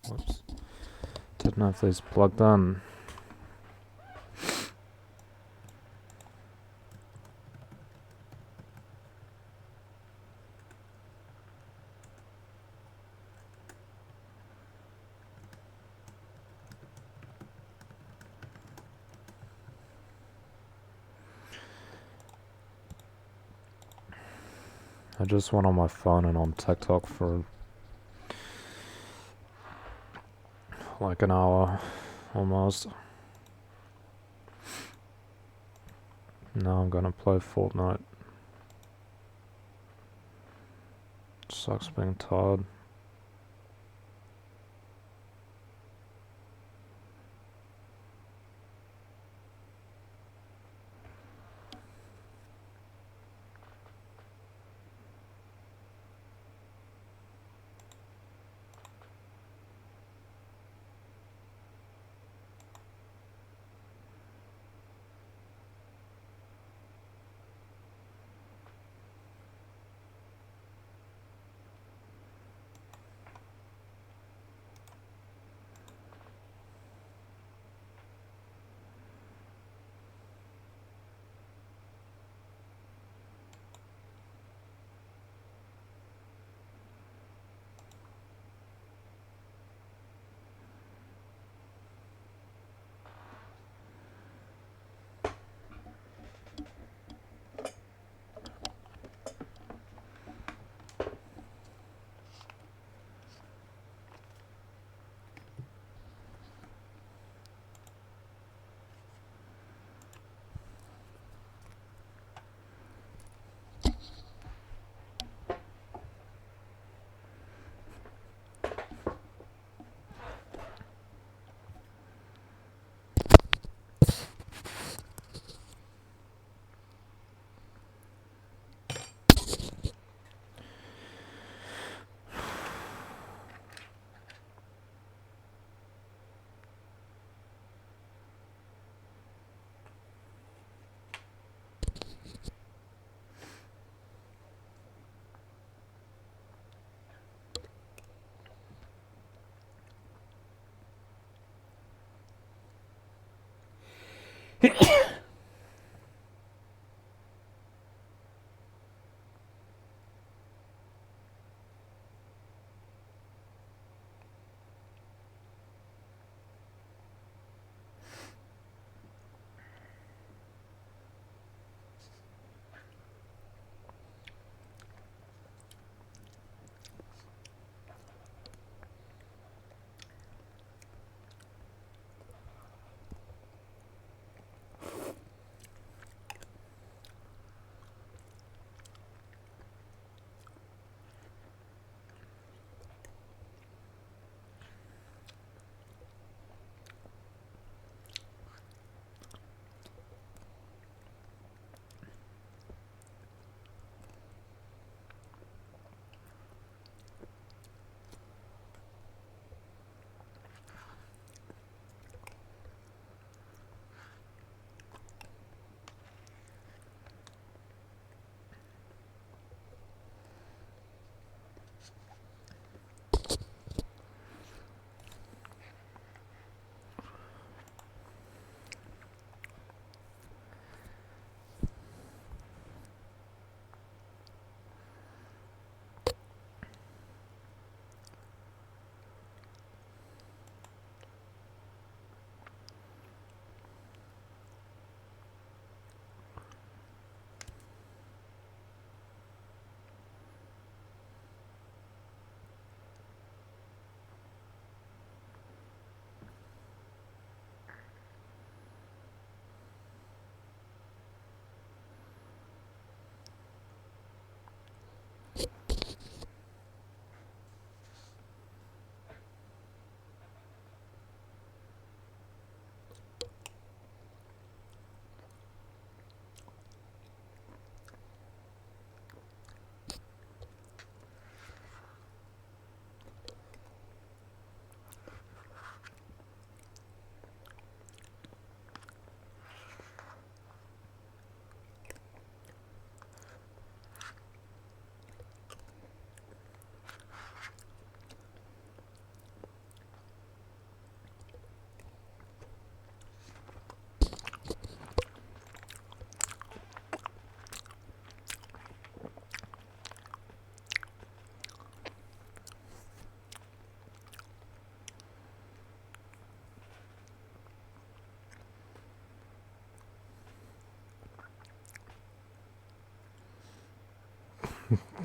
Whoops. Didn't have these plugged in. I just went on my phone and on TikTok for like an hour almost. Now I'm gonna play Fortnite. Sucks being tired.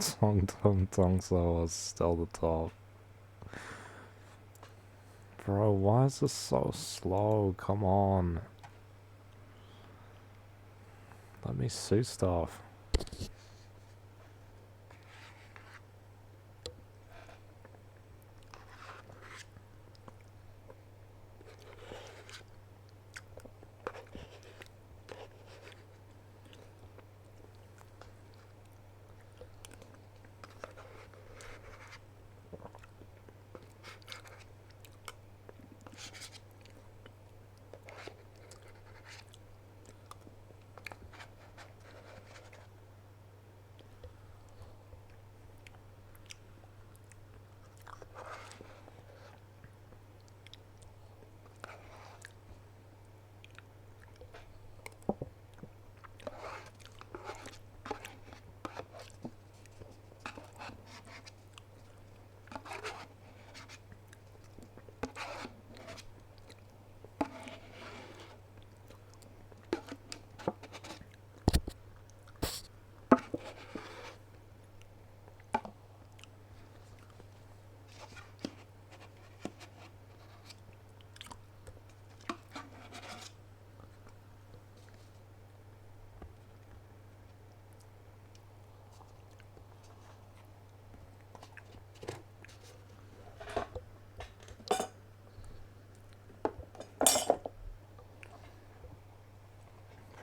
Tong Tong Tong So is still the top. Bro, why is this so slow? Come on. Let me see stuff.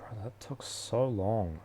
Bro, that took so long.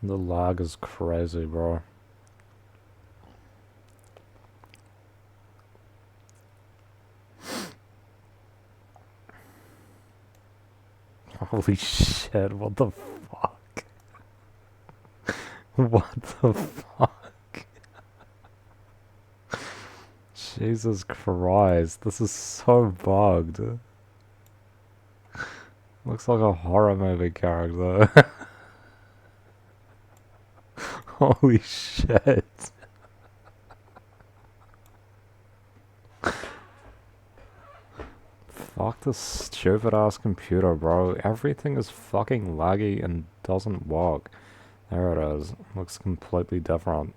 The lag is crazy, bro. Holy shit, what the fuck? What the fuck? Jesus Christ, this is so bugged. Looks like a horror movie character. Holy shit. Fuck this stupid ass computer, bro. Everything is fucking laggy and doesn't work. There it is. Looks completely different.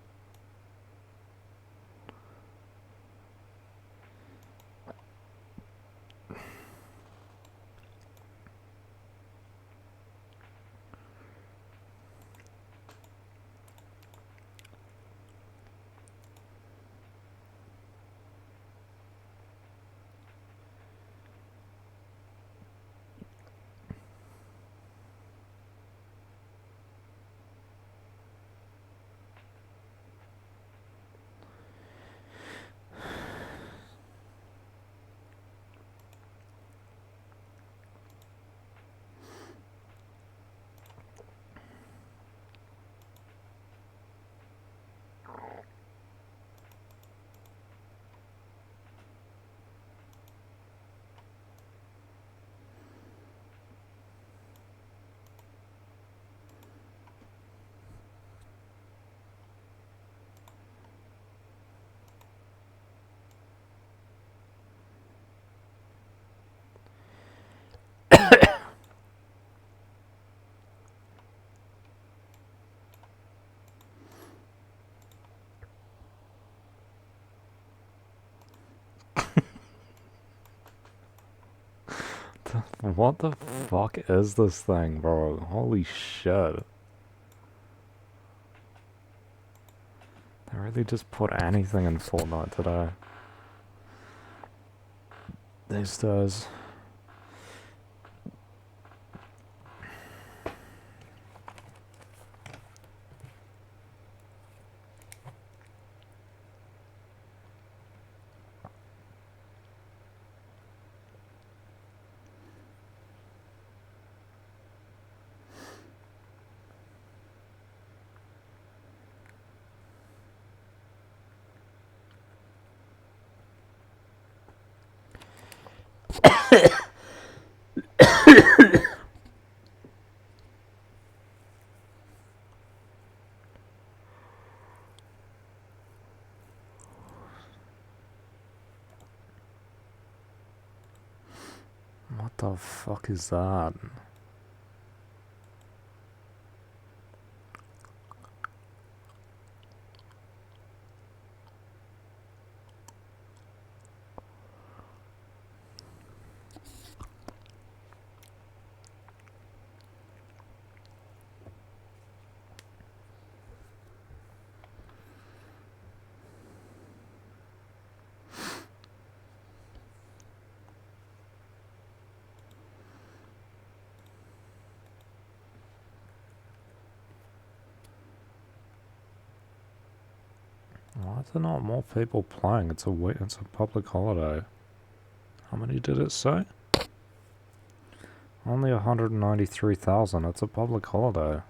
What the fuck is this thing, bro? Holy shit. They really just put anything in Fortnite today. These days. What the fuck is that? Why are there not more people playing? It's a public holiday. How many did it say? Only 193,000. It's a public holiday.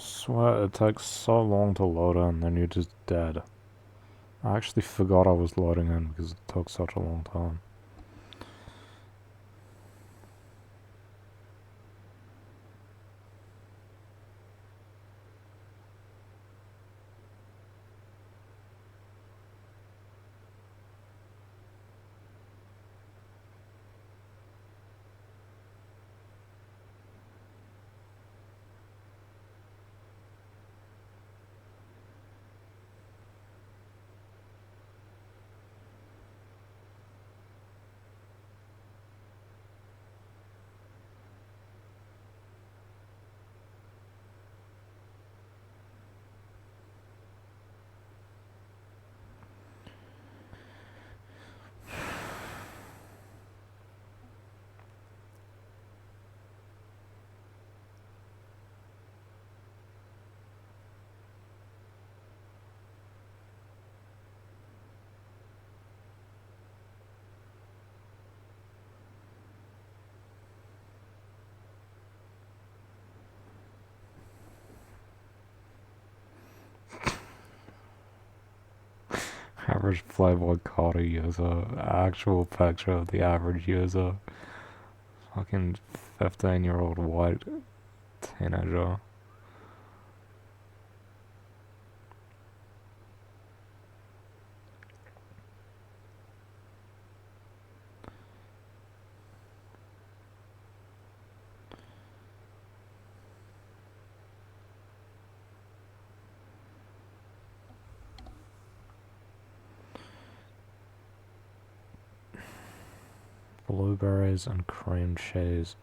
swear it takes so long to load in, then you're just dead. I actually forgot I was loading in because it took such a long time. Average Playboy Cardi user, actual picture of the average user. Fucking 15-year-old white teenager. Blueberries and cream cheese.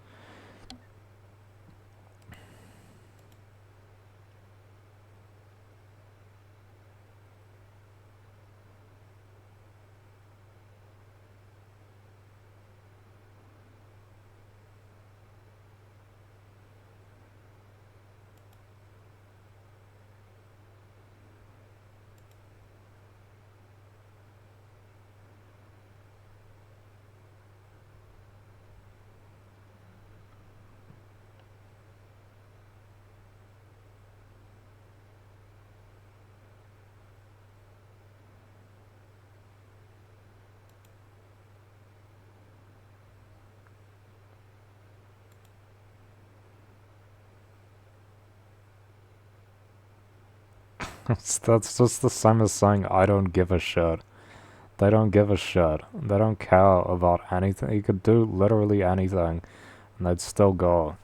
That's just the same as saying I don't give a shit. They don't give a shit. They don't care about anything. You could do literally anything and they'd still go.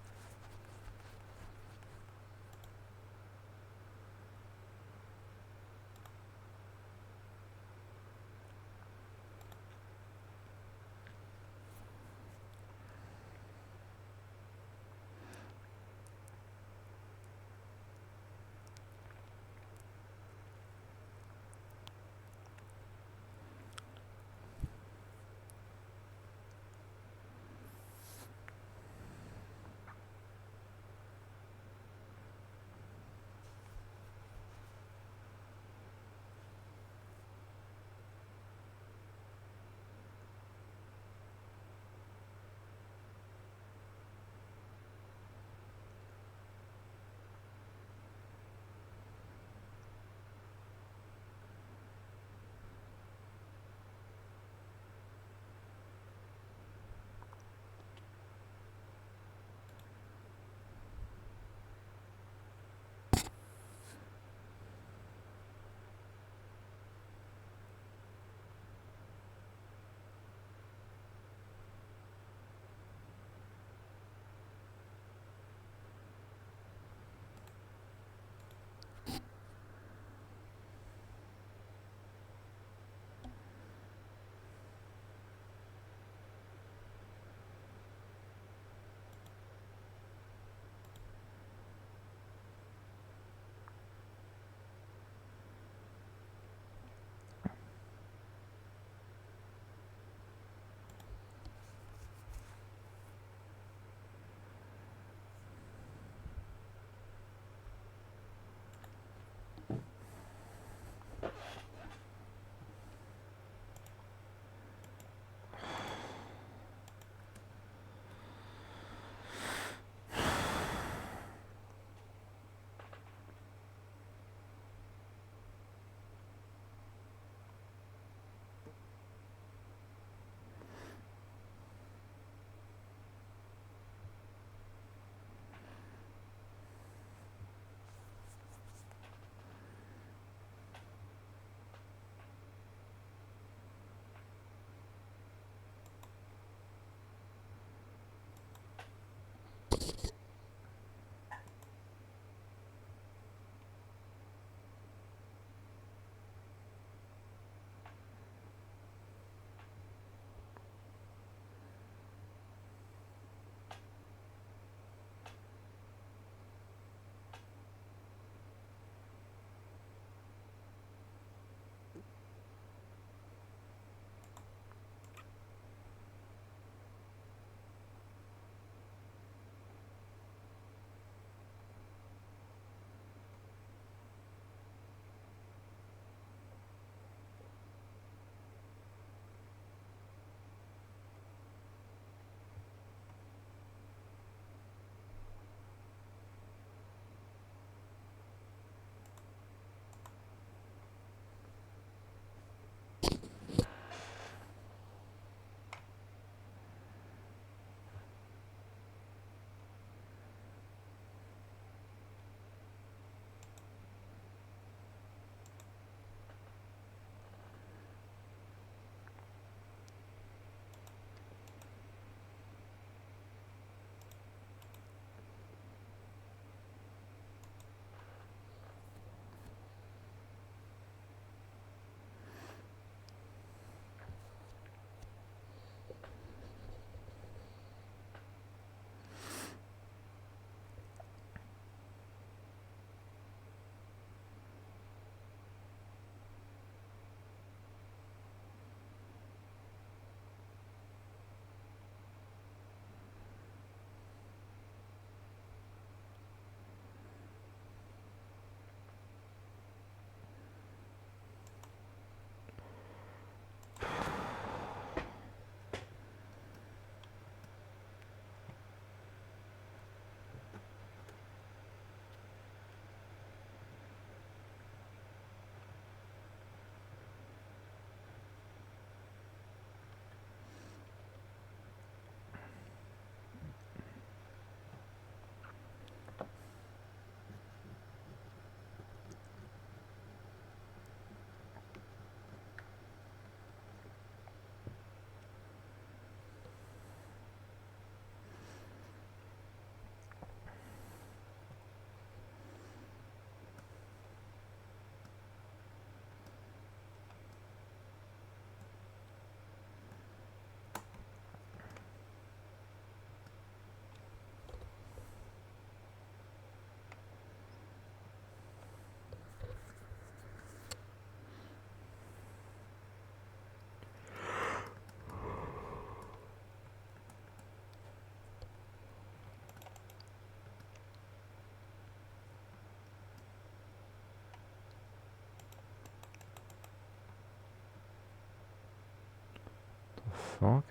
fuck?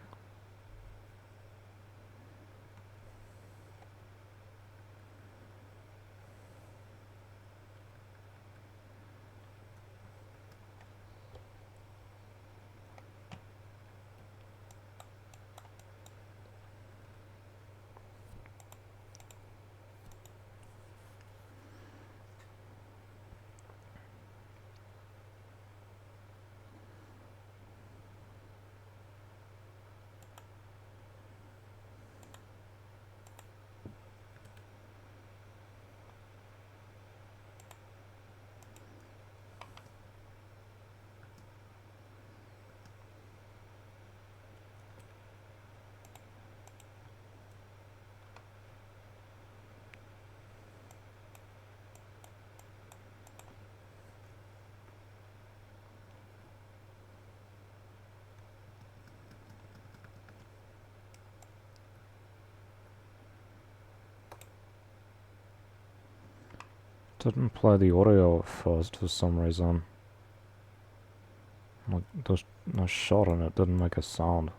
Didn't play the audio at first for some reason. Like, there's no shot and it didn't make a sound.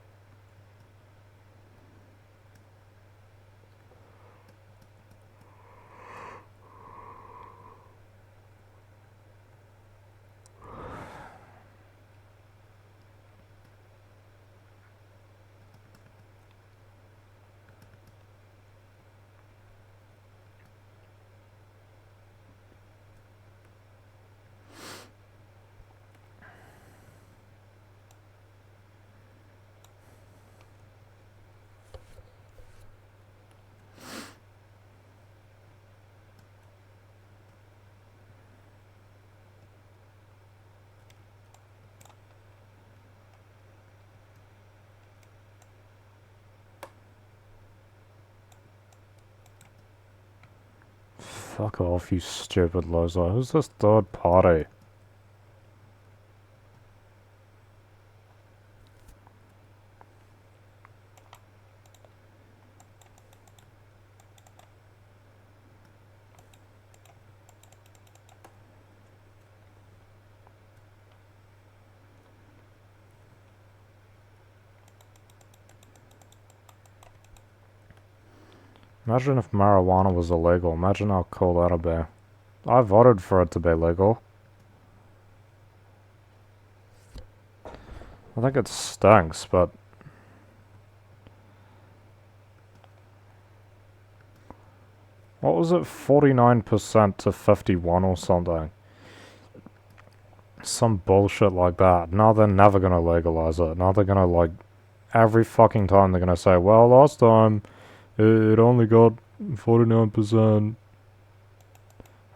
Fuck off, you stupid loser. Who's this third party? Imagine if marijuana was illegal. Imagine how cool that'd be. I voted for it to be legal. I think it stinks, but... What was it? 49% to 51 or something. Some bullshit like that. Now they're never gonna legalize it. Now they're gonna, like... Every fucking time they're gonna say, well, last time it only got 49%.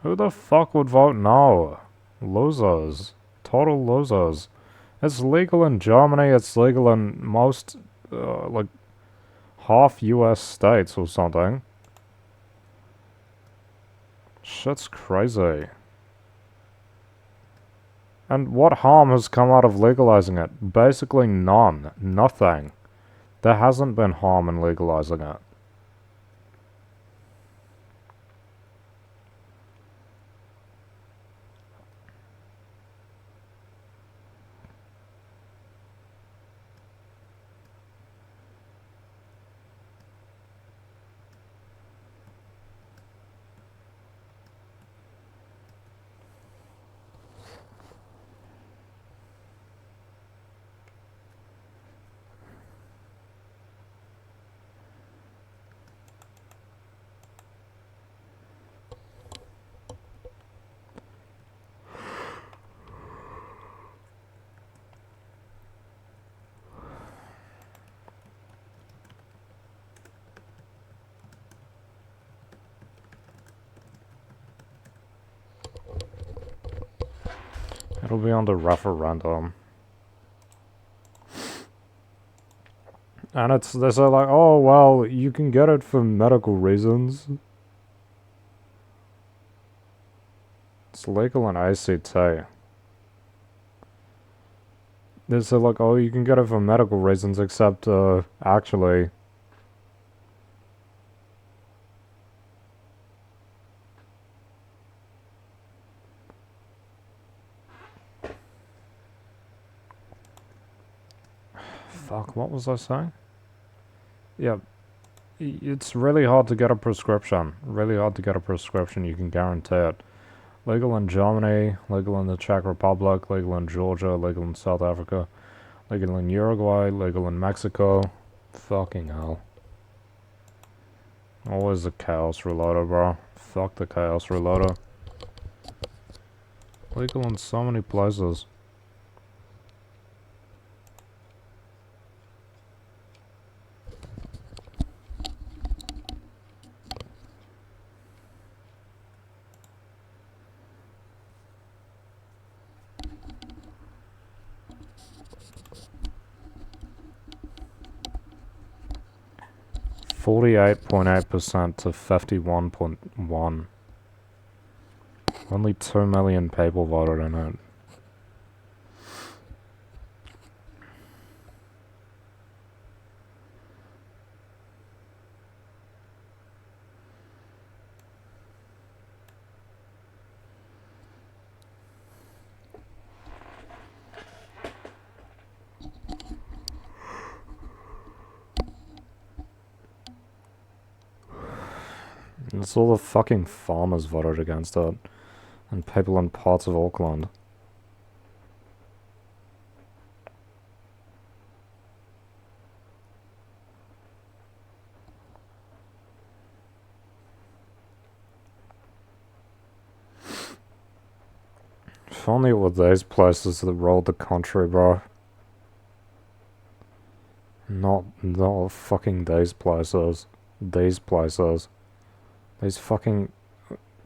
Who the fuck would vote no? Losers. Total losers. It's legal in Germany, it's legal in most, like, half US states or something. Shit's crazy. And what harm has come out of legalizing it? Basically none. Nothing. There hasn't been harm in legalizing it. It'll be on the referendum. And they say like, oh, well, you can get it for medical reasons. It's legal in ACT. They say like, oh, you can get it for medical reasons, except, actually... Fuck, what was I saying? Yeah, it's really hard to get a prescription. Really hard to get a prescription, you can guarantee it. Legal in Germany, legal in the Czech Republic, legal in Georgia, legal in South Africa, legal in Uruguay, legal in Mexico. Fucking hell. Always the chaos reloader, bro. Fuck the chaos reloader. Legal in so many places. %48.8% to 51.1. Only 2 million people voted in it. It's all the fucking farmers voted against it. And people in parts of Auckland. If only it were these places that rolled the country, bro. Not fucking these places. These places. These fucking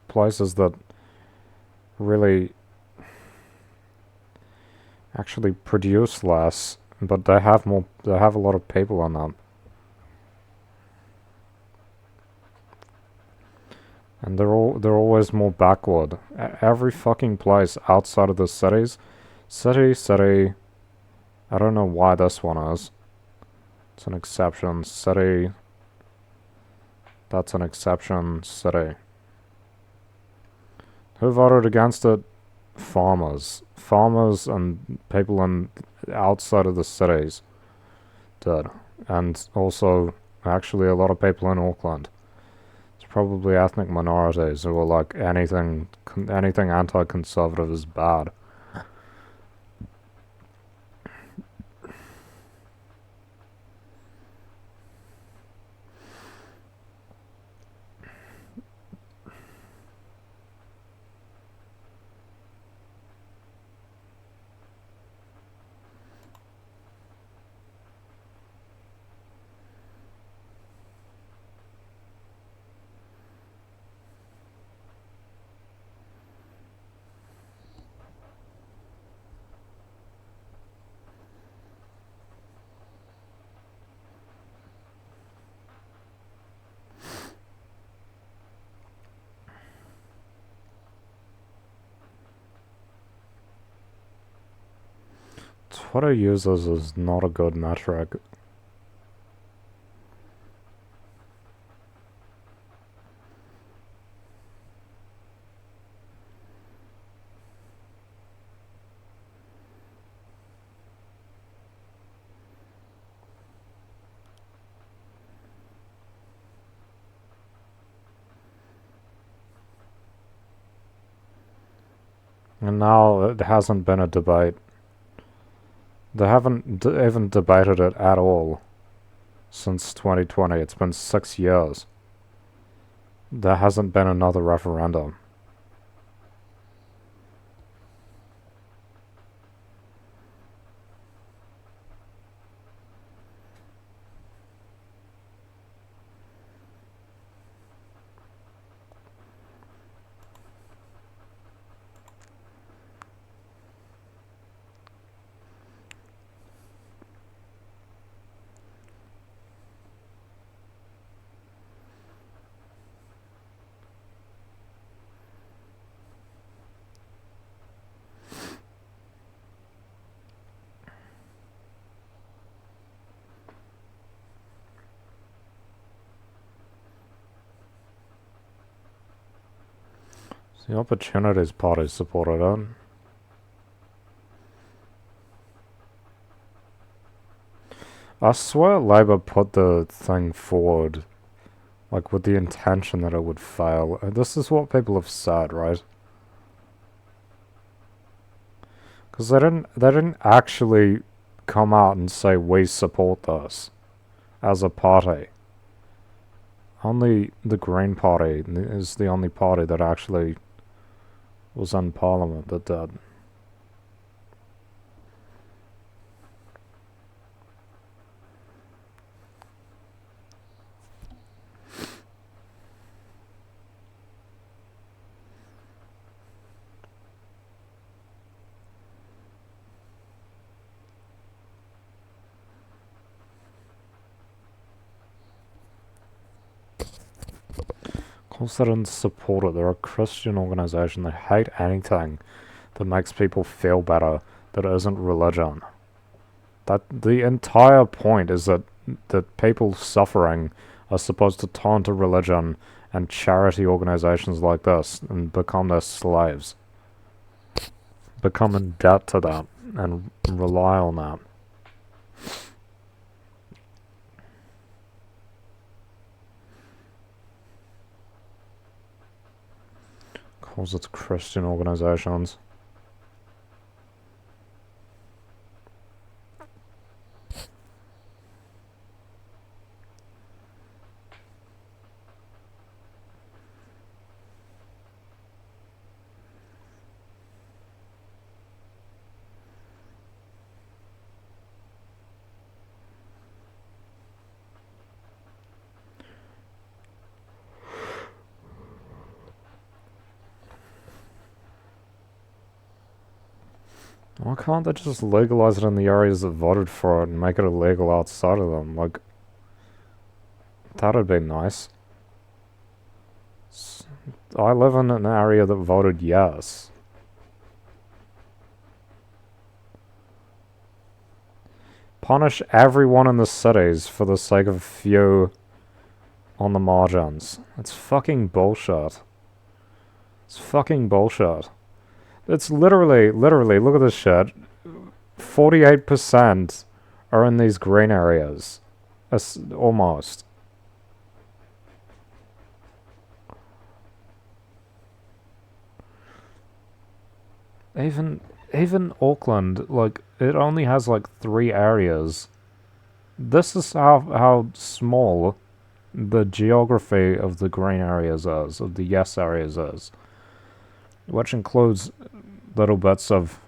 places that really actually produce less, but they have a lot of people in them. And they're always more backward. Every fucking place outside of the cities. City. I don't know why this one is. It's an exception. City. That's an exception. City. Who voted against it? Farmers. Farmers and people outside of the cities did. And also, actually, a lot of people in Auckland. It's probably ethnic minorities who are like, anything anti-conservative is bad. Twitter users is not a good metric. And now it hasn't been a debate. They haven't even debated it at all since 2020. It's been 6 years. There hasn't been another referendum. The Opportunities Party supported it. I swear Labour put the thing forward, like, with the intention that it would fail. This is what people have said, right? Because they didn't actually come out and say, we support this as a party. Only the Green Party is the only party that actually was in Parliament that did. Of course they didn't support it. They're a Christian organisation. They hate anything that makes people feel better that isn't religion. That the entire point is that people suffering are supposed to turn to religion and charity organizations like this and become their slaves. Become in debt to that and rely on that. Of course it's Christian organizations. Why can't they just legalize it in the areas that voted for it and make it illegal outside of them? Like, that'd be nice. I live in an area that voted yes. Punish everyone in the cities for the sake of a few on the margins. It's fucking bullshit. It's fucking bullshit. It's literally, look at this shit. 48% are in these green areas. Almost. Even Auckland, like, it only has like 3 areas. This is how small the geography of the green areas is, of the yes areas is. Which includes little bits of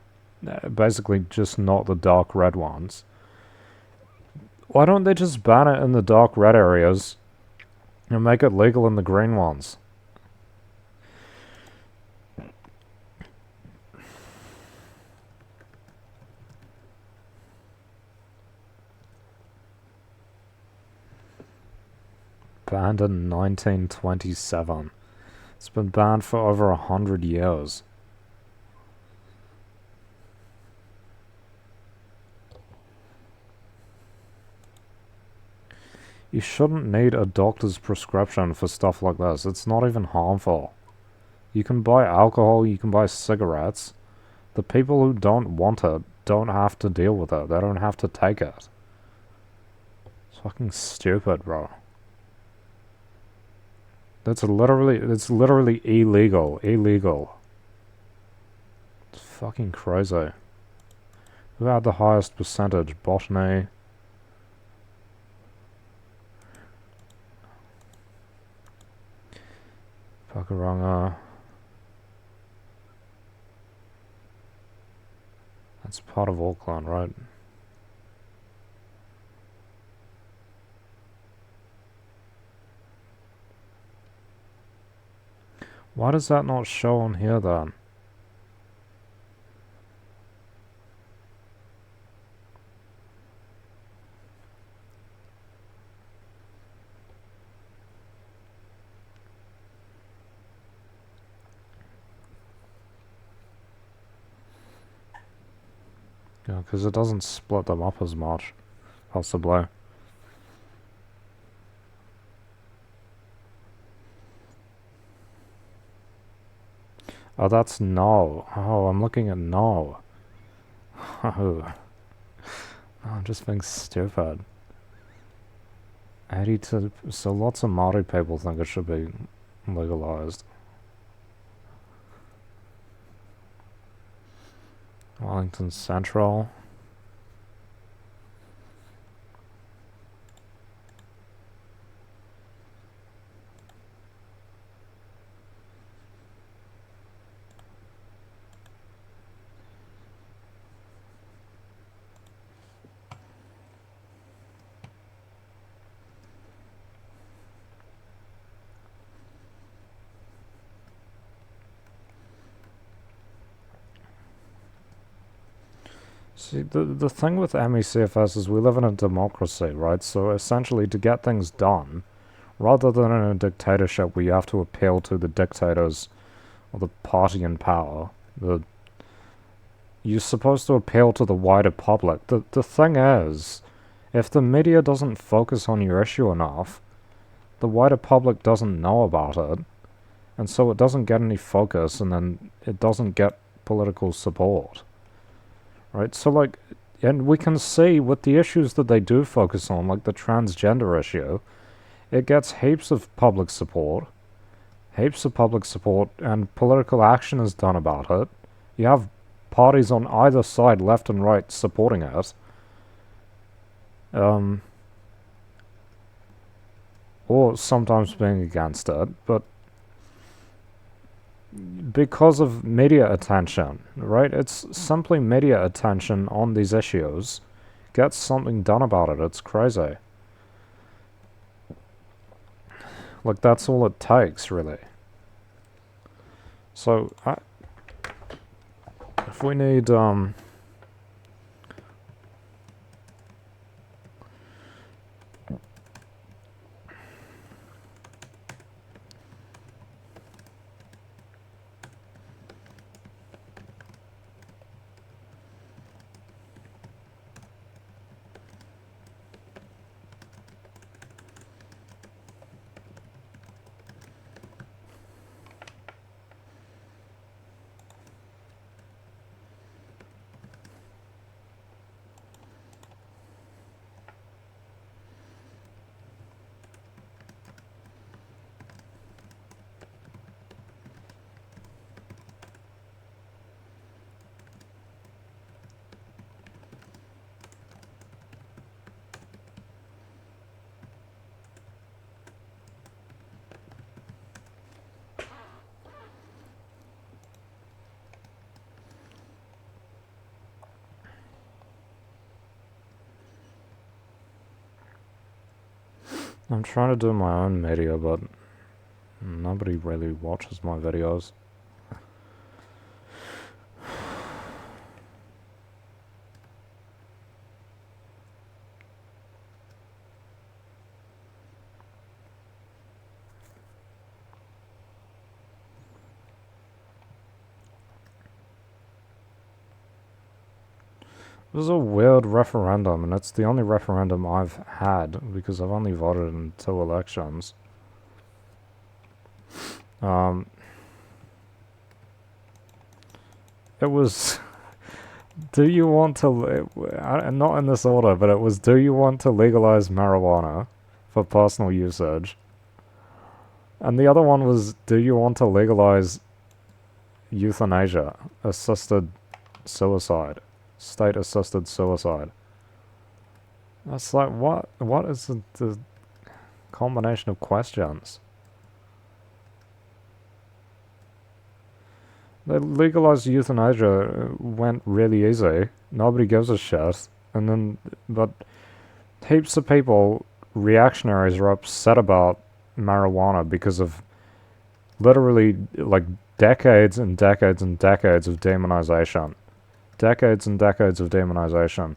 basically just not the dark red ones. Why don't they just ban it in the dark red areas and make it legal in the green ones? Banned in 1927. It's been banned for over 100 years. You shouldn't need a doctor's prescription for stuff like this. It's not even harmful. You can buy alcohol, you can buy cigarettes. The people who don't want it don't have to deal with it. They don't have to take it. It's fucking stupid, bro. It's literally illegal. Illegal. It's fucking crazy. Who had the highest percentage? Botany. Pakuranga. That's part of Auckland, right? Why does that not show on here then? Yeah, because it doesn't split them up as much, possibly. Oh, that's no. Oh, I'm looking at no. Oh, I'm just being stupid. 82, so lots of Māori people think it should be legalized. Wellington Central. See, the thing with MECFS is we live in a democracy, right? So essentially to get things done, rather than in a dictatorship where you have to appeal to the dictators or the party in power, you're supposed to appeal to the wider public. The thing is, if the media doesn't focus on your issue enough, the wider public doesn't know about it, and so it doesn't get any focus, and then it doesn't get political support. Right? So, like, and we can see with the issues that they do focus on, like the transgender issue, it gets heaps of public support, and political action is done about it. You have parties on either side, left and right, supporting it. Or sometimes being against it, but because of media attention, right? It's simply media attention on these issues. Get something done about it. It's crazy. Like, that's all it takes, really. So, if we need, I'm trying to do my own media, but nobody really watches my videos. It was a weird referendum, and it's the only referendum I've had, because I've only voted in 2 elections. It was, do you want to, not in this order, but it was, do you want to legalize marijuana for personal usage? And the other one was, do you want to legalize euthanasia, assisted suicide, state-assisted suicide? That's like, what is the combination of questions? They legalized euthanasia, went really easy, nobody gives a shit, and then, but heaps of people, reactionaries, are upset about marijuana because of literally, like, decades and decades and decades of demonization. Decades and decades of demonization.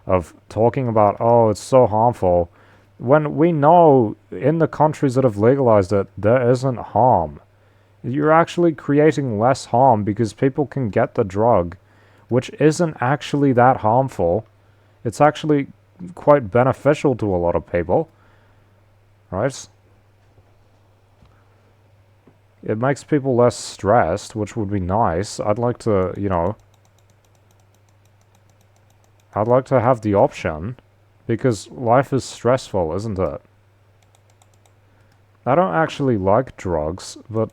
Of talking about, oh, it's so harmful, when we know in the countries that have legalized it, there isn't harm. You're actually creating less harm because people can get the drug, which isn't actually that harmful. It's actually quite beneficial to a lot of people, right? It makes people less stressed, which would be nice. I'd like to, you know, I'd like to have the option, because life is stressful, isn't it? I don't actually like drugs, but,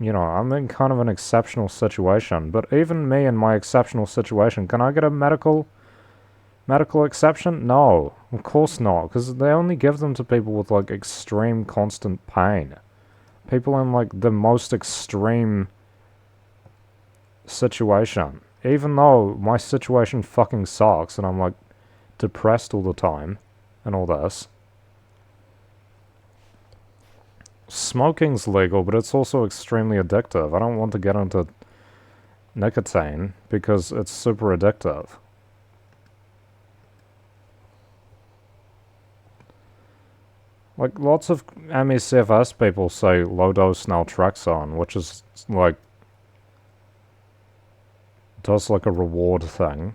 you know, I'm in kind of an exceptional situation. But even me in my exceptional situation, can I get a medical exception? No, of course not, because they only give them to people with, like, extreme constant pain. People in, like, the most extreme situation. Even though my situation fucking sucks and I'm, like, depressed all the time and all this. Smoking's legal, but it's also extremely addictive. I don't want to get into nicotine because it's super addictive. Like, lots of ME/CFS people say low-dose naltrexone, which is, like, does, like, a reward thing.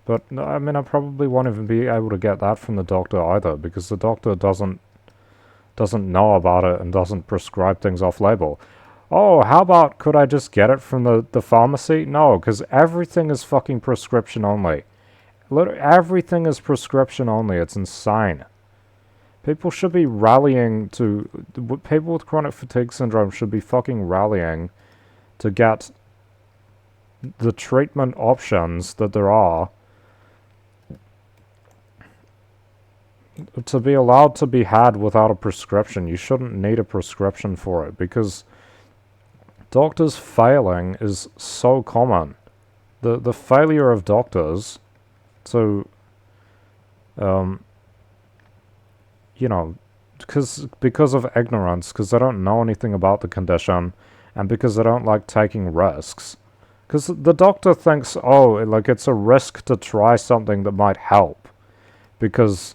But, I mean, I probably won't even be able to get that from the doctor either, because the doctor doesn't know about it and doesn't prescribe things off-label. Oh, how about could I just get it from the pharmacy? No, because everything is fucking prescription only. Everything is prescription only. It's insane. People should be rallying to... People with chronic fatigue syndrome should be fucking rallying to get the treatment options that there are to be allowed to be had without a prescription. You shouldn't need a prescription for it because doctors failing is so common. The failure of doctors to, you know, because of ignorance, because they don't know anything about the condition, and because they don't like taking risks. Because the doctor thinks, oh, like it's a risk to try something that might help, because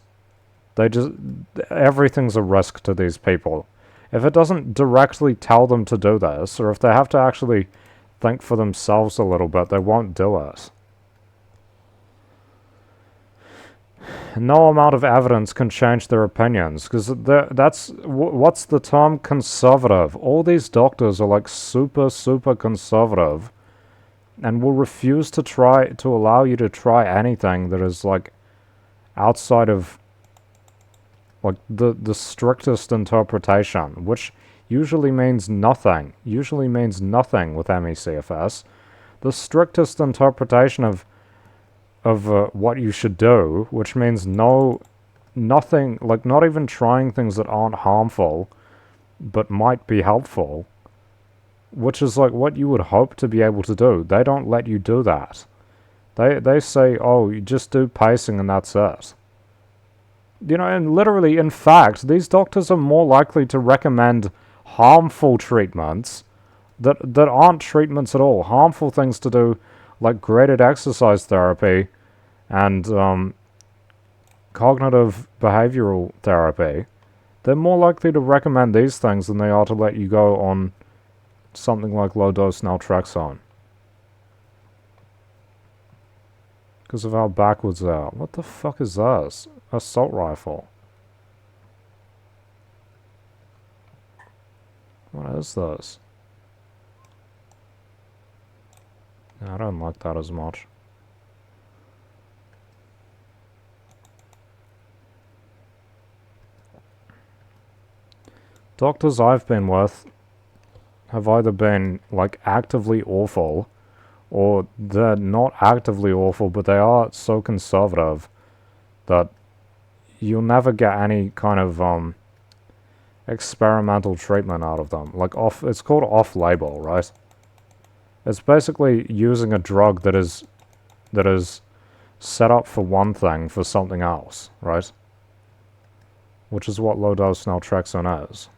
everything's a risk to these people. If it doesn't directly tell them to do this, or if they have to actually think for themselves a little bit, they won't do it. No amount of evidence can change their opinions, because what's the term? Conservative. All these doctors are like super, super conservative, and will refuse to allow you to try anything that is like outside of like the strictest interpretation, which usually means nothing. Usually means nothing with ME/CFS. The strictest interpretation of what you should do, which means nothing, like not even trying things that aren't harmful, but might be helpful, which is like what you would hope to be able to do. They don't let you do that. They say, oh, you just do pacing and that's it. You know, and literally, in fact, these doctors are more likely to recommend harmful treatments that aren't treatments at all. Harmful things to do, like graded exercise therapy and cognitive behavioral therapy. They're more likely to recommend these things than they are to let you go on something like low-dose naltrexone. Because of how backwards they are. What the fuck is this? Assault rifle. What is this? I don't like that as much. Doctors I've been with have either been, like, actively awful, or they're not actively awful, but they are so conservative that you'll never get any kind of, experimental treatment out of them. Like, it's called off-label, right? It's basically using a drug that is set up for one thing for something else, right? Which is what low-dose naltrexone is.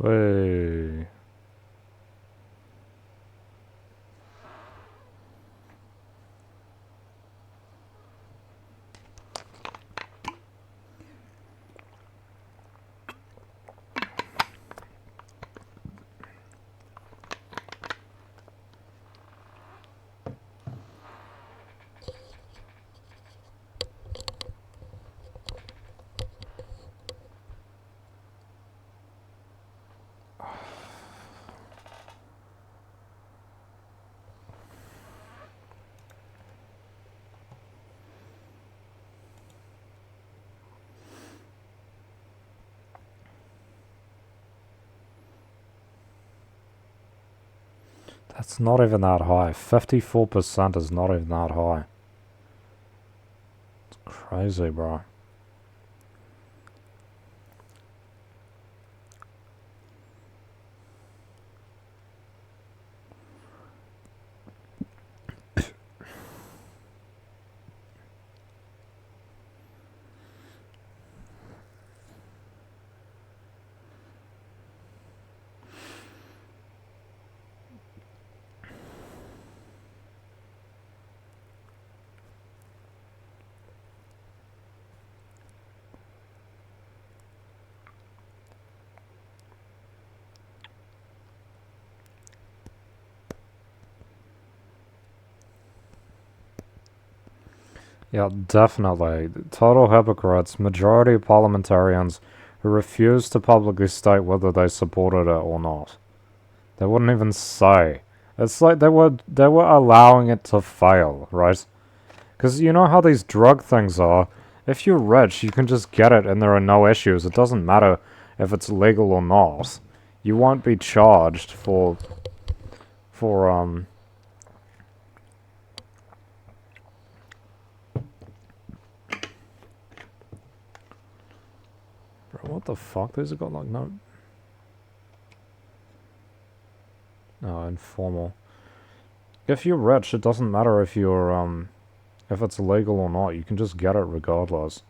Hey. It's not even that high. 54% is not even that high. It's crazy, bro. Yeah, definitely. Total hypocrites. Majority of parliamentarians who refuse to publicly state whether they supported it or not. They wouldn't even say. It's like they were allowing it to fail, right? Because you know how these drug things are. If you're rich, you can just get it and there are no issues. It doesn't matter if it's legal or not. You won't be charged for Bro, what the fuck? These have got like no... No, informal. If you're rich, it doesn't matter if you're, if it's legal or not. You can just get it regardless.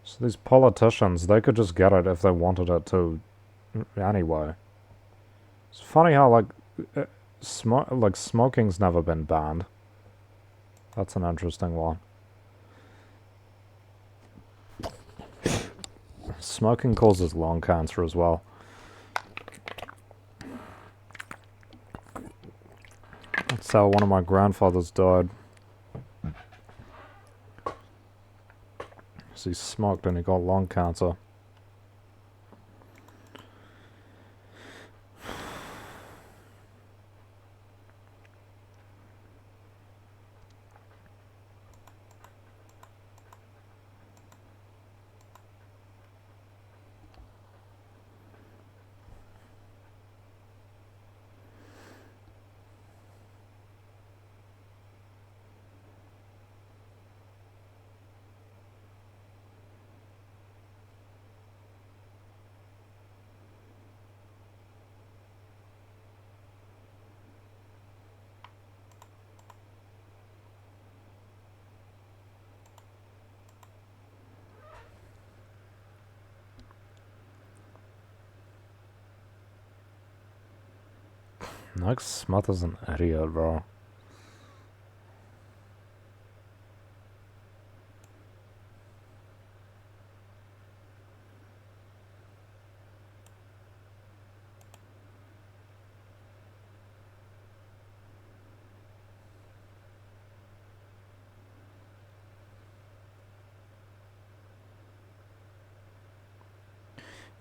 So these politicians, they could just get it if they wanted it to anyway. It's funny how, like, smoking's never been banned. That's an interesting one. Smoking causes lung cancer as well. That's how one of my grandfathers died. So he smoked and he got lung cancer. Nick Smith is an idiot, bro.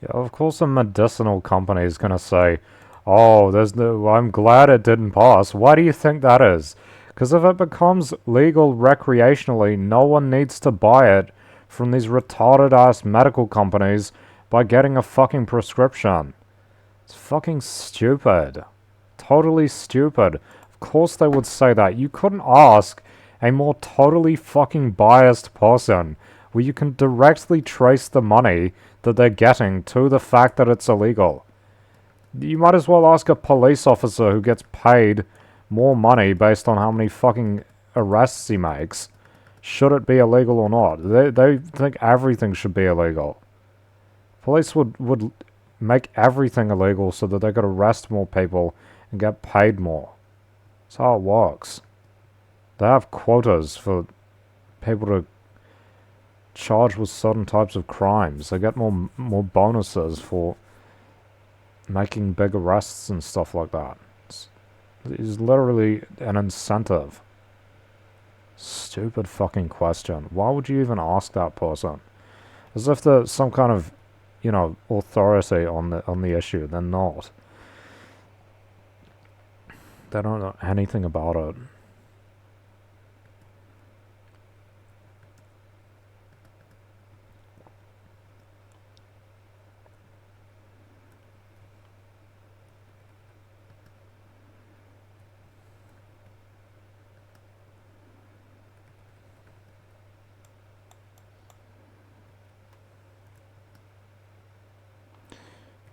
Yeah, of course a medicinal company is gonna say, oh, I'm glad it didn't pass. Why do you think that is? Because if it becomes legal recreationally, no one needs to buy it from these retarded ass medical companies by getting a fucking prescription. It's fucking stupid. Totally stupid. Of course they would say that. You couldn't ask a more totally fucking biased person where you can directly trace the money that they're getting to the fact that it's illegal. You might as well ask a police officer who gets paid more money based on how many fucking arrests he makes. Should it be illegal or not? They think everything should be illegal. Police would make everything illegal so that they could arrest more people and get paid more. That's how it works. They have quotas for people to charge with certain types of crimes. They get more bonuses for making big arrests and stuff like that. It's literally an incentive. Stupid fucking question. Why would you even ask that person? As if they're some kind of, authority on the issue. They're not. They don't know anything about it.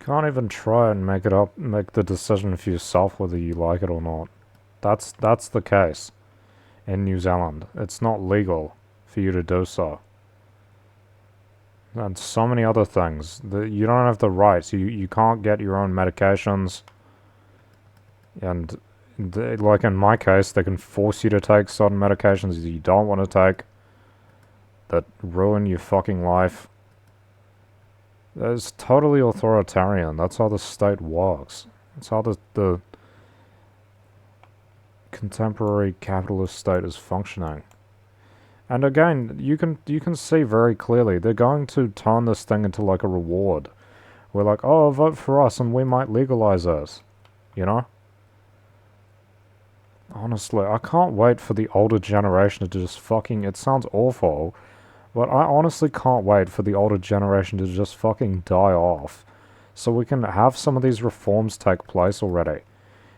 can't even try and make the decision for yourself whether you like it or not. That's the case in New Zealand. It's not legal for you to do so. And so many other things. You don't have the rights. You can't get your own medications. And like in my case, they can force you to take certain medications that you don't want to take that ruin your fucking life. It's totally authoritarian. That's how the state works. That's how the contemporary capitalist state is functioning. And again, you can see very clearly they're going to turn this thing into like a reward. We're like, oh, vote for us and we might legalize this. You know? Honestly, I can't wait for the older generation to just fucking... It sounds awful, but I honestly can't wait for the older generation to just fucking die off. So we can have some of these reforms take place already.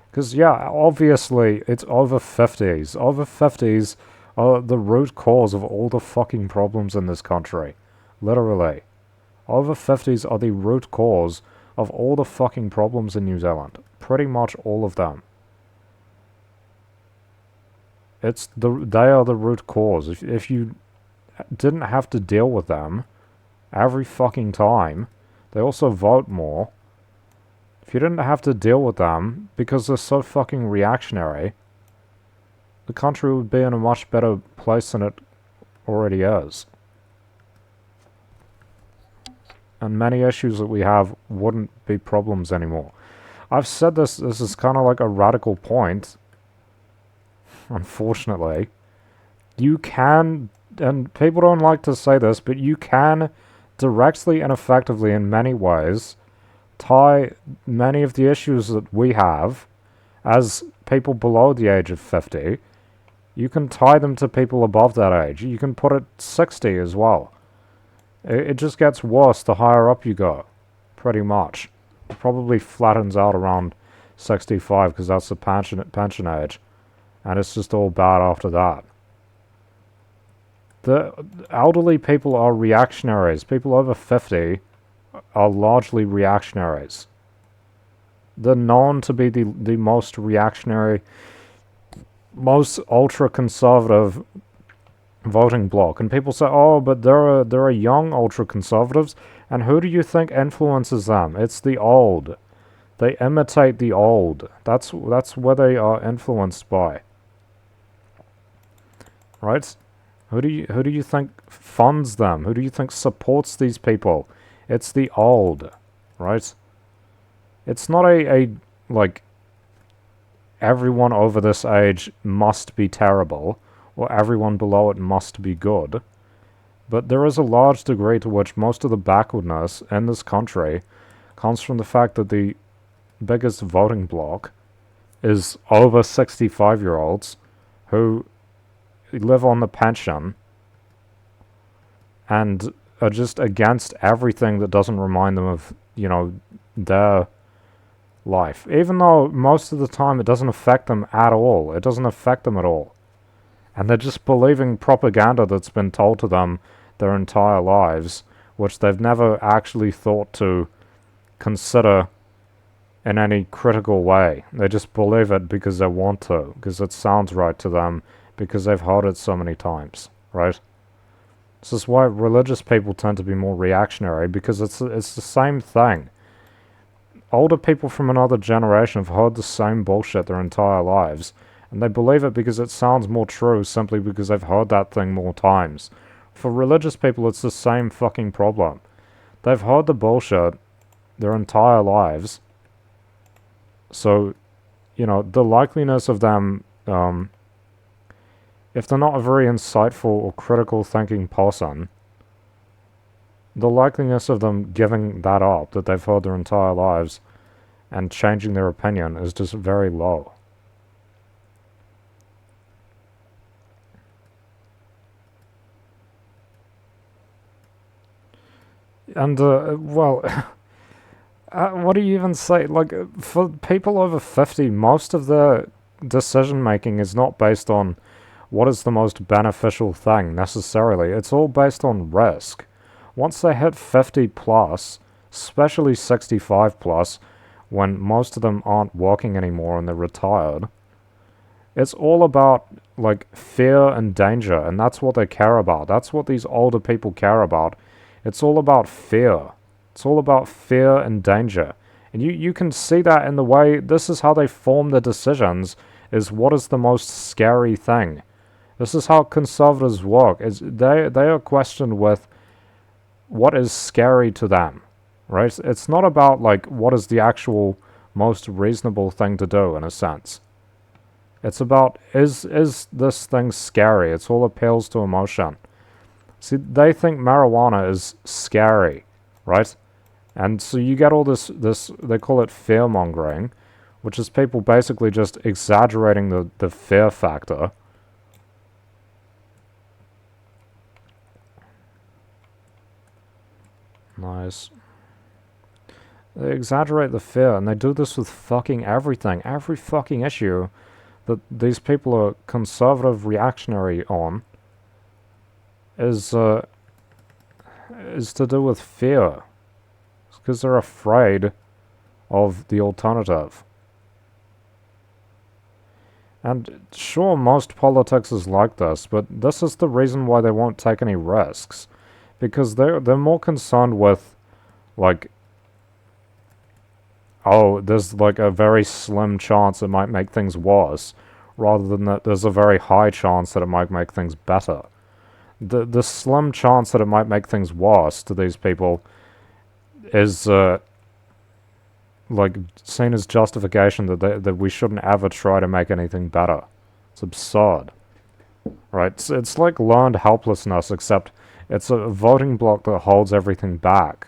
Because, yeah, obviously, it's over 50s. Over 50s are the root cause of all the fucking problems in this country. Literally. Over 50s are the root cause of all the fucking problems in New Zealand. Pretty much all of them. They are the root cause. If you didn't have to deal with them every fucking time, they also vote more. If you didn't have to deal with them because they're so fucking reactionary, the country would be in a much better place than it already is. And many issues that we have wouldn't be problems anymore. I've said this is kind of like a radical point. Unfortunately. You can, and people don't like to say this, but you can directly and effectively in many ways tie many of the issues that we have as people below the age of 50. You can tie them to people above that age. You can put it 60 as well. It just gets worse the higher up you go, pretty much. It probably flattens out around 65 because that's the pension age. And it's just all bad after that. The elderly people are reactionaries. People over 50 are largely reactionaries. They're known to be the most reactionary, most ultra-conservative voting bloc. And people say, oh, but there are young ultra-conservatives. And who do you think influences them? It's the old. They imitate the old. That's where they are influenced by. Right? Who do you think funds them? Who do you think supports these people? It's the old, right? It's not a like everyone over this age must be terrible or everyone below it must be good. But there is a large degree to which most of the backwardness in this country comes from the fact that the biggest voting bloc is over 65-year-olds who live on the pension and are just against everything that doesn't remind them of, their life. Even though most of the time it doesn't affect them at all. It doesn't affect them at all. And they're just believing propaganda that's been told to them their entire lives, which they've never actually thought to consider in any critical way. They just believe it because they want to, because it sounds right to them, because they've heard it so many times, right? This is why religious people tend to be more reactionary, because it's the same thing. Older people from another generation have heard the same bullshit their entire lives, and they believe it because it sounds more true simply because they've heard that thing more times. For religious people, it's the same fucking problem. They've heard the bullshit their entire lives, so, the likeliness of them, if they're not a very insightful or critical thinking person, the likeliness of them giving that up that they've heard their entire lives and changing their opinion is just very low. And, what do you even say? Like, for people over 50, most of their decision making is not based on what is the most beneficial thing, necessarily. It's all based on risk. Once they hit 50 plus, especially 65 plus, when most of them aren't working anymore and they're retired. It's all about, like, fear and danger, and that's what they care about. That's what these older people care about. It's all about fear. It's all about fear and danger. And you can see that in the way, this is how they form their decisions, is what is the most scary thing. This is how conservatives work. They are questioned with what is scary to them, right? It's not about, like, what is the actual most reasonable thing to do, in a sense. It's about, is this thing scary? It's all appeals to emotion. See, they think marijuana is scary, right? And so you get all this, they call it fear-mongering, which is people basically just exaggerating the fear factor. Nice. They exaggerate the fear, and they do this with fucking everything. Every fucking issue that these people are conservative reactionary on is to do with fear. It's because they're afraid of the alternative. And sure, most politics is like this, but this is the reason why they won't take any risks. Because they're more concerned with, like, oh, there's like a very slim chance it might make things worse, rather than that there's a very high chance that it might make things better. The slim chance that it might make things worse to these people is like seen as justification that we shouldn't ever try to make anything better. It's absurd, right? It's like learned helplessness, except it's a voting bloc that holds everything back.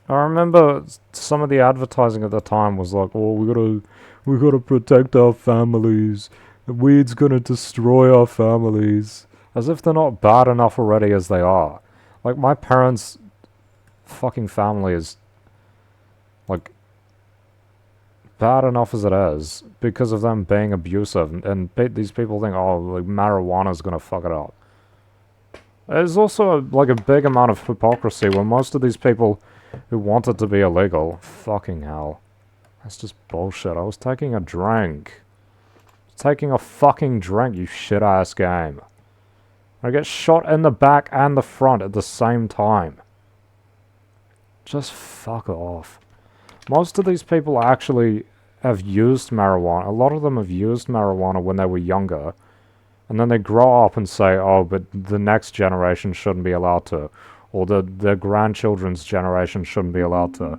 I remember some of the advertising at the time was like, "Oh, we gotta protect our families. The weed's gonna destroy our families," as if they're not bad enough already as they are. Like my parents' fucking family is like bad enough as it is because of them being abusive, and these people think, oh, like marijuana's gonna fuck it up. There's also like a big amount of hypocrisy where most of these people who want it to be illegal, fucking hell, that's just bullshit. I was taking a drink. Taking a fucking drink, you shit ass game. I get shot in the back and the front at the same time. Just fuck off. Most of these people actually have used marijuana. A lot of them have used marijuana when they were younger. And then they grow up and say, oh, but the next generation shouldn't be allowed to. Or their grandchildren's generation shouldn't be allowed to.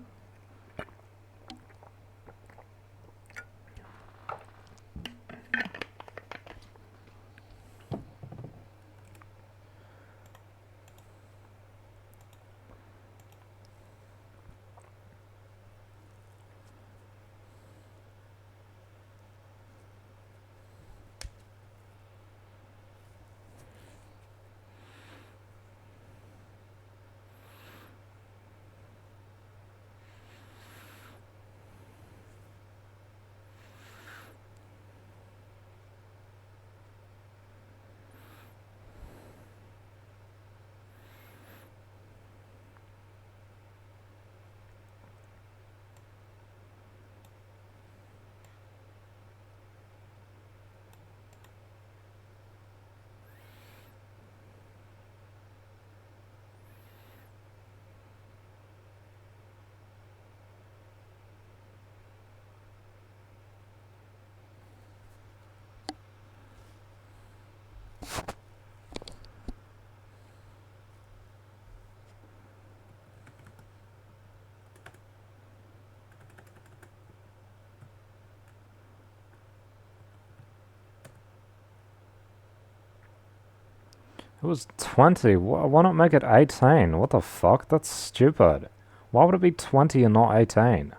It was 20. Why not make it 18? What the fuck? That's stupid. Why would it be 20 and not 18?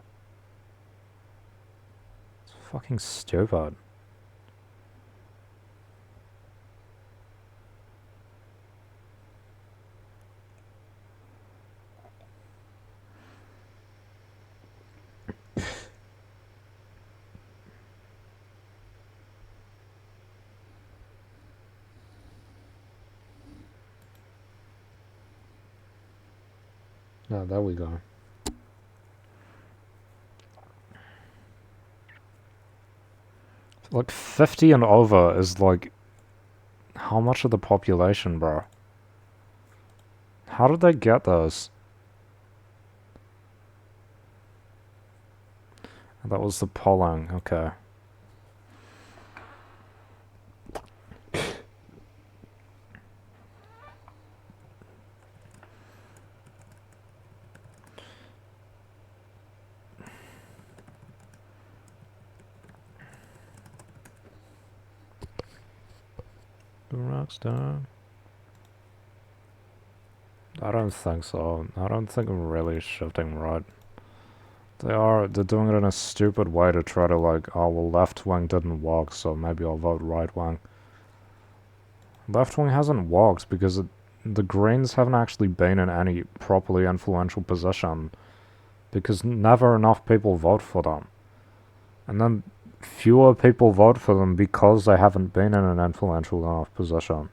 It's fucking stupid. Oh, there we go. Like, 50 and over is like... How much of the population, bro? How did they get those? That was the polling, okay. The Rockstar. I don't think so. I don't think I'm really shifting right. They're doing it in a stupid way to try to like, oh well, left wing didn't work, so maybe I'll vote right wing. Left wing hasn't worked because the Greens haven't actually been in any properly influential position because never enough people vote for them. And then fewer people vote for them because they haven't been in an influential enough position.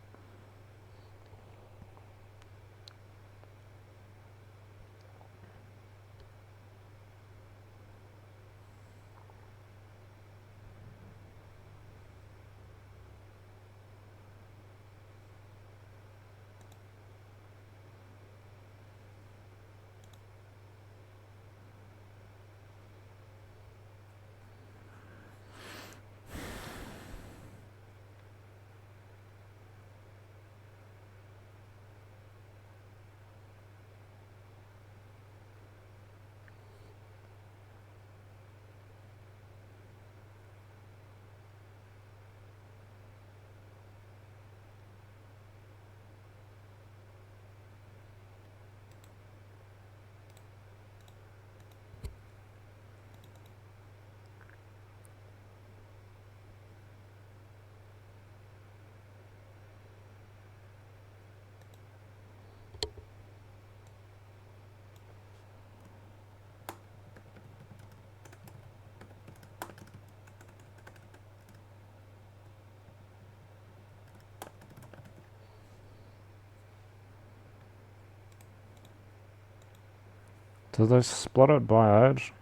Do they split it by age?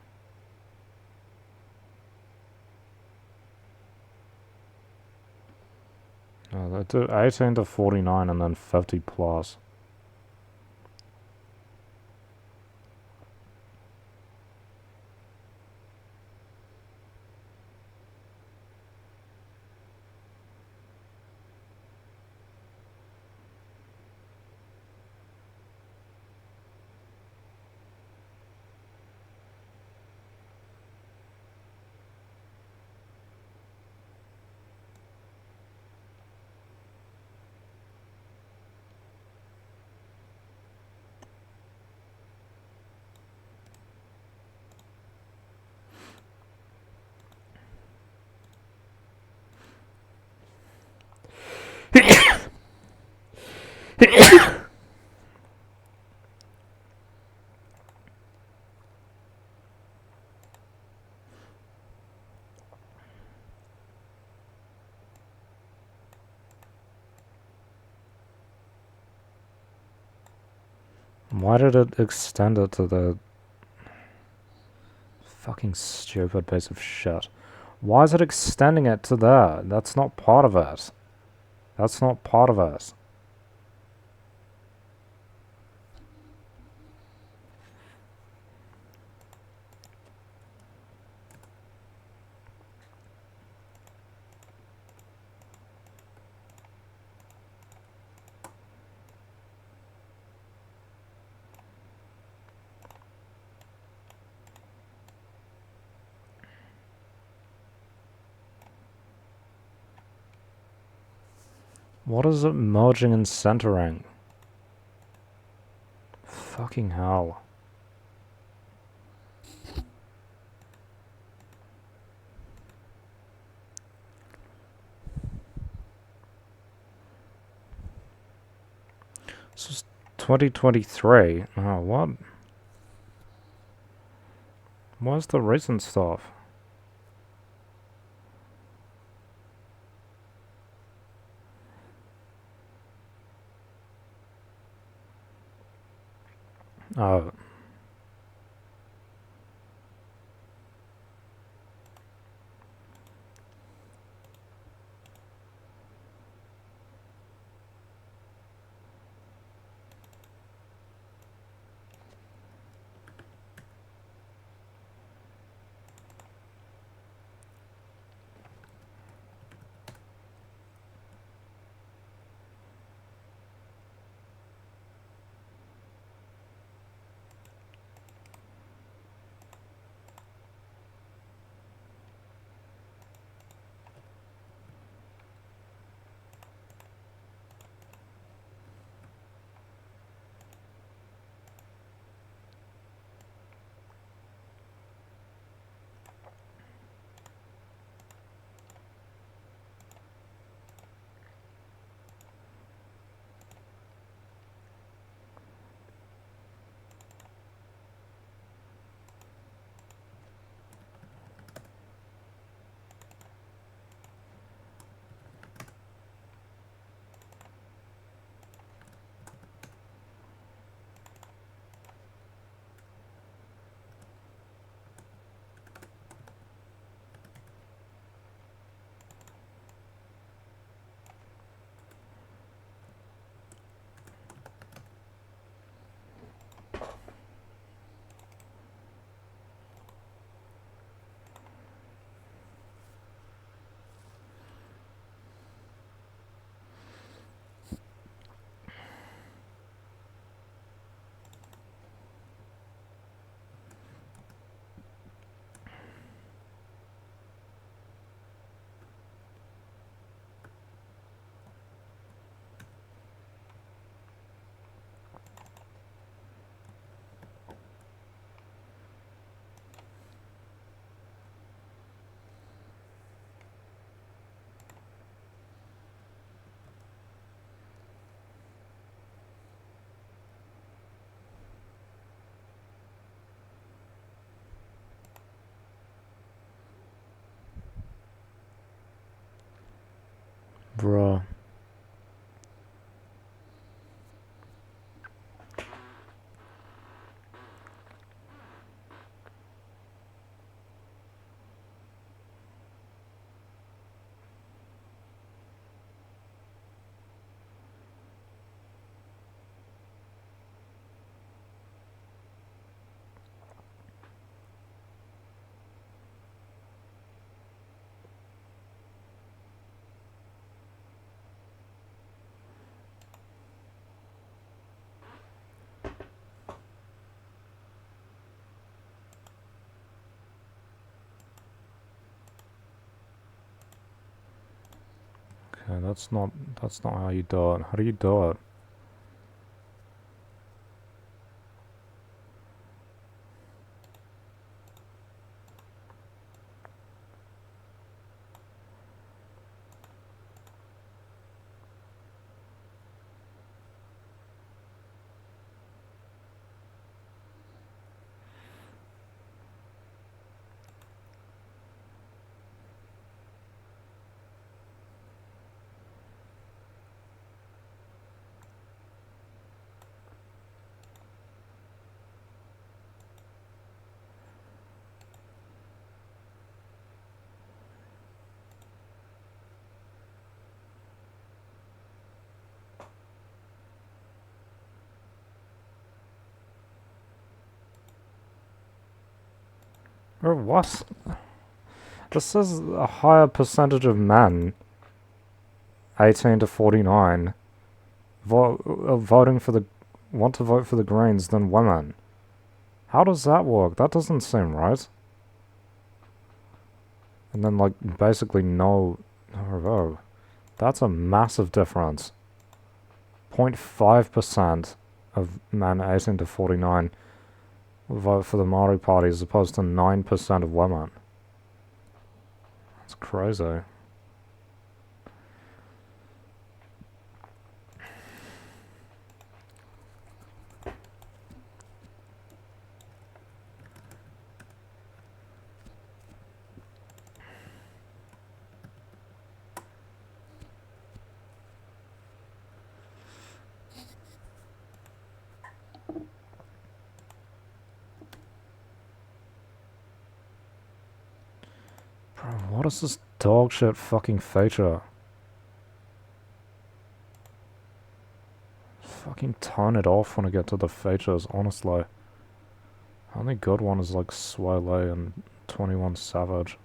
No, they do 18 to 49 and then 50 plus. Why did it extend it to the... Fucking stupid piece of shit. Why is it extending it to there? That's not part of it. That's not part of it. What is it merging and centering? Fucking hell. This is 2023. Oh, what? Where's the recent stuff? Oh. Bruh. Okay, that's not how you do it. How do you do it? Or what? This says a higher percentage of men, 18 to 49, voting for the want to vote for the Greens than women. How does that work? That doesn't seem right. And then, like, basically no... Oh, That's a massive difference. 0.5% of men 18 to 49 vote for the Maori Party as opposed to 9% of women. That's crazy. Bro, what is this dog shit fucking feature? Fucking turn it off when I get to the features, honestly. The only good one is like Sway and 21 Savage.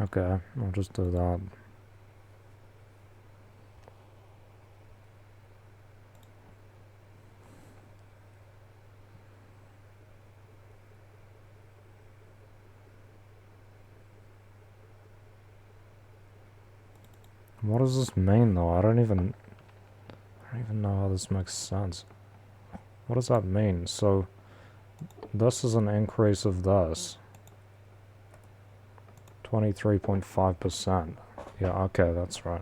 Okay, I'll just do that. What does this mean though? I don't even know how this makes sense. What does that mean? So, this is an increase of this. 23.5%. Yeah, okay, that's right.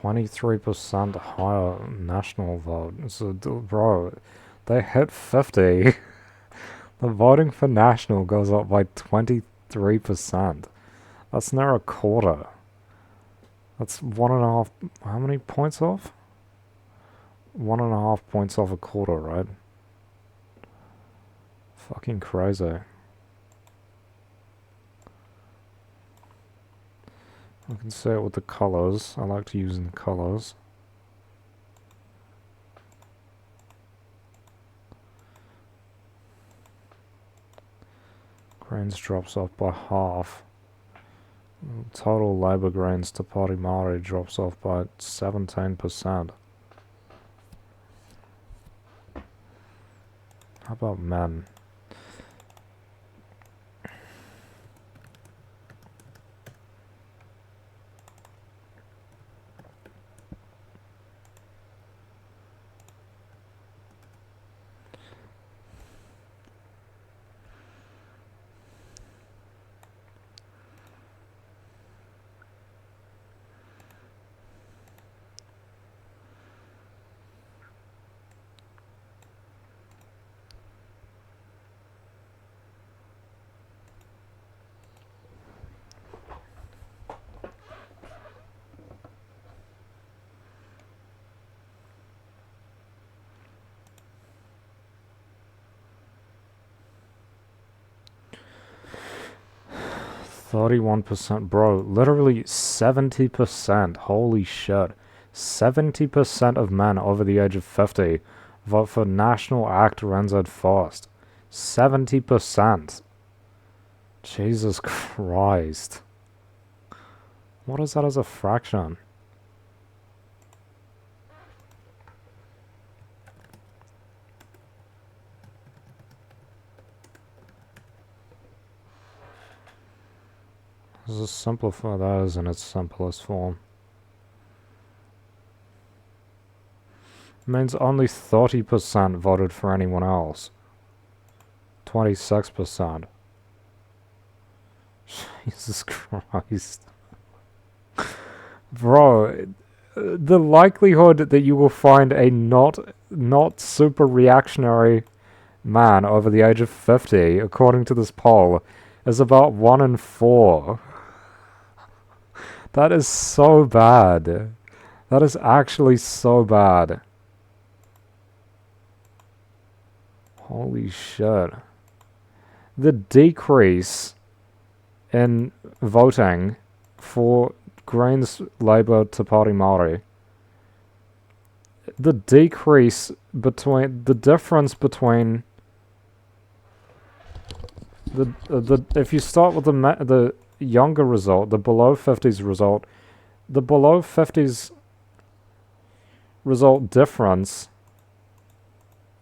%23% higher national vote. So, bro, they hit 50. The voting for national goes up by 23%. That's near a quarter. That's 1.5. How many points off? 1.5 points off a quarter, right? Fucking crazy. I can see it with the colors. I like to use the colors. Greens drops off by half. Total Labour Greens to Party Māori drops off by 17%. How about men? 31%, bro, literally 70%, holy shit. 70% of men over the age of 50 vote for National Act Renzo Fast. 70%. Jesus Christ. What is that as a fraction? Let's just simplify that as in its simplest form. Means only 30% voted for anyone else. 26%. Jesus Christ. Bro, the likelihood that you will find a not super reactionary man over the age of 50, according to this poll, is about 1 in 4. That is so bad. That is actually so bad. Holy shit. The decrease in voting for Greens, Labour to Party Māori, the decrease between, the difference between if you start with the younger result, the below 50s result, the below 50s result difference,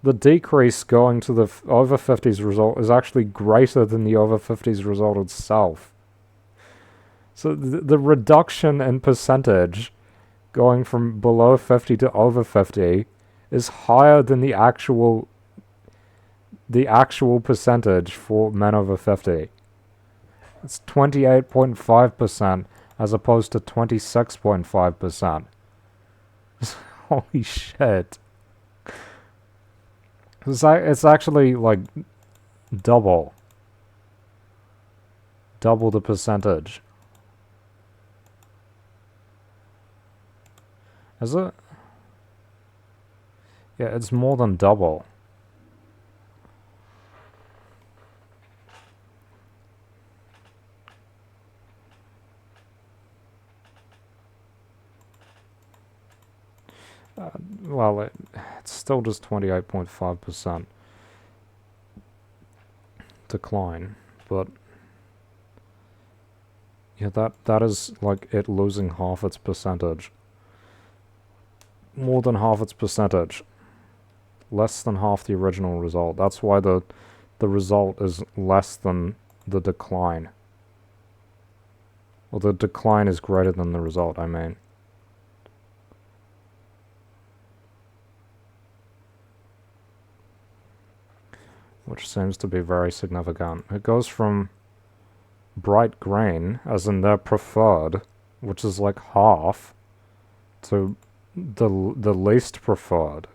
the decrease going to the over 50s result is actually greater than the over 50s result itself. So the reduction in percentage going from below 50 to over 50 is higher than the actual percentage for men over 50. It's 28.5% as opposed to 26.5%. Holy shit. It's actually like double the percentage. Is it? Yeah, it's more than double. Well, it's still just 28.5% decline, but yeah, that is like it losing half its percentage. More than half its percentage. Less than half the original result. That's why the result is less than the decline. Well, the decline is greater than the result, I mean. Which seems to be very significant. It goes from bright green, as in their preferred, which is like half, to the least preferred.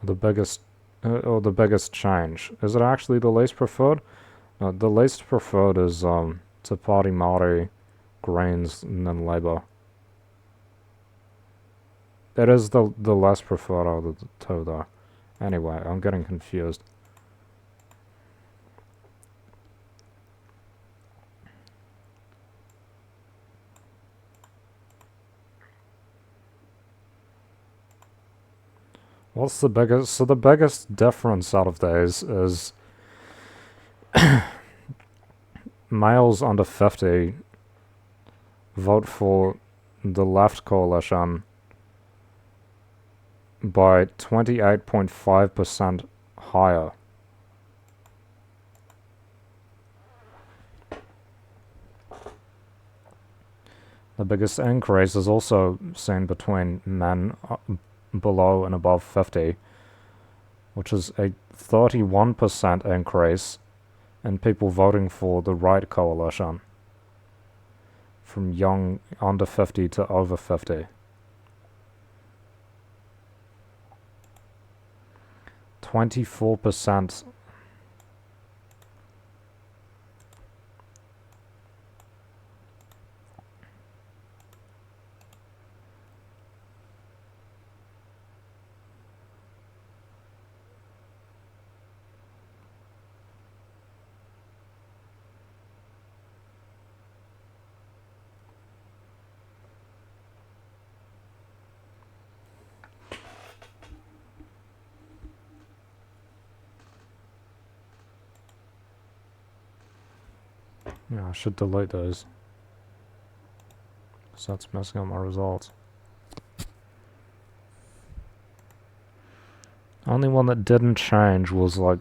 The biggest change. Is it actually the least preferred? No, the least preferred is Te Pāti Māori, Greens, and then Labour. It is the less preferred out of the two, though. Anyway, I'm getting confused. What's the biggest? So the biggest difference out of these is males under 50 vote for the left coalition by 28.5% higher. The biggest increase is also seen between men below and above 50, which is a 31% increase in people voting for the right coalition from young under 50 to over 50. 24%. Yeah, I should delete those. So that's messing up my results. Only one that didn't change was like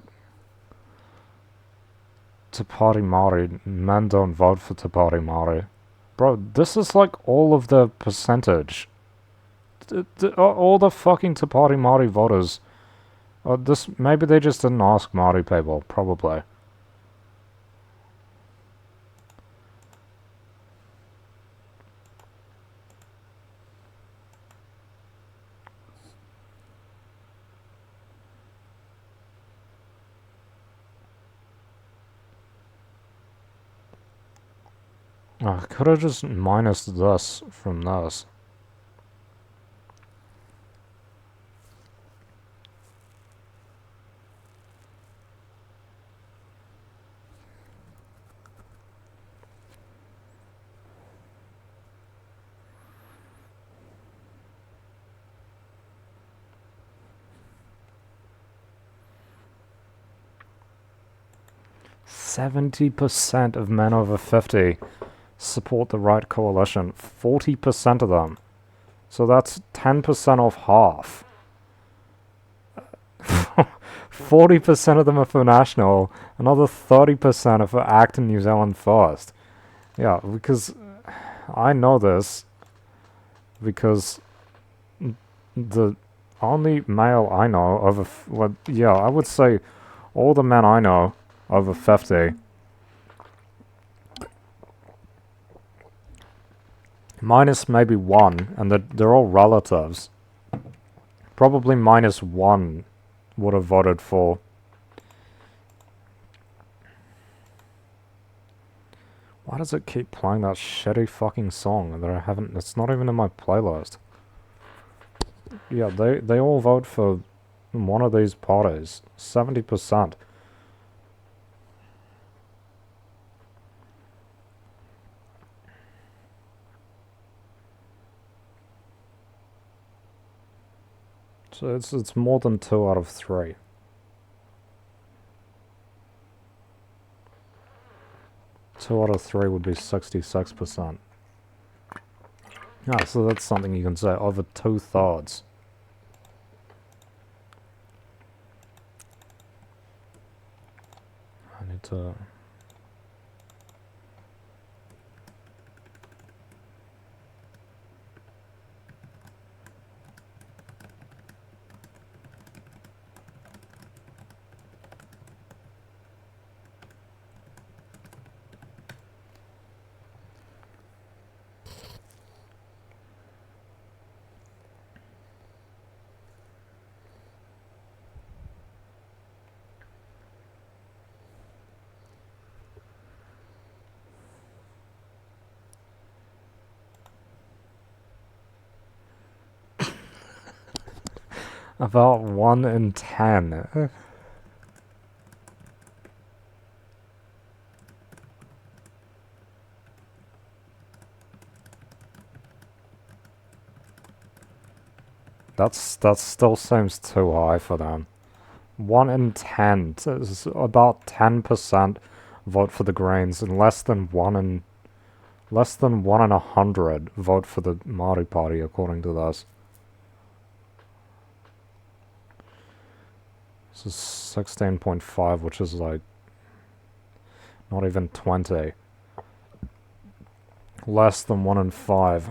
Te Pāti Māori. Men don't vote for Te Pāti Māori. Bro, this is like all of the percentage. All the fucking Te Pāti Māori voters. Maybe they just didn't ask Māori people, probably. I could have just minus this from this. "70% of men over 50 support the right coalition. 40% of them. So that's 10% off half. 40% of them are for National. Another 30% are for ACT and New Zealand First. Yeah, because I know this. Because the only male I know over... yeah, I would say all the men I know over 50... minus maybe one, and they're all relatives. Probably minus one would have voted for. Why does it keep playing that shitty fucking song that I haven't... it's not even in my playlist. Yeah, they all vote for one of these parties. 70%. So it's more than 2 out of 3. Two out of 3 would be 66%. Ah, so that's something you can say. Over 2/3. I need to... about 1 in 10. That still seems too high for them. 1 in 10. Is about 10% vote for the Greens, and less than 1 in 100 vote for the Māori Party, according to this. This is 16.5, which is like not even 20. Less than 1 in 5.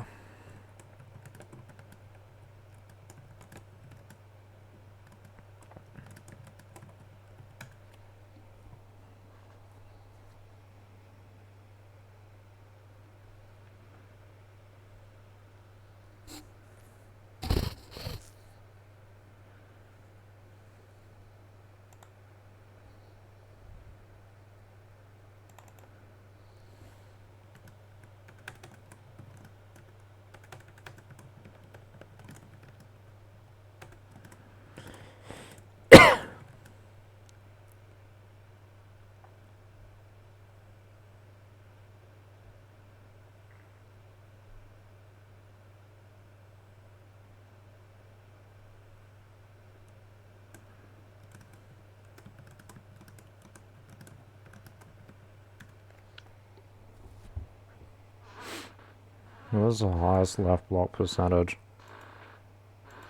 This is the highest left block percentage.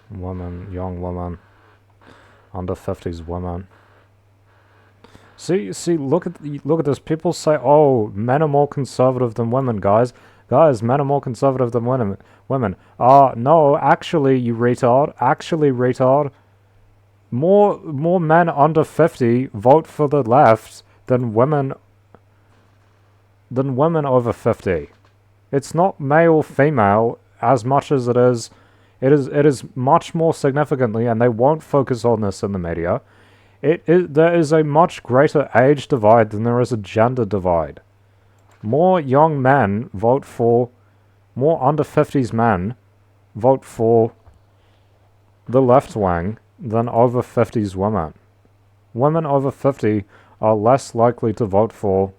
Women, young women, under 50s women. See, look at this. People say, "Oh, men are more conservative than women, guys. Guys, men are more conservative than women." Women. No, actually, you retard. Actually, retard. More men under 50 vote for the left than women over 50. It's not male female as much as it is. It is much more significantly, and they won't focus on this in the media. There is a much greater age divide than there is a gender divide. More young men vote for, more under 50s men vote for the left wing than over 50s women. Women over 50 are less likely to vote for.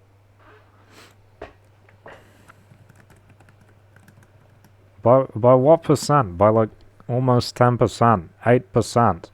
By what percent? By like almost 10%, 8%.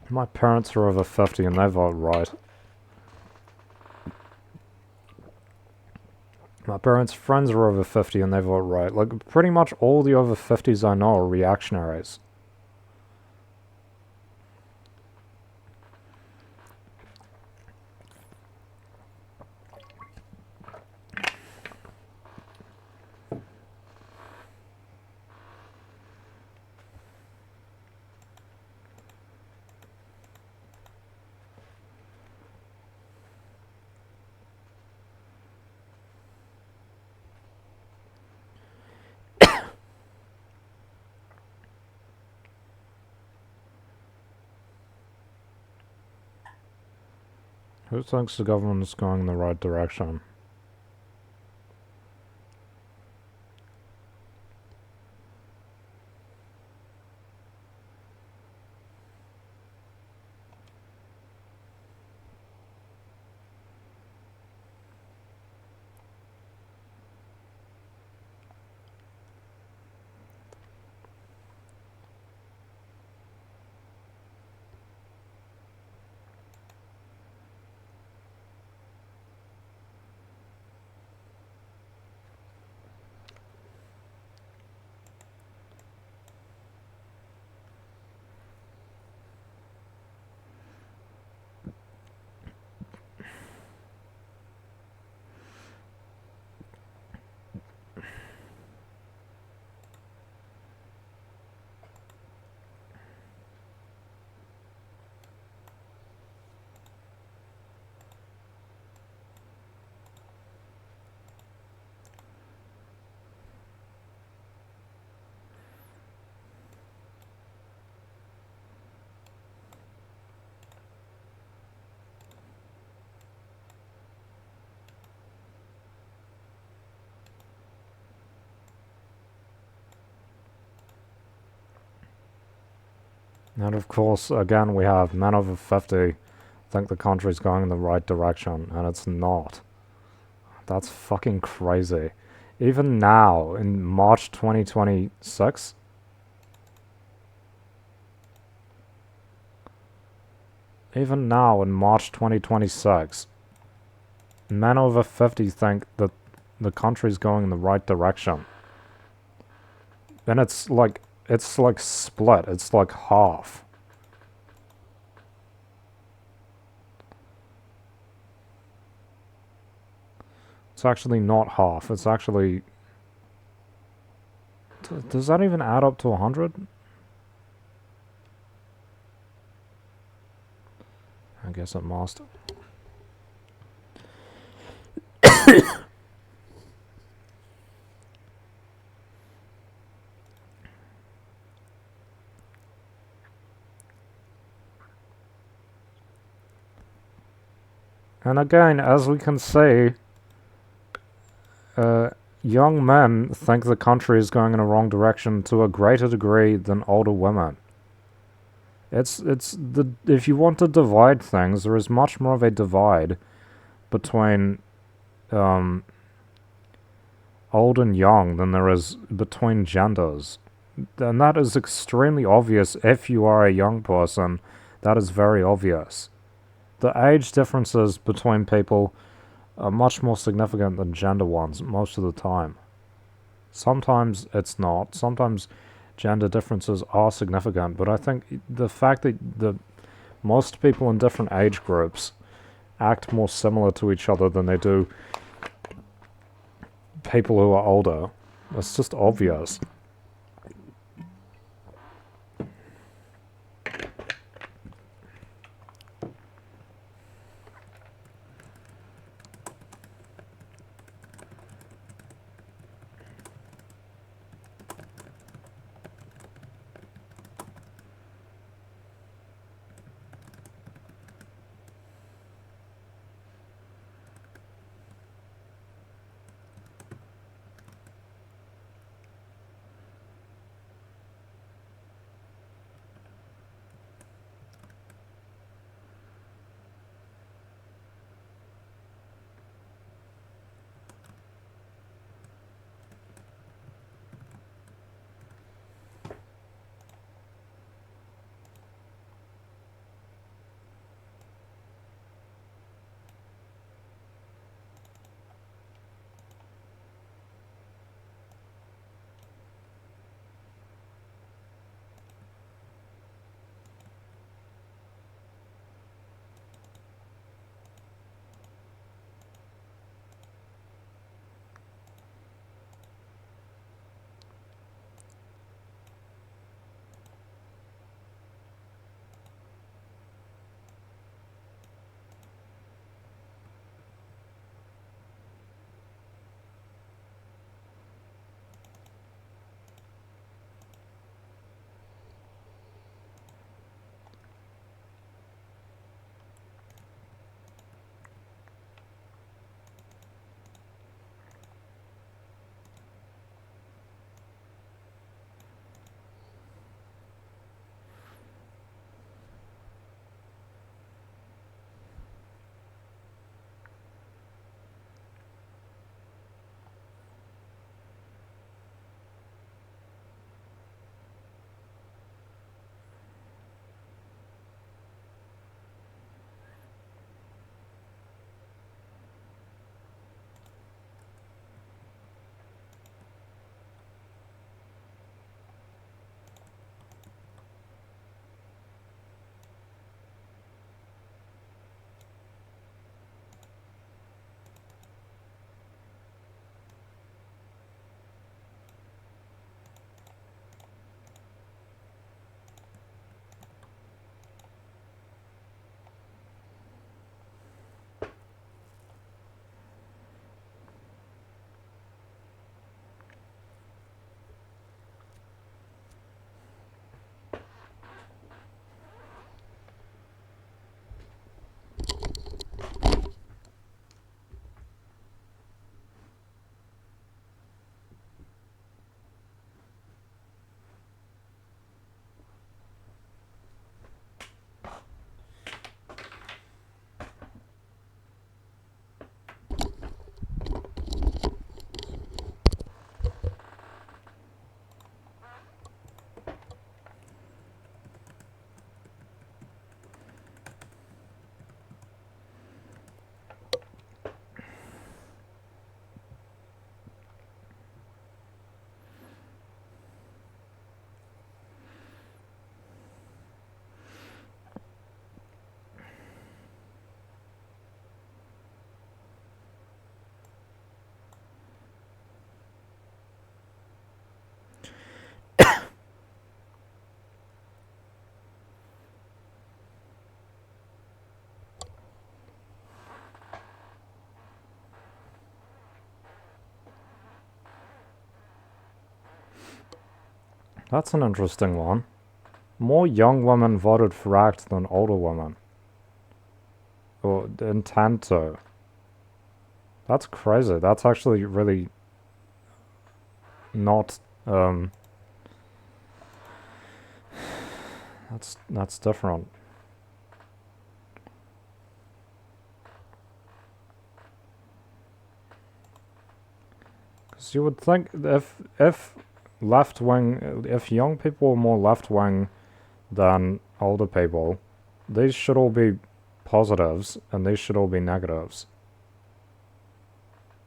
My parents are over 50 and they vote right. My parents' friends are over 50 and they vote right. Like, pretty much all the over 50s I know are reactionaries. Who thinks the government is going in the right direction? And of course, again, we have men over 50 think the country's going in the right direction, and it's not. That's fucking crazy. Even now, in March 2026, even now in March 2026, men over 50 think that the country's going in the right direction. And it's like split. It's like half. It's actually not half. It's actually... Does that even add up to 100? I guess it must. And again, as we can see, young men think the country is going in a wrong direction to a greater degree than older women. If you want to divide things, there is much more of a divide between um, old and young than there is between genders. And that is extremely obvious if you are a young person. That is very obvious. The age differences between people are much more significant than gender ones most of the time. Sometimes it's not. Sometimes gender differences are significant, but I think the fact that most people in different age groups act more similar to each other than they do people who are older, it's just obvious. That's an interesting one. More young women voted for ACT than older women. Or intend to. That's crazy. That's actually really not, that's different. Because you would think if left wing, if young people are more left wing than older people, these should all be positives and these should all be negatives.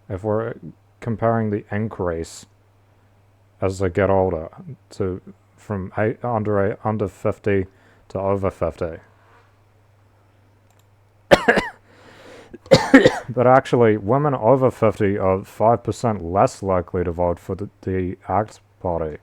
If we're comparing the increase as they get older to from under 50 to over 50. But actually, women over 50 are 5% less likely to vote for the ACT party.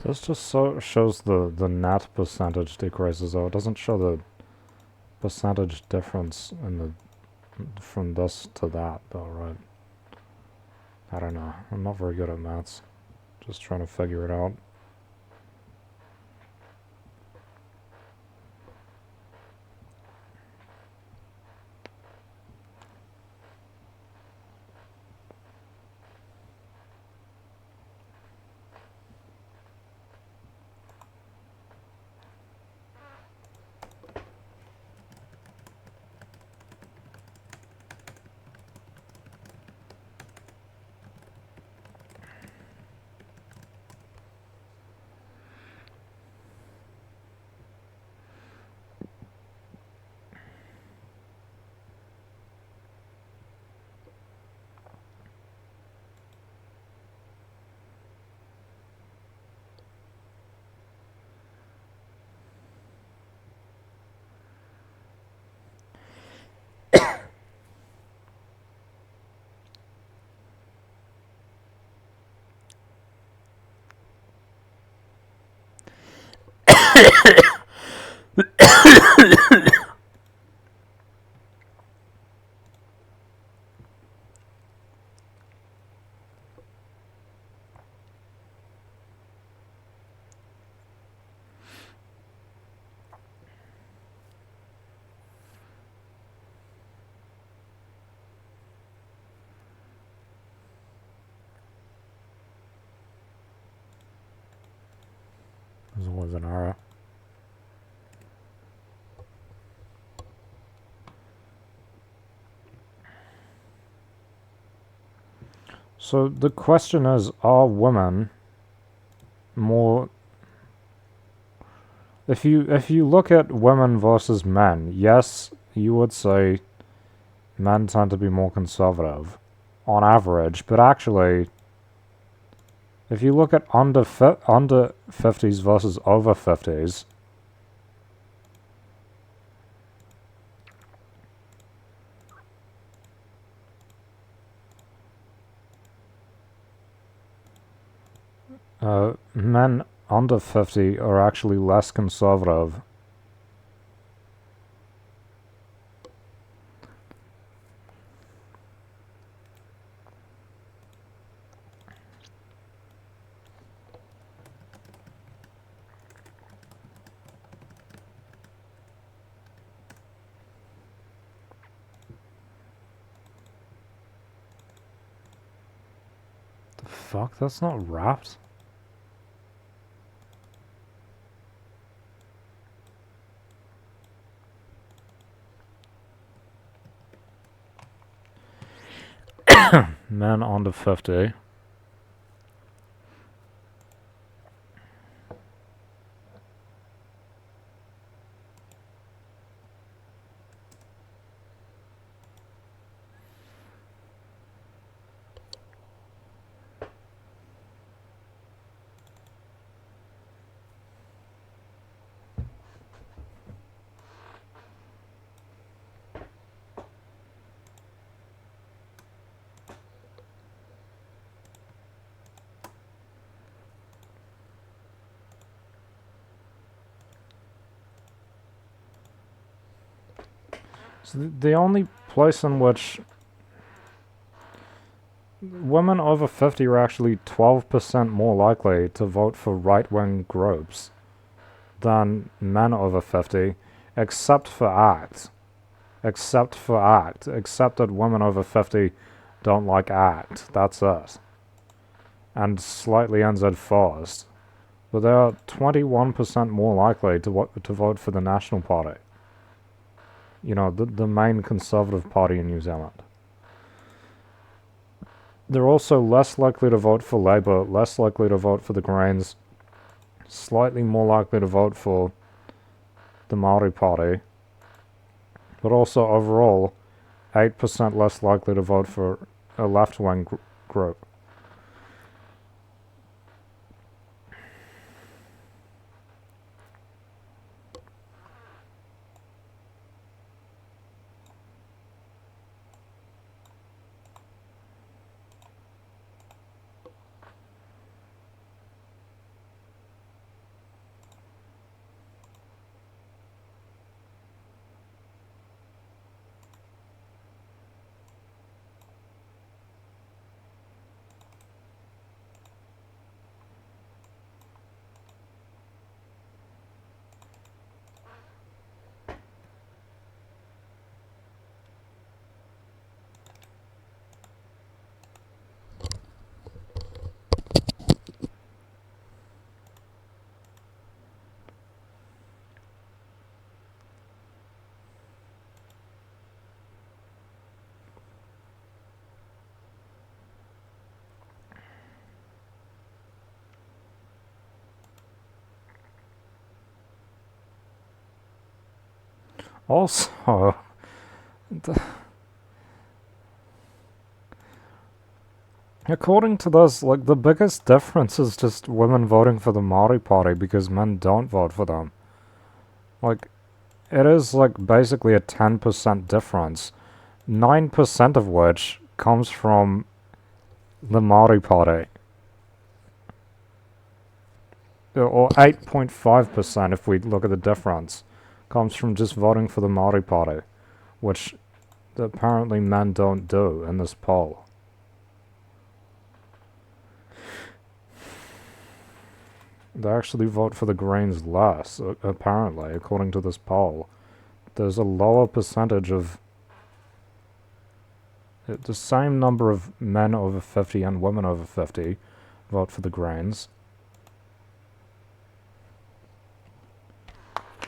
This just shows the net percentage decreases, though. It doesn't show the percentage difference in the from this to that, though, right? I don't know. I'm not very good at maths. Just trying to figure it out. There's always an error. So the question is, are women more... If you look at women versus men, yes, you would say men tend to be more conservative on average, but actually, if you look at under 50s versus over 50s, men under 50 are actually less conservative. The fuck? That's not wrapped? Men under 50. So the only place in which women over 50 are actually 12% more likely to vote for right-wing groups than men over 50, except for ACT. Except that women over 50 don't like ACT. That's it. And slightly NZ Forest. But they are 21% more likely to vote for the National Party. You know, the main Conservative Party in New Zealand. They're also less likely to vote for Labour, less likely to vote for the Greens, slightly more likely to vote for the Māori Party, but also overall 8% less likely to vote for a left-wing group. Also, according to this, like, the biggest difference is just women voting for the Māori Party because men don't vote for them. Like, it is, like, basically a 10% difference, 9% of which comes from the Māori Party. Or 8.5% if we look at the difference, comes from just voting for the Māori Party, which apparently men don't do in this poll. They actually vote for the Greens less, apparently, according to this poll. There's a lower percentage of... the same number of men over 50 and women over 50 vote for the Greens.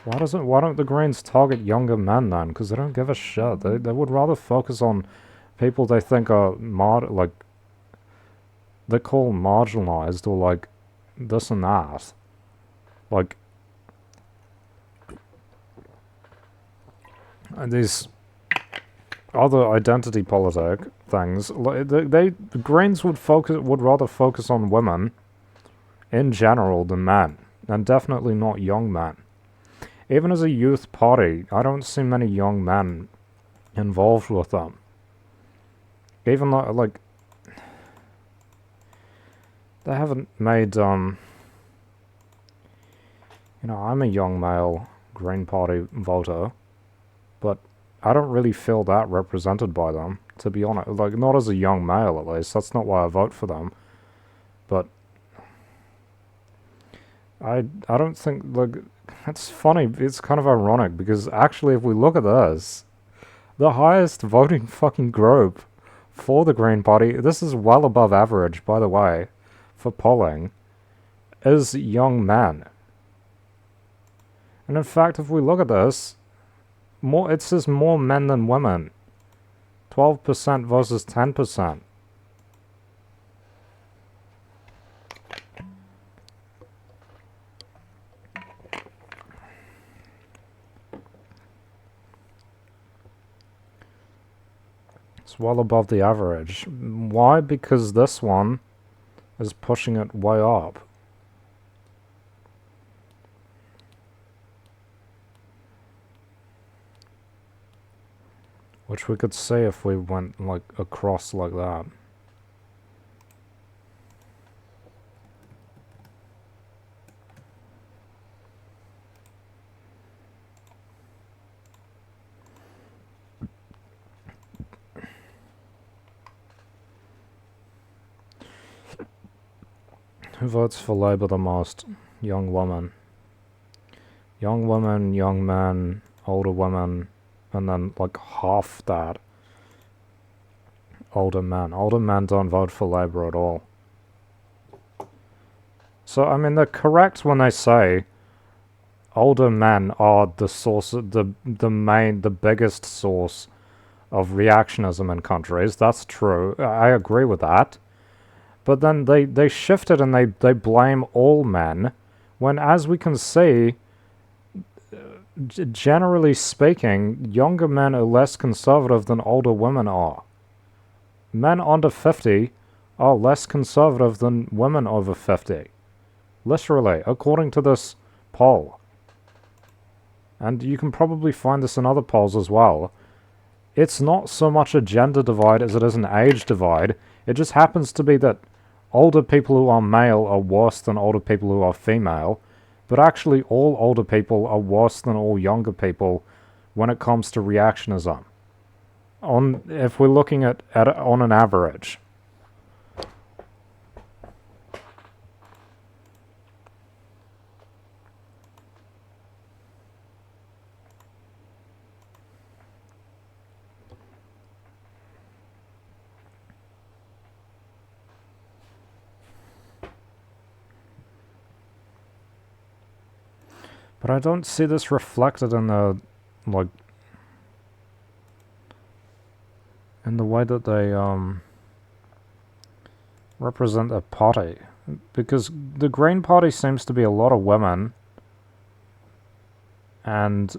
Why don't the Greens target younger men then? Because they don't give a shit. They would rather focus on people they think are they call marginalized or like this and that. Like, and these other identity politic things. The Greens would rather focus on women in general than men, and definitely not young men. Even as a youth party, I don't see many young men involved with them. Even though, like, they haven't made, you know, I'm a young male Green Party voter, but I don't really feel that represented by them, to be honest. Like, not as a young male, at least. That's not why I vote for them. But I don't think, like, it's funny, it's kind of ironic, because actually if we look at this, the highest voting fucking group for the Green Party, this is well above average, by the way, for polling, is young men. And in fact, if we look at this, it says more men than women. 12% versus 10%. It's well above the average. Why? Because this one is pushing it way up. Which we could see if we went, like, across like that. Who votes for Labour the most? Young women. Young women, young men, older women, and then like half that older men. Older men don't vote for Labour at all. So, I mean, they're correct when they say older men are the source, the biggest source of reactionism in countries. That's true. I agree with that. But then they shift it and they blame all men, when, as we can see, generally speaking, younger men are less conservative than older women are. Men under 50 are less conservative than women over 50. Literally, according to this poll. And you can probably find this in other polls as well. It's not so much a gender divide as it is an age divide. It just happens to be that older people who are male are worse than older people who are female, but actually all older people are worse than all younger people when it comes to reactionism. If we're looking at on an average. But I don't see this reflected in the, like, in the way that they, represent a party. Because the Green Party seems to be a lot of women, and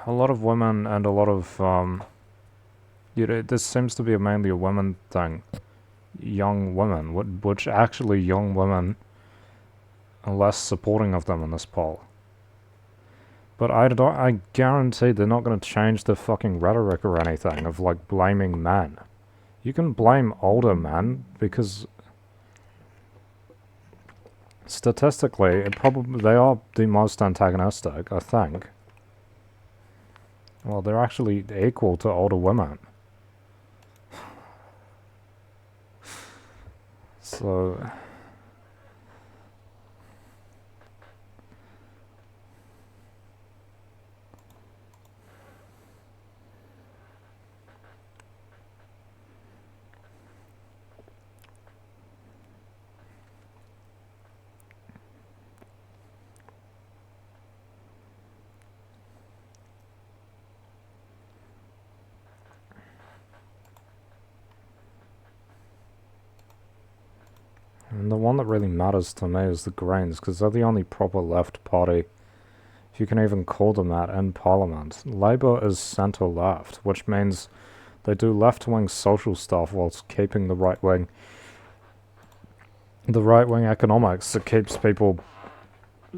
a lot of women and a lot of, this seems to be mainly a women thing. Young women, which actually young women are less supporting of them in this poll. But I guarantee they're not going to change the fucking rhetoric or anything of, like, blaming men. You can blame older men, because statistically, they are the most antagonistic, I think. Well, they're actually equal to older women. So... And the one that really matters to me is the Greens, because they're the only proper left party, if you can even call them that, in Parliament. Labour is centre-left, which means they do left-wing social stuff whilst keeping the right-wing economics that keeps people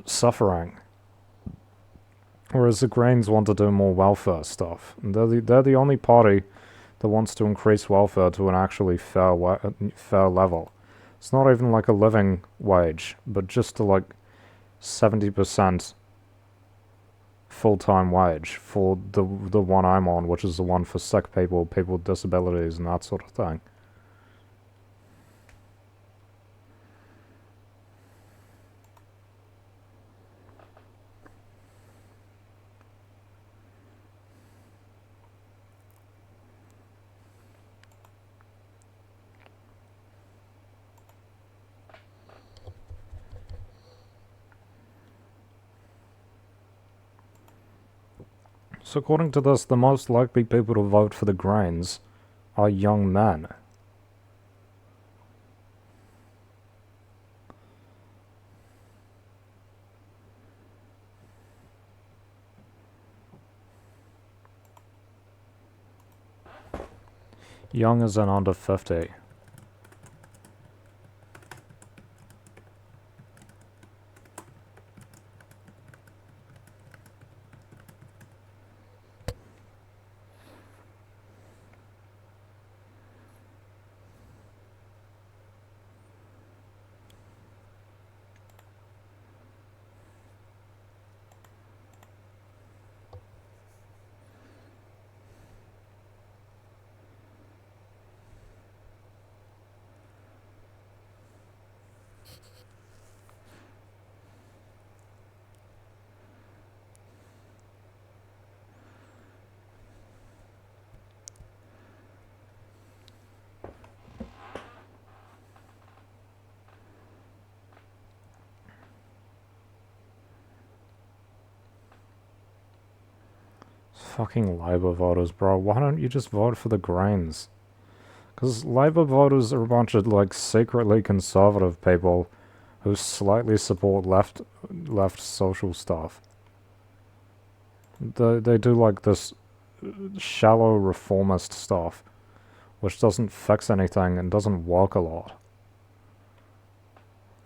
suffering. Whereas the Greens want to do more welfare stuff. And they're the only party that wants to increase welfare to an actually fair level. It's not even like a living wage, but just to, like, 70% full-time wage for the one I'm on, which is the one for sick people, people with disabilities and that sort of thing. So according to this, the most likely people to vote for the Greens are young men. Young as in under 50. Fucking Labour voters, bro. Why don't you just vote for the Greens? Because Labour voters are a bunch of, like, secretly conservative people who slightly support left social stuff. They do, like, this shallow reformist stuff, which doesn't fix anything and doesn't work a lot.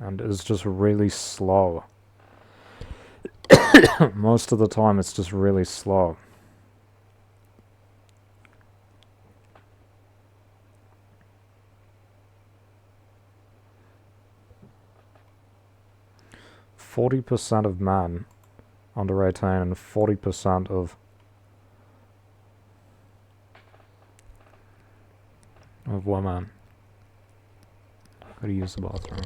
And is just really slow. Most of the time it's just really slow. %40 of men under 18 and 40% of women. Gotta use the bathroom.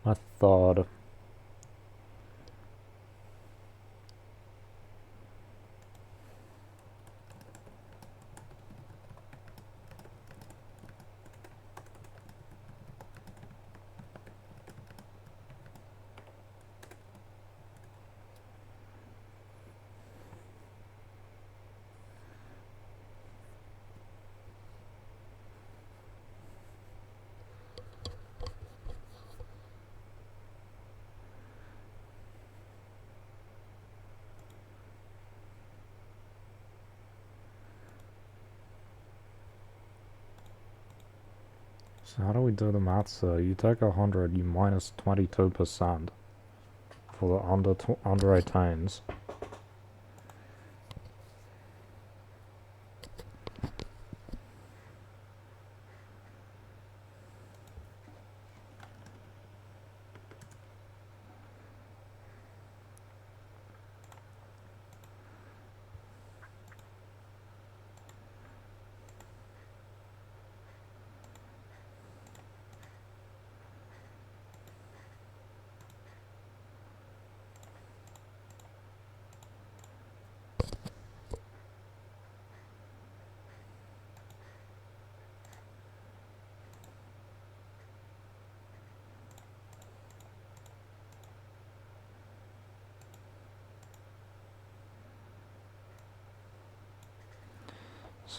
I thought. So how do we do the maths there? You take 100, you minus 22% for the under 18s.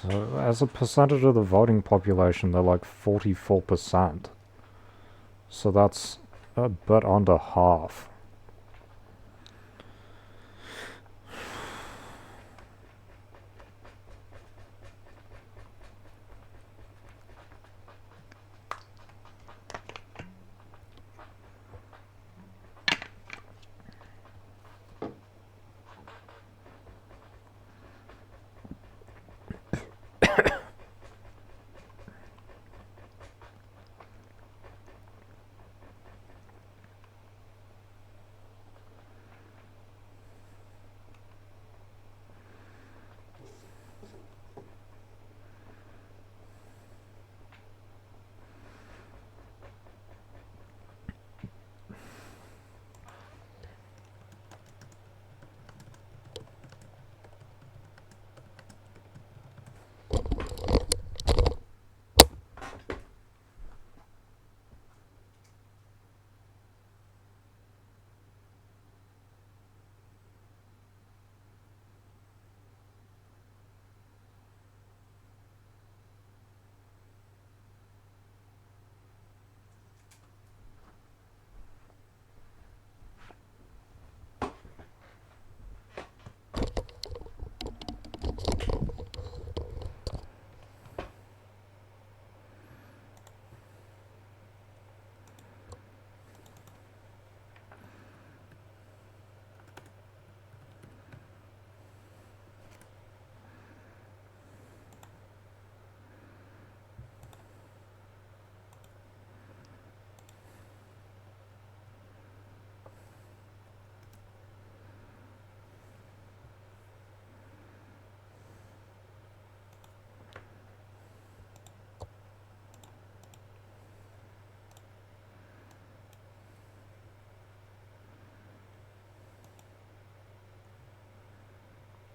So as a percentage of the voting population, they're like 44%. So that's a bit under half.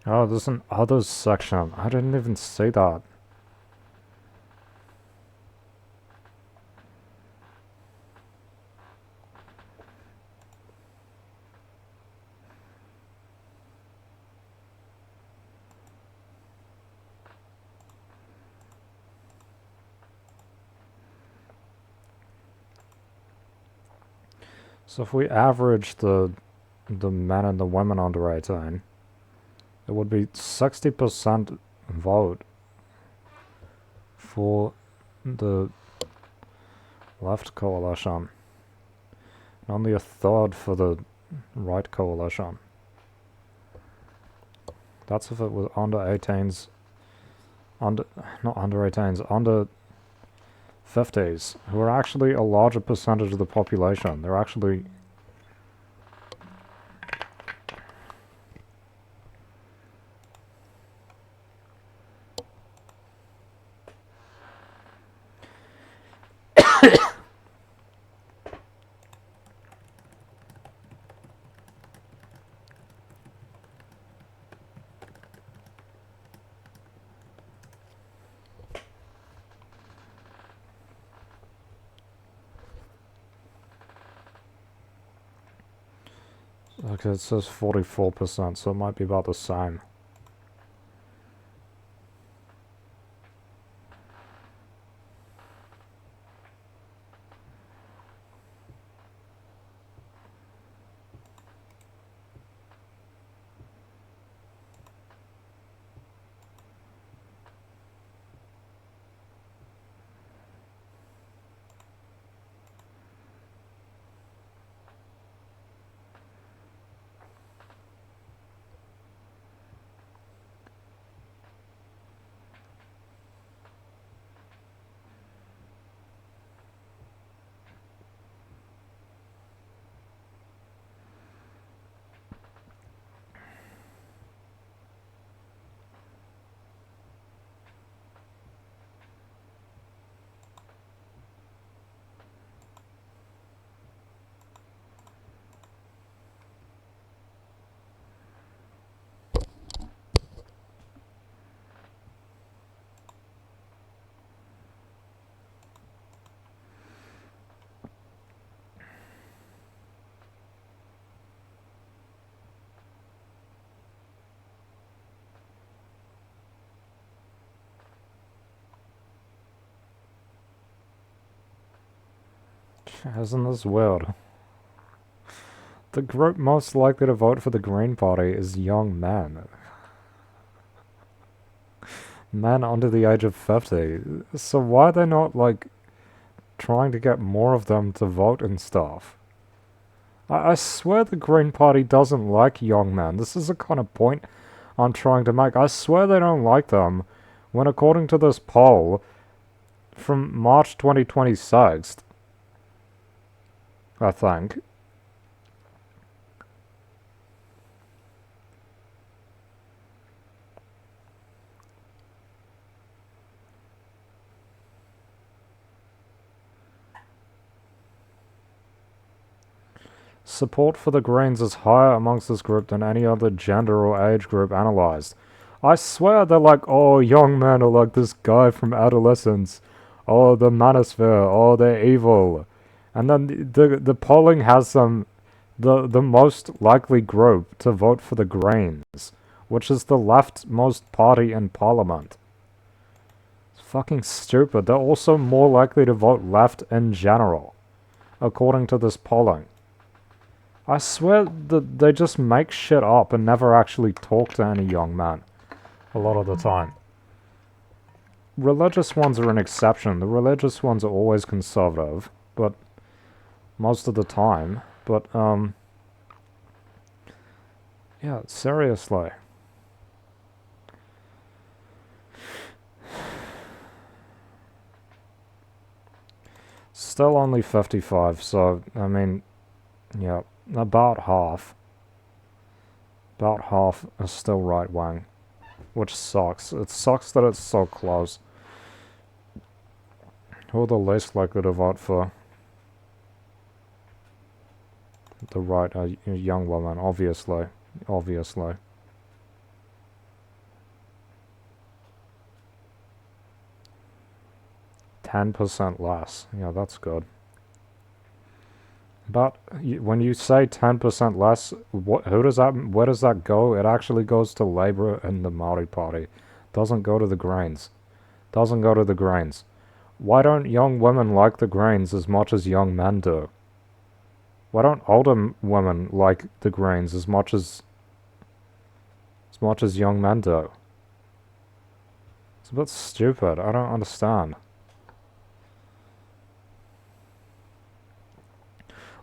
Oh, there's an others section. I didn't even see that. So if we average the men and the women under 18, it would be 60% vote for the left coalition, and only a third for the right coalition. That's if it was under 18s, not under 18s, under 50s, who are actually a larger percentage of the population. They're actually... Okay, it says 44%, so it might be about the same. Isn't this weird? The group most likely to vote for the Green Party is young men. Men under the age of 50. So why are they not, like, trying to get more of them to vote and stuff? I swear the Green Party doesn't like young men. This is the kind of point I'm trying to make. I swear they don't like them, when according to this poll from March 2026, I think, support for the Greens is higher amongst this group than any other gender or age group analysed. I swear they're like, oh, young men are like this guy from adolescence. Oh, the manosphere. Oh, they're evil. And then the polling has them, the most likely group to vote for the Greens, which is the leftmost party in Parliament. It's fucking stupid. They're also more likely to vote left in general, according to this polling. I swear that they just make shit up and never actually talk to any young men. A lot of the time. Religious ones are an exception. The religious ones are always conservative, but most of the time. But, yeah, seriously. Still only 55, so, I mean, yeah. About half. About half are still right wing. Which sucks. It sucks that it's so close. Who are the least likely to vote for? The right, young woman, obviously. Obviously. %10 less. Yeah, that's good. But when you say 10% less, who does that? Where does that go? It actually goes to Labour and the Maori Party. Doesn't go to the Greens. Doesn't go to the Greens. Why don't young women like the Greens as much as young men do? Why don't older women like the Greens as much as young men do? It's a bit stupid. I don't understand.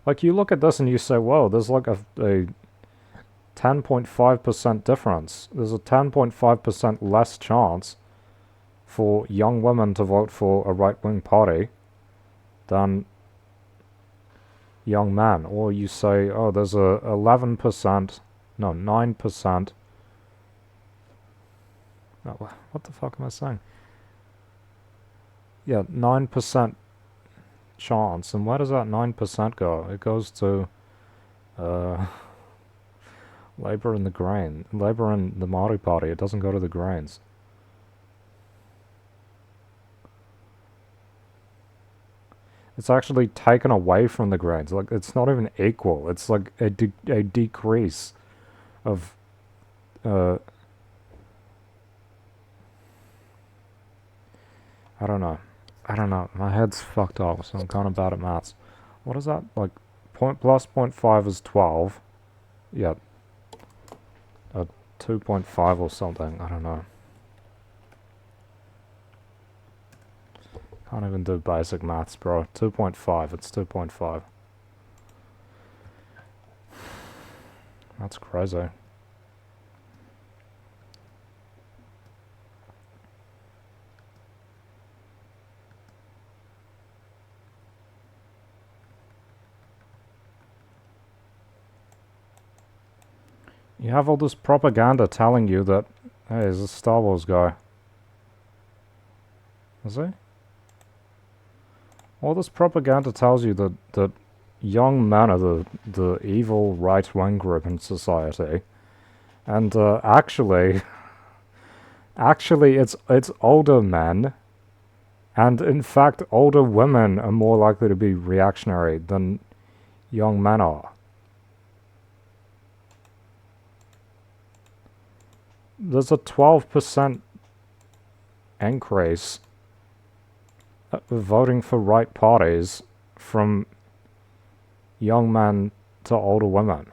Like, you look at this and you say, whoa, there's like a 10.5% difference. There's a 10.5% less chance for young women to vote for a right-wing party than young men. Or you say, oh, there's a 11%, no, 9%. No, what the fuck am I saying? Yeah, 9% chance. And where does that 9% go? It goes to Labour and the Maori Party. It doesn't go to the Greens. It's actually taken away from the Greens. Like, it's not even equal. It's like a decrease of I don't know. My head's fucked up, so I'm kind of bad at maths. What is that? Like, plus 0.5 is 12. Yeah. 2.5 or something. I don't know. Can't even do basic maths, bro. 2.5. It's 2.5. That's crazy. You have all this propaganda telling you that, hey, he's a Star Wars guy. Is he? All this propaganda tells you that young men are the evil right-wing group in society. And actually it's older men. And in fact, older women are more likely to be reactionary than young men are. There's a 12% increase voting for right parties from young men to older women.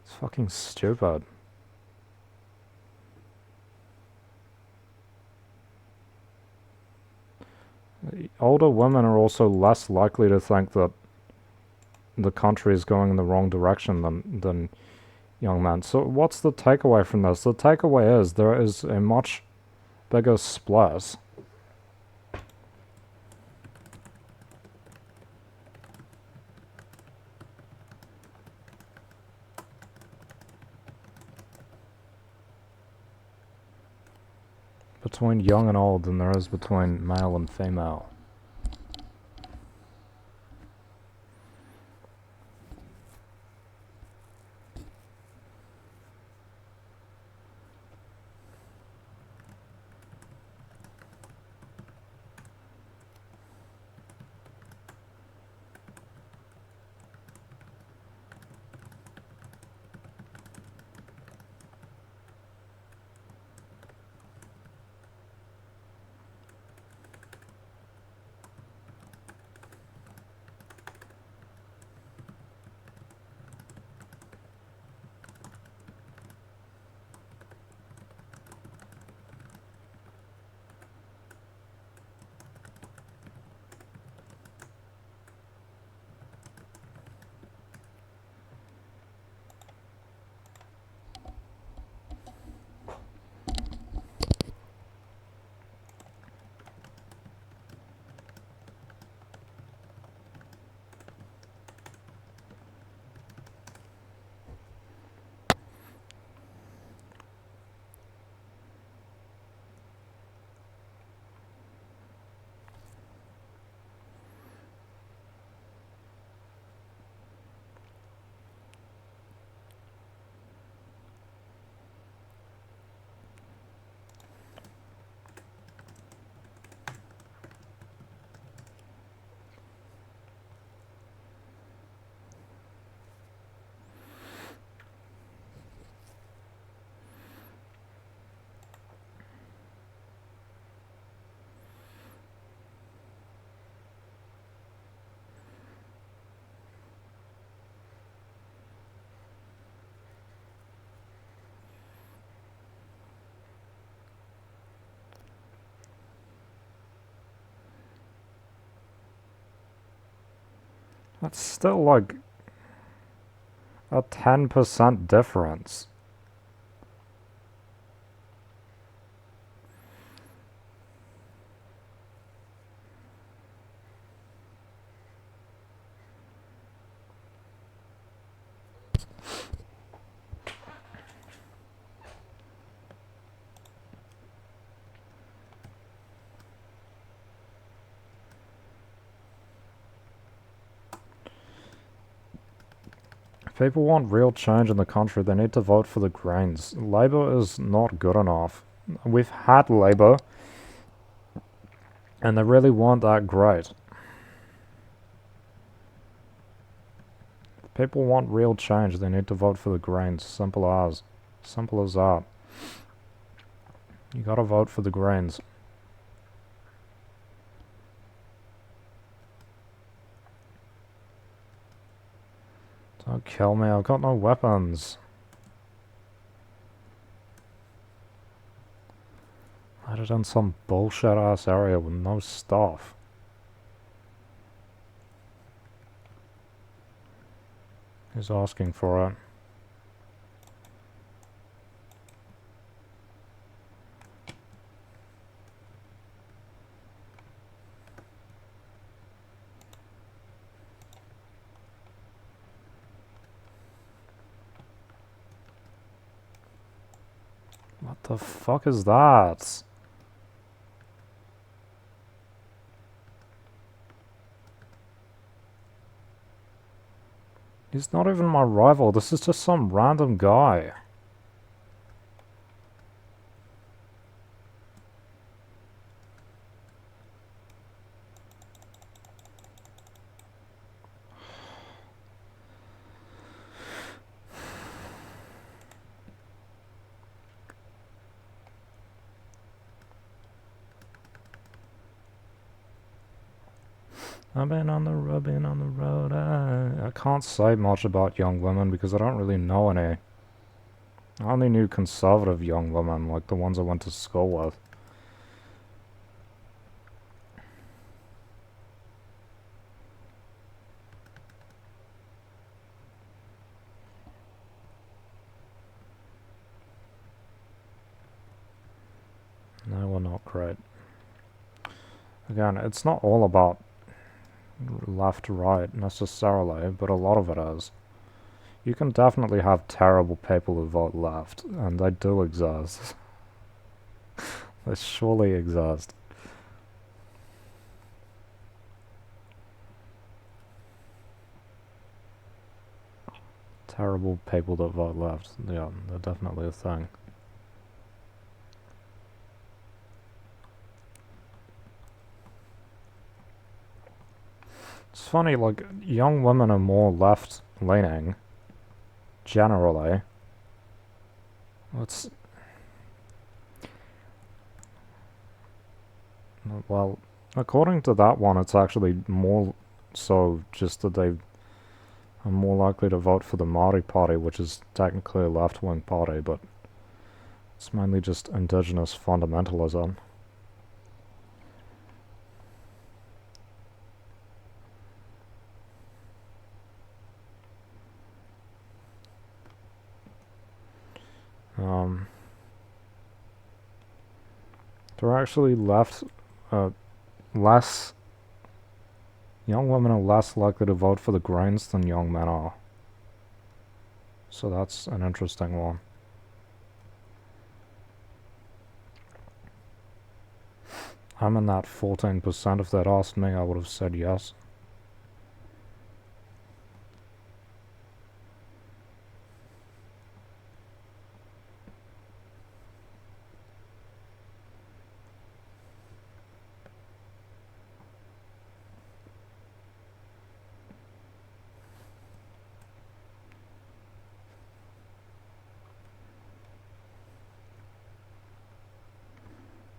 It's fucking stupid. Older women are also less likely to think that the country is going in the wrong direction than young men. So what's the takeaway from this? The takeaway is there is a much bigger split between young and old than there is between male and female. That's still like a 10% difference. If people want real change in the country, they need to vote for the Greens. Labour is not good enough. We've had Labour, and they really weren't that great. If people want real change, they need to vote for the Greens. Simple as. Simple as that. You gotta vote for the Greens. Don't kill me, I've got no weapons. I did in some bullshit ass area with no stuff. Who's asking for it? What the fuck is that? He's not even my rival, this is just some random guy. I've been on the road, I can't say much about young women because I don't really know any. I only knew conservative young women, like the ones I went to school with. No, we're not great. Again, it's not all about left, right, necessarily, but a lot of it is. You can definitely have terrible people who vote left, and they do exist. They surely exist. Terrible people that vote left, yeah, they're definitely a thing. It's funny, like, young women are more left-leaning, generally. It's... Well, according to that one, it's actually more so just that they are more likely to vote for the Māori Party, which is technically a left-wing party, but it's mainly just indigenous fundamentalism. They're actually less... Young women are less likely to vote for the Greens than young men are. So that's an interesting one. I'm in that 14%. If they'd asked me, I would have said yes.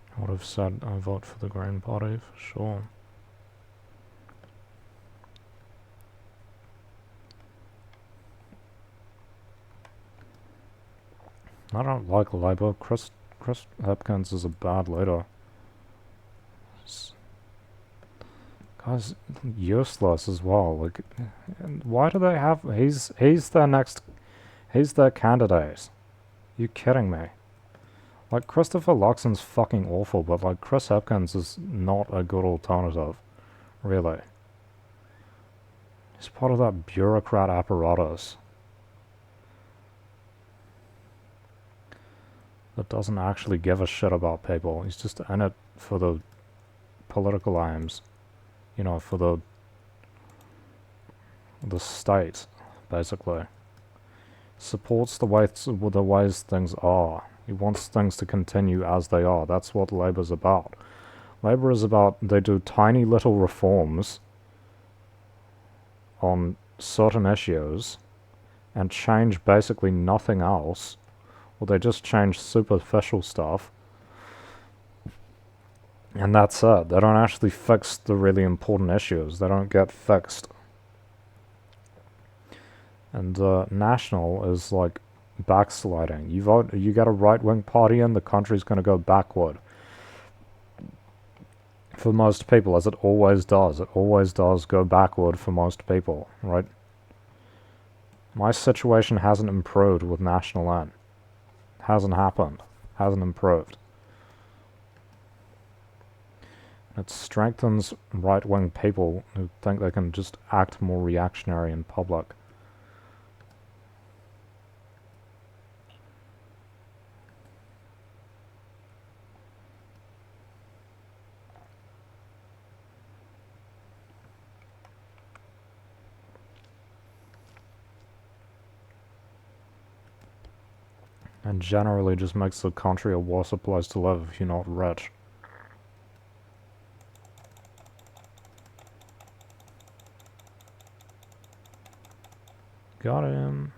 I would have said I vote for the Green Party, for sure. I don't like Labour. Chris Hipkins is a bad leader. Guy's useless as well. Like, why do they have... He's their candidate. You kidding me? Like, Christopher Luxon's fucking awful, but like, Chris Hipkins is not a good alternative. Really. He's part of that bureaucrat apparatus that doesn't actually give a shit about people. He's just in it for the political aims. You know, for the state, basically. Supports the ways things are. He wants things to continue as they are. That's what Labour's about. Labour is about, they do tiny little reforms on certain issues and change basically nothing else, or they just change superficial stuff, and that's it. They don't actually fix the really important issues. They don't get fixed. And National is like backsliding. You get a right-wing party in, the country's going to go backward. For most people, as it always does. It always does go backward for most people, right? My situation hasn't improved with National N. Hasn't happened. Hasn't improved. It strengthens right-wing people who think they can just act more reactionary in public. And generally just makes the country a worse place to live if you're not rich. Got him.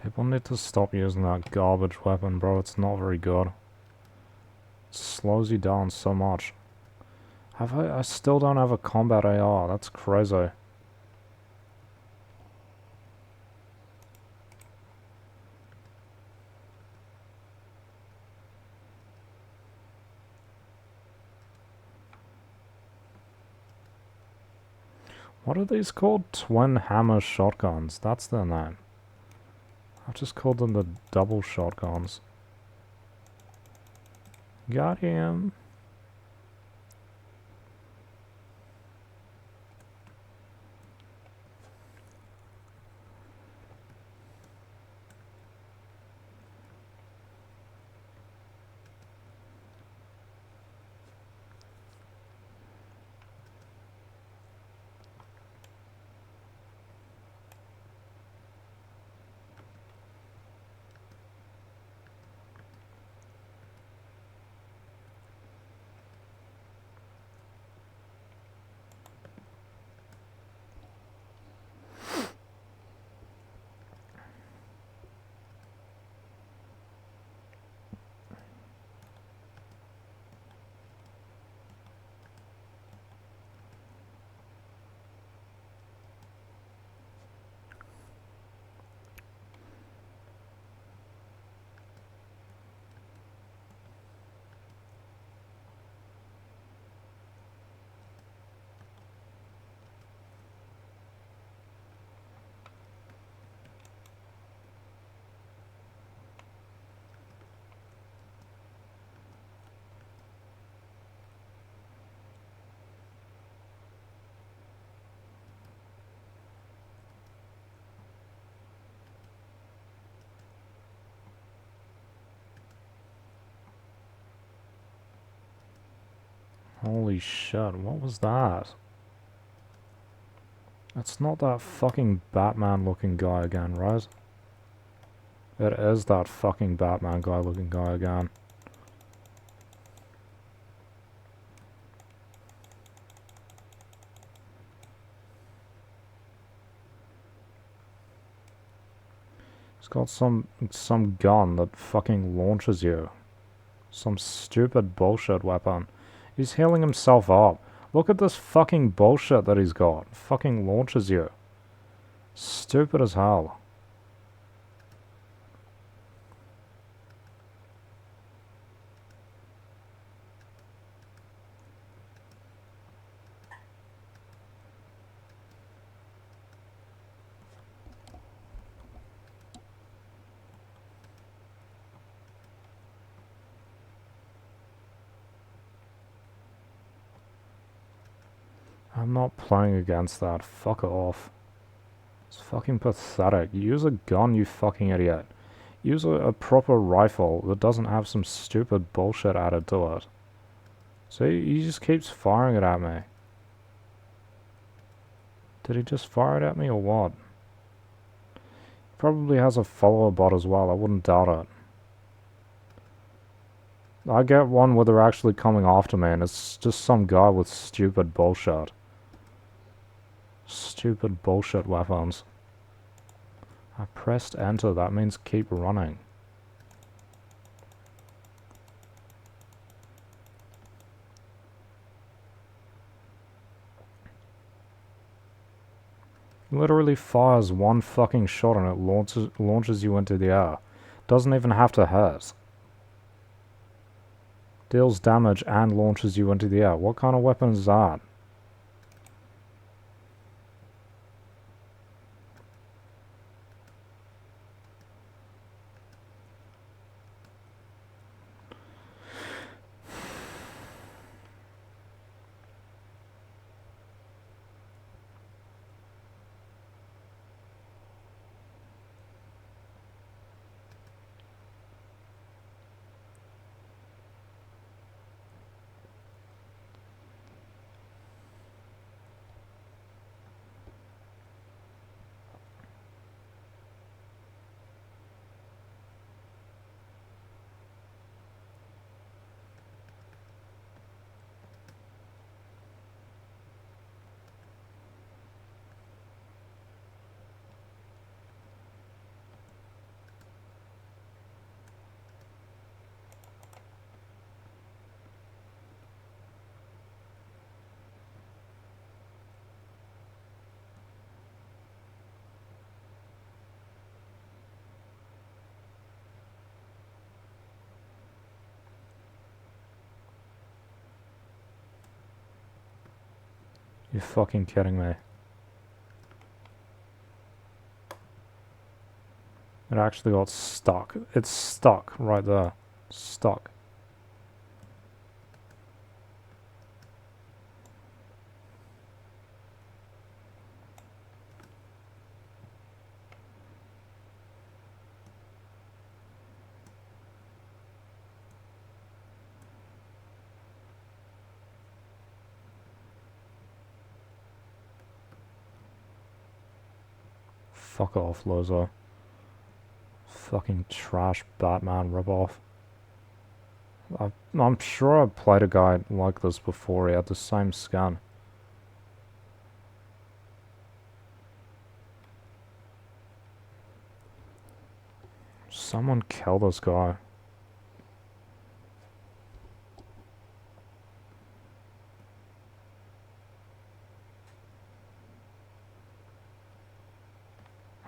People need to stop using that garbage weapon, bro. It's not very good. It slows you down so much. I still don't have a combat AR. That's crazy. What are these called? Twin hammer shotguns. That's their name. I've just called them the double shotguns. Got him. Holy shit, what was that? It's not that fucking Batman looking guy again, right? It is that fucking Batman guy looking guy again. He's got some gun that fucking launches you. Some stupid bullshit weapon. He's healing himself up. Look at this fucking bullshit that he's got. Fucking launches you. Stupid as hell. I'm not playing against that. Fuck off. It's fucking pathetic. Use a gun, you fucking idiot. Use a proper rifle that doesn't have some stupid bullshit added to it. See, he just keeps firing it at me. Did he just fire it at me or what? Probably has a follower bot as well, I wouldn't doubt it. I get one where they're actually coming after me and it's just some guy with stupid bullshit. Stupid bullshit weapons. I pressed enter, that means keep running. Literally fires one fucking shot and it launches you into the air. Doesn't even have to hurt. Deals damage and launches you into the air. What kind of weapon is that? You fucking kidding me? It actually got stuck. It's stuck right there. Stuck. Fuck off, Lozo. Fucking trash Batman ripoff. I'm sure I've played a guy like this before. He had the same skin. Someone kill this guy.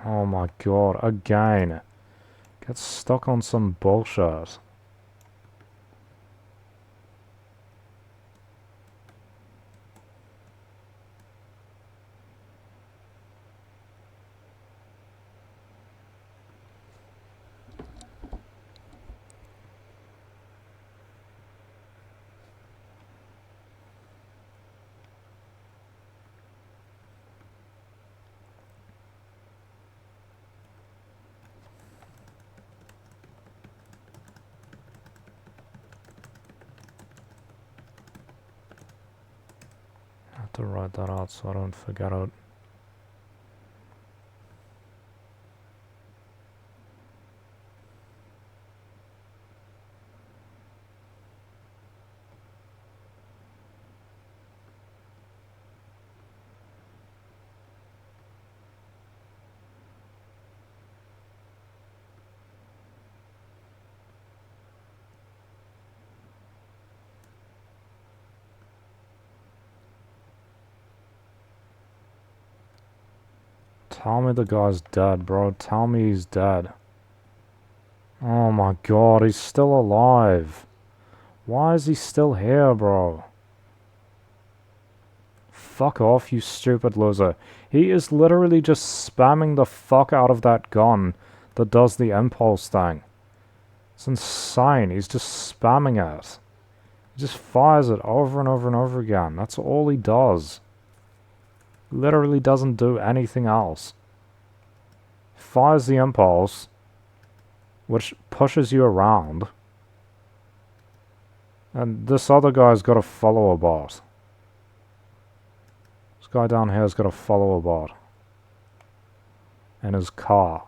Oh my god, again. Get stuck on some bullshit. I have to write that out so I don't forget it. Tell me the guy's dead, bro. Tell me he's dead. Oh my god, he's still alive. Why is he still here, bro? Fuck off, you stupid loser. He is literally just spamming the fuck out of that gun that does the impulse thing. It's insane. He's just spamming it. He just fires it over and over and over again. That's all he does. Literally doesn't do anything else. Fires the impulse, which pushes you around. And this other guy's got a follower bot. This guy down here's got a follower bot. In his car.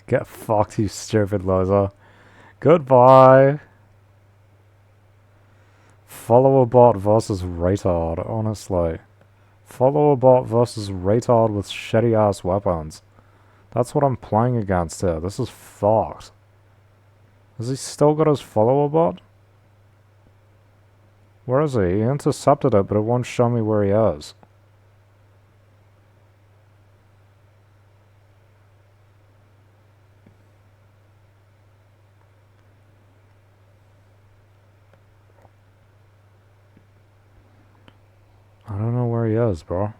Get fucked, you stupid loser. Goodbye. Follower bot versus retard, honestly. Follower bot versus retard with shitty ass weapons. That's what I'm playing against here. This is fucked. Has he still got his follower bot? Where is he? He intercepted it, but it won't show me where he is. I don't know where he is, bro.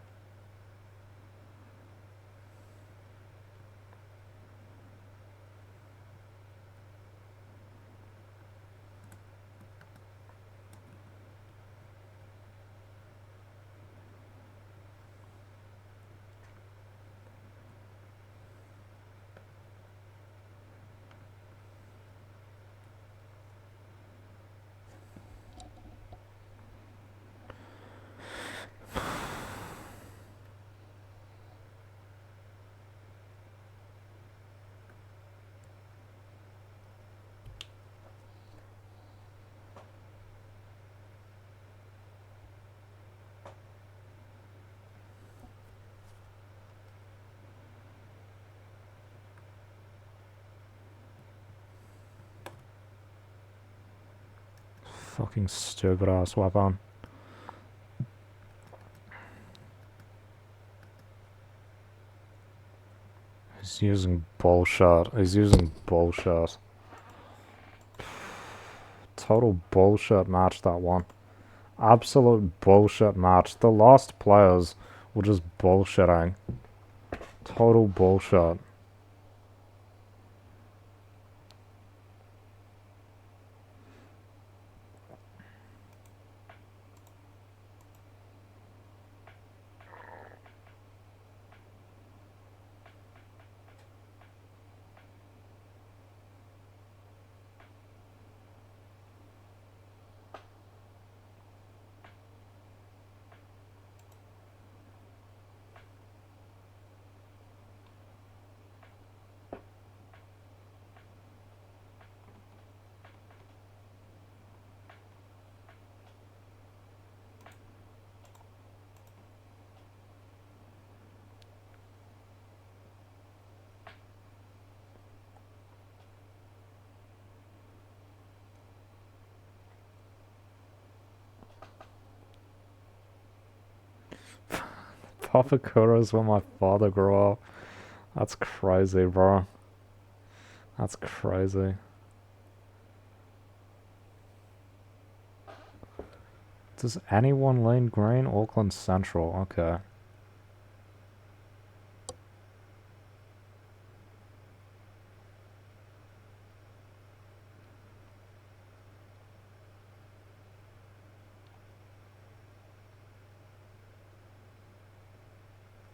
Fucking stupid ass weapon. He's using bullshit. He's using bullshit. Total bullshit match, that one. Absolute bullshit match. The last players were just bullshitting. Total bullshit. Papakuras when my father grew up. That's crazy, bro. That's crazy. Does anyone lane green? Auckland Central, okay.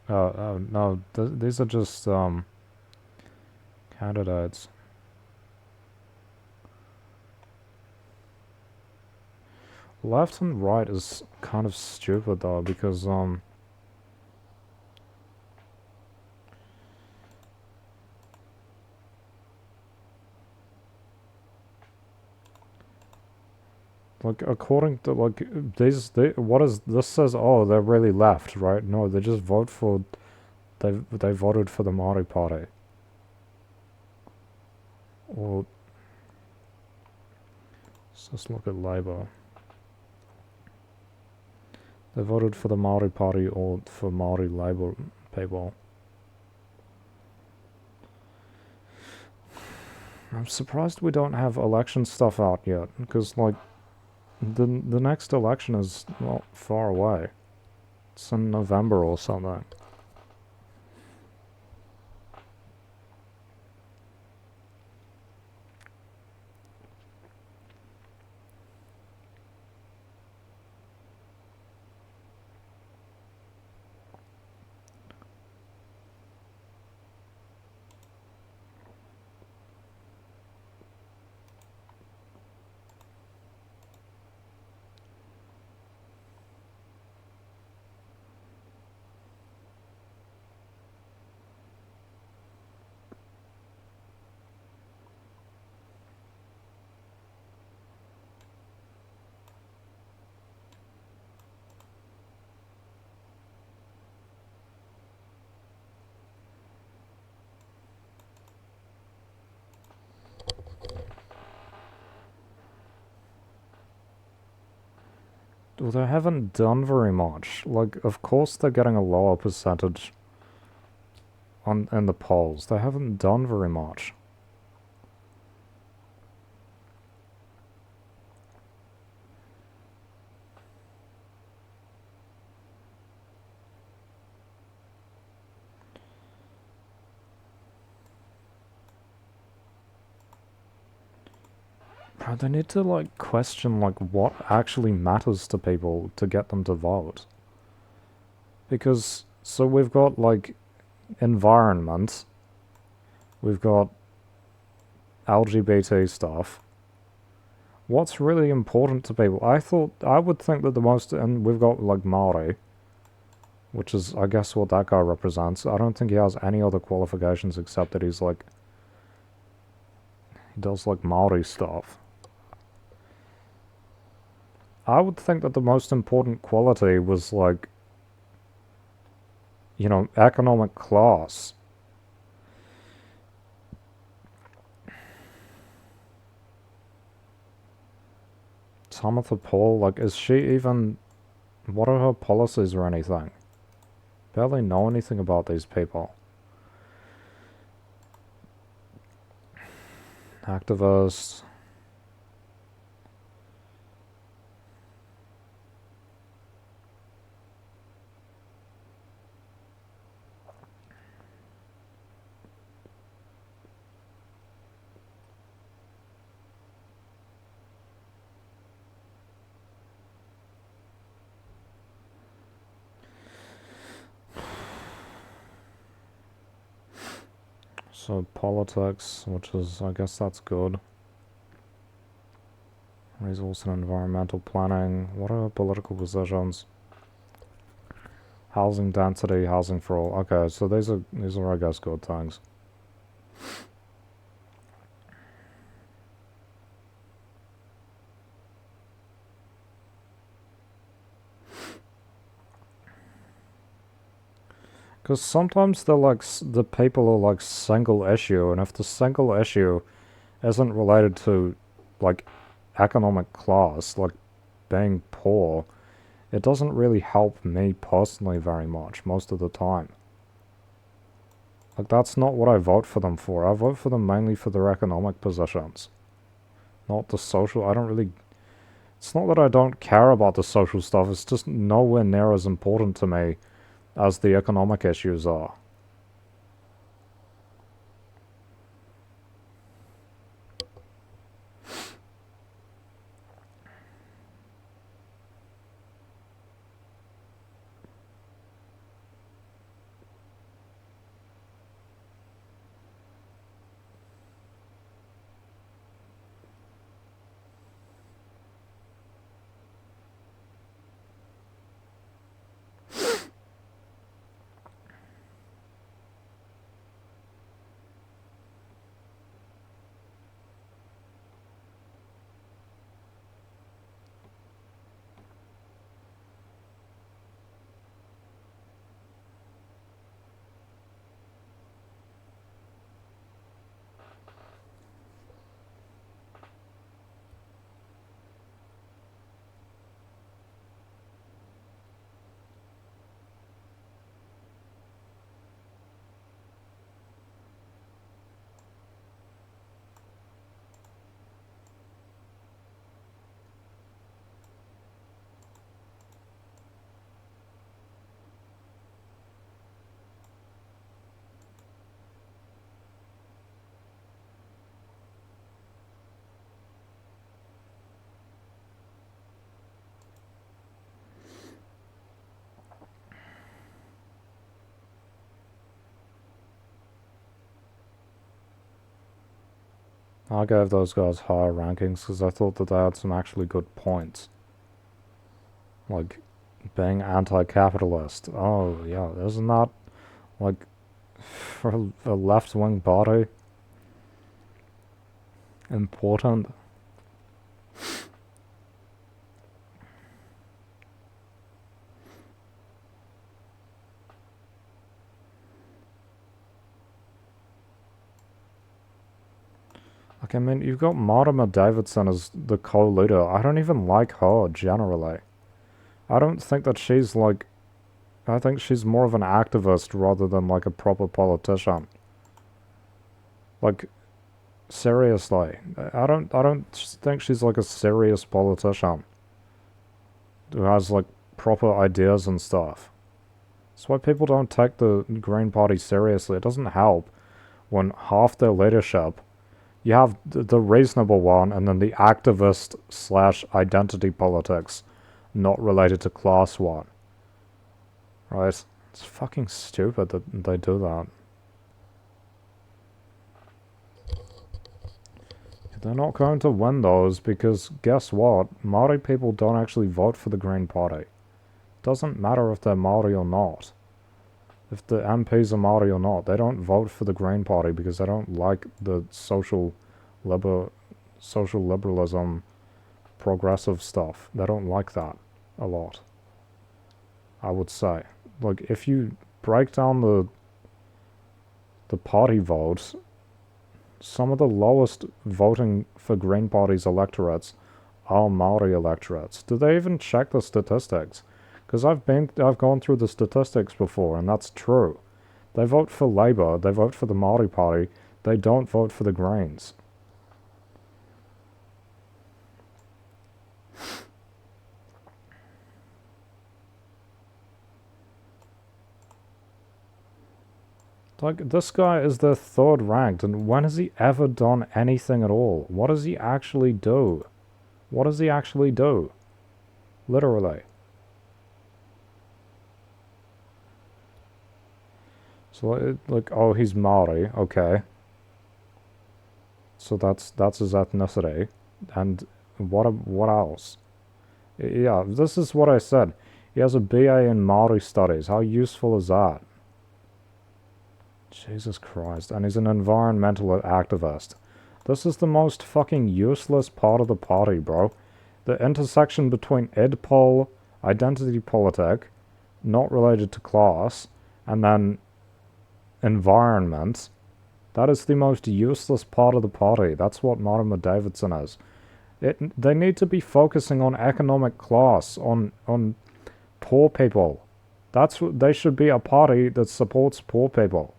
Oh, no, these are just, candidates. Left and right is kind of stupid, though, because, like, according to, like, what is, this says, oh, they're really left, right? No, they just vote for, they voted for the Māori Party. Or, let's just look at Labour. They voted for the Māori Party or for Māori Labour people. I'm surprised we don't have election stuff out yet, because, like, the next election is not far away. It's in November or something. Well, they haven't done very much. Like, of course they're getting a lower percentage in the polls. They haven't done very much. Bro, they need to, like, question, like, what actually matters to people to get them to vote. Because, so we've got, like, environment, we've got LGBT stuff. What's really important to people? I would think that the most, and we've got, like, Maori, which is, I guess, what that guy represents. I don't think he has any other qualifications except that he's, like, he does, like, Maori stuff. I would think that the most important quality was, like, you know, economic class. Tamitha Paul, like, is she even... What are her policies or anything? Barely know anything about these people. Activists. So politics, which is, I guess that's good. Resource and environmental planning. What are political positions? Housing density, housing for all. Okay, so these are I guess good things. Because sometimes the people are like single issue, and if the single issue isn't related to like economic class, like being poor, it doesn't really help me personally very much most of the time. Like, that's not what I vote for them for. I vote for them mainly for their economic positions, not the social. I don't really. It's not that I don't care about the social stuff, it's just nowhere near as important to me as the economic issues are. I gave those guys higher rankings because I thought that they had some actually good points. Like, being anti-capitalist. Oh, yeah, isn't that, like, for a left-wing body, important? Like, I mean, you've got Mortimer Davidson as the co-leader. I don't even like her, generally. I don't think that she's like... I think she's more of an activist rather than like a proper politician. Like, seriously. I don't think she's like a serious politician who has like proper ideas and stuff. That's why people don't take the Green Party seriously. It doesn't help when half their leadership, you have the reasonable one and then the activist slash identity politics not related to class one. Right? It's fucking stupid that they do that. They're not going to win those because guess what? Maori people don't actually vote for the Green Party. Doesn't matter if they're Maori or not. If the MPs are Maori or not, they don't vote for the Green Party because they don't like the social liberalism, progressive stuff. They don't like that a lot, I would say. Like, if you break down the party votes, some of the lowest voting for Green Party's electorates are Maori electorates. Do they even check the statistics? Because I've gone through the statistics before, and that's true. They vote for Labour, they vote for the Maori Party, they don't vote for the Greens. Like, this guy is their third ranked, and when has he ever done anything at all? What does he actually do? What does he actually do? Literally. So, like, oh, he's Maori, okay. So that's his ethnicity. And what else? Yeah, this is what I said. He has a BA in Maori studies. How useful is that? Jesus Christ. And he's an environmental activist. This is the most fucking useless part of the party, bro. The intersection between idpol, identity politic, not related to class, and then environment. That is the most useless part of the party. That's what Mortimer Davidson is. They need to be focusing on economic class, on poor people. They should be a party that supports poor people.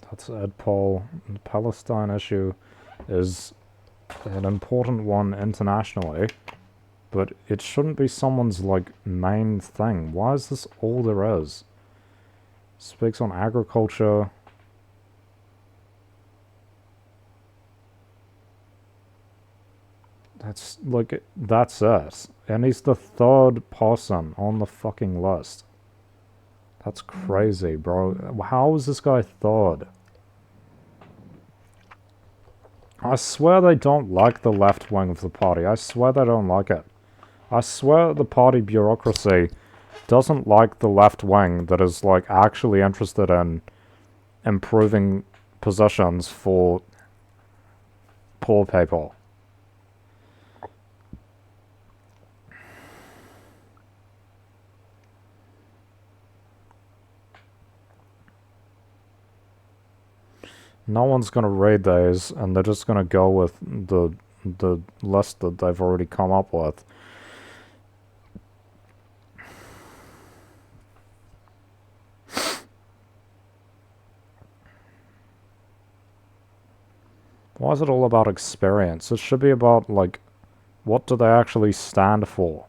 That's Ed Paul. The Palestine issue is an important one internationally, but it shouldn't be someone's, like, main thing. Why is this all there is? Speaks on agriculture. That's it. And he's the third person on the fucking list. That's crazy, bro. How is this guy third? I swear they don't like the left wing of the party. I swear they don't like it. I swear the party bureaucracy doesn't like the left wing that is, like, actually interested in improving positions for poor people. No one's gonna read these, and they're just gonna go with the list that they've already come up with. Why is it all about experience? It should be about, like, what do they actually stand for?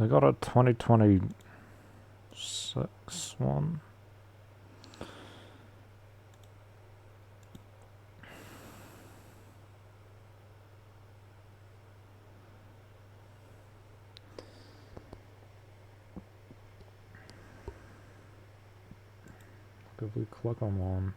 They got a 2026 one. If we click on one.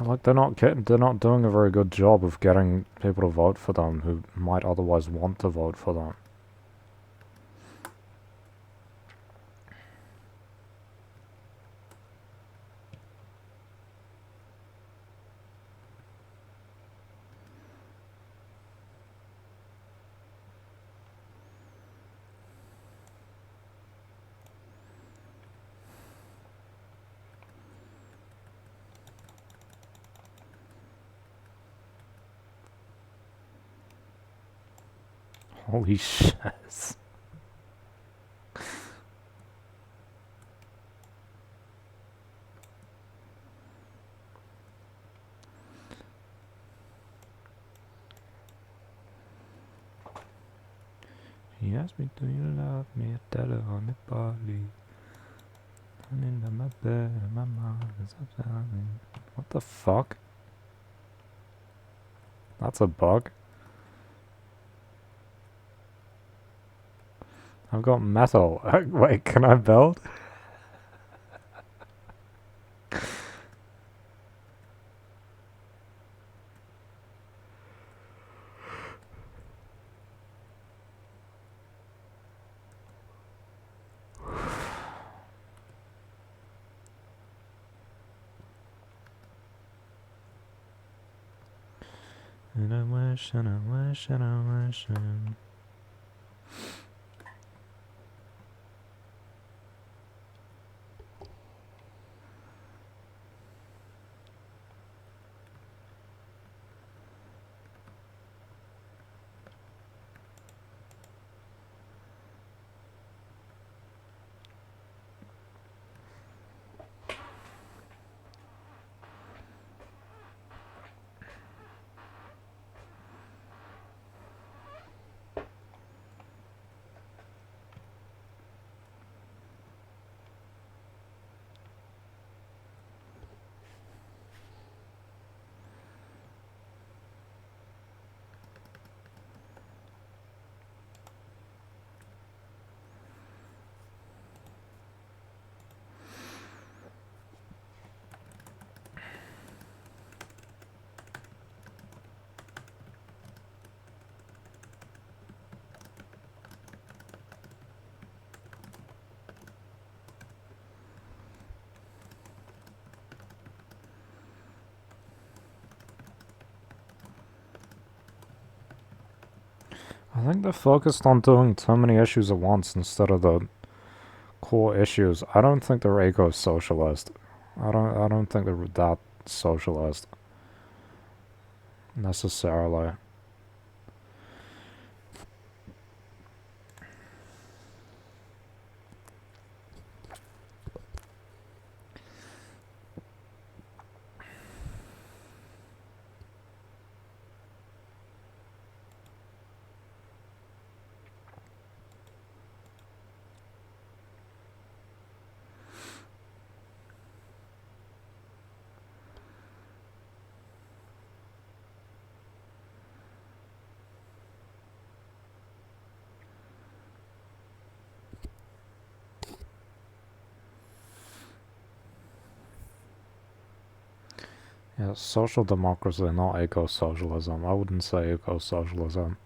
Like they're not doing a very good job of getting people to vote for them who might otherwise want to vote for them. Holy shit. He asked me, do you love me? I tell her on the body. I'm in my bed and my mind is upside down. What the fuck? That's a bug. I've got metal. Wait, can I build? And I wish, and I wish, and I wish, and... I think they're focused on doing too many issues at once instead of the core issues. I don't think they're eco-socialist. I don't think they're that socialist. necessarily. Yeah, social democracy, not eco-socialism. I wouldn't say eco-socialism.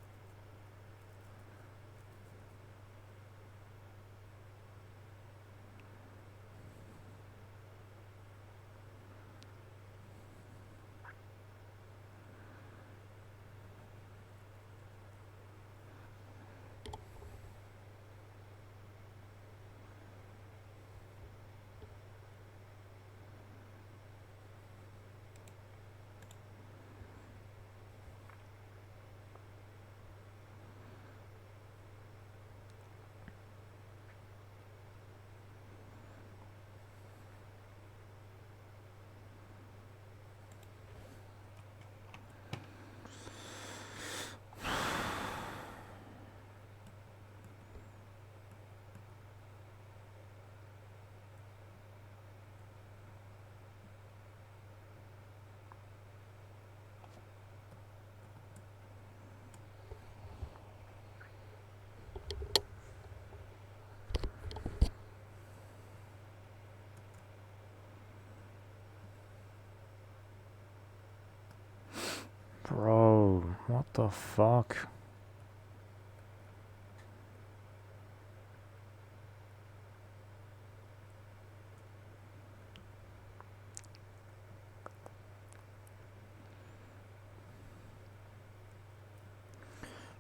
Bro, what the fuck?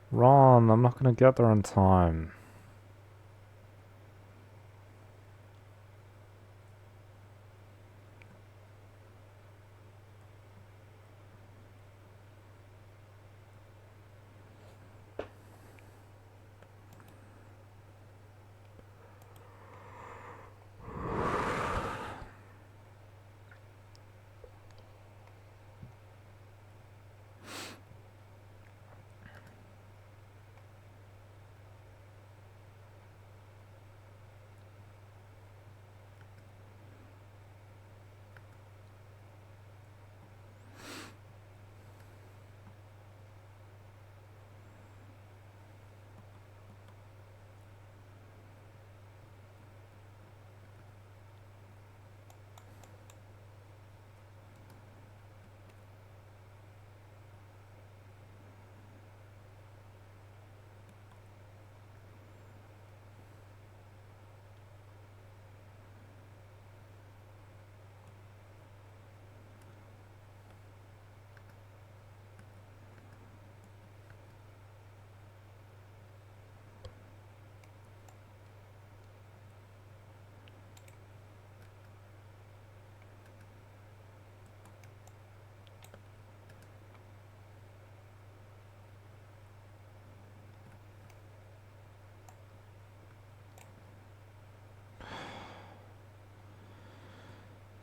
Ron, I'm not gonna get there in time.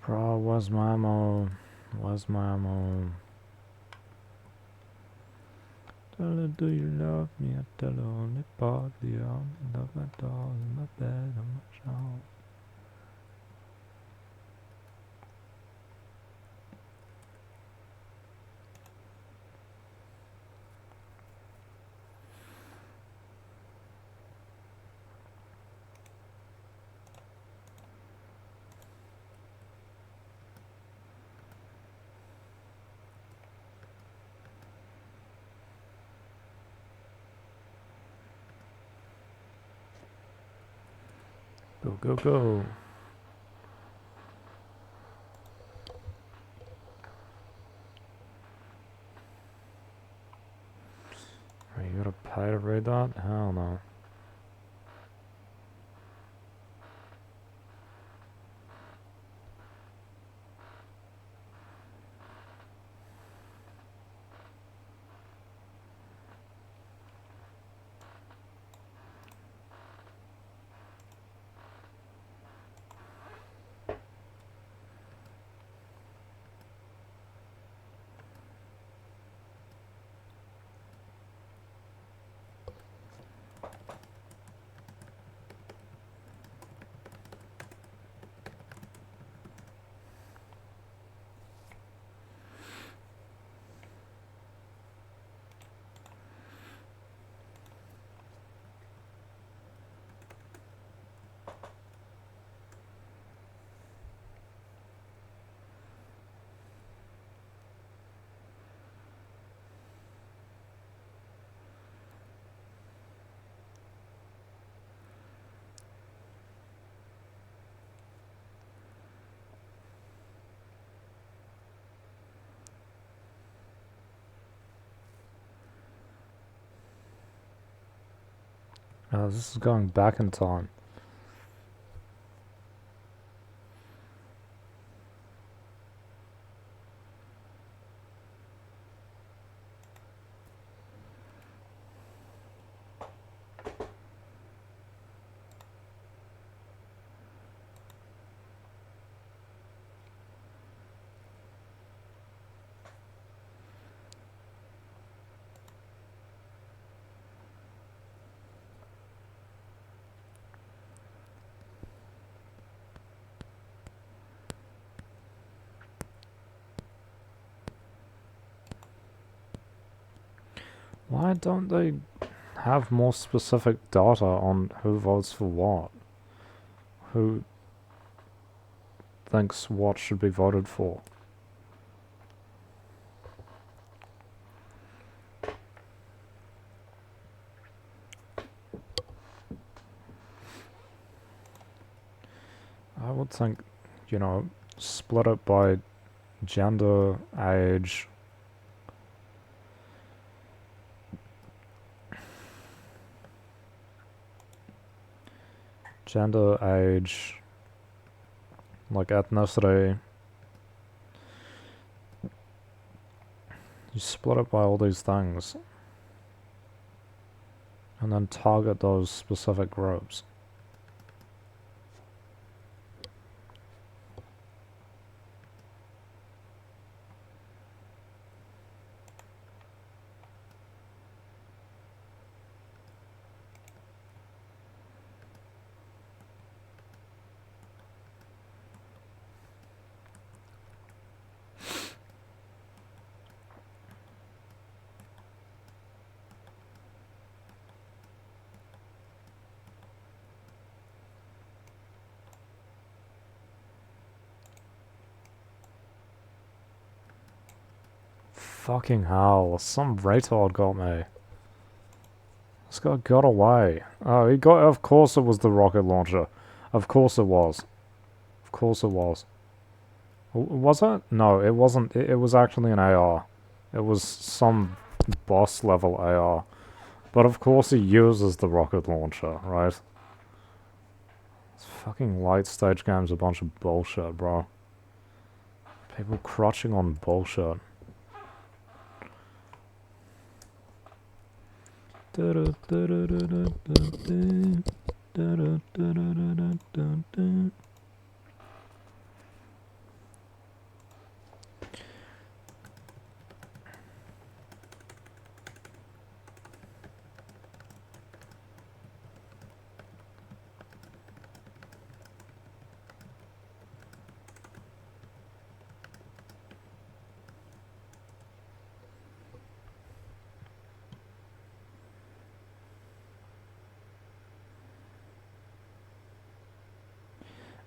Bro, where's my ammo? Where's my ammo? Tell her, do you love me? I tell her only partly. I only love my dolls and my bed and my shawl. Go, go, go. Are you gonna pay to read that? Hell no. This is going back in time. Why don't they have more specific data on who votes for what? Who thinks what should be voted for? I would think, you know, split it by gender, age. Gender, age, like ethnicity. You split it by all these things. And then target those specific groups. Fucking hell, some retard got me. This guy got away. Oh, he got. Of course it was the rocket launcher. Of course it was. Of course it was. Was it? No, it wasn't. It was actually an AR. It was some boss level AR. But of course he uses the rocket launcher, right? This fucking late stage game's a bunch of bullshit, bro. People crutching on bullshit.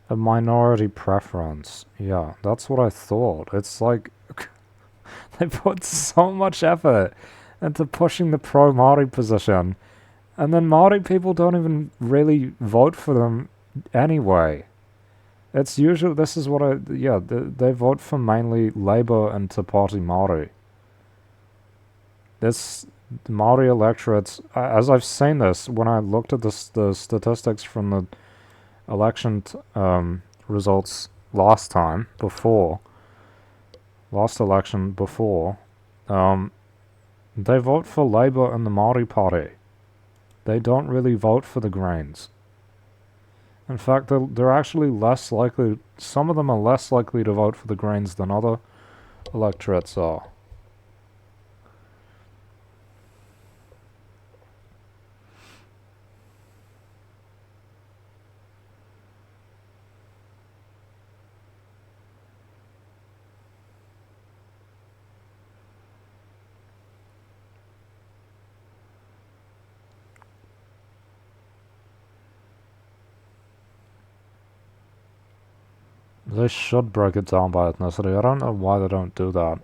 A minority preference. Yeah, that's what I thought. It's like they put so much effort into pushing the pro-Maori position, and then Maori people don't even really vote for them anyway. It's usually, this is what they vote for mainly Labour and Te Pāti Māori. This Maori electorates, as I've seen this, when I looked at the statistics from the election results last election before, they vote for Labour and the Māori Party. They don't really vote for the Greens. In fact, they're actually less likely, some of them are less likely to vote for the Greens than other electorates are. They should break it down by ethnicity. I don't know why they don't do that.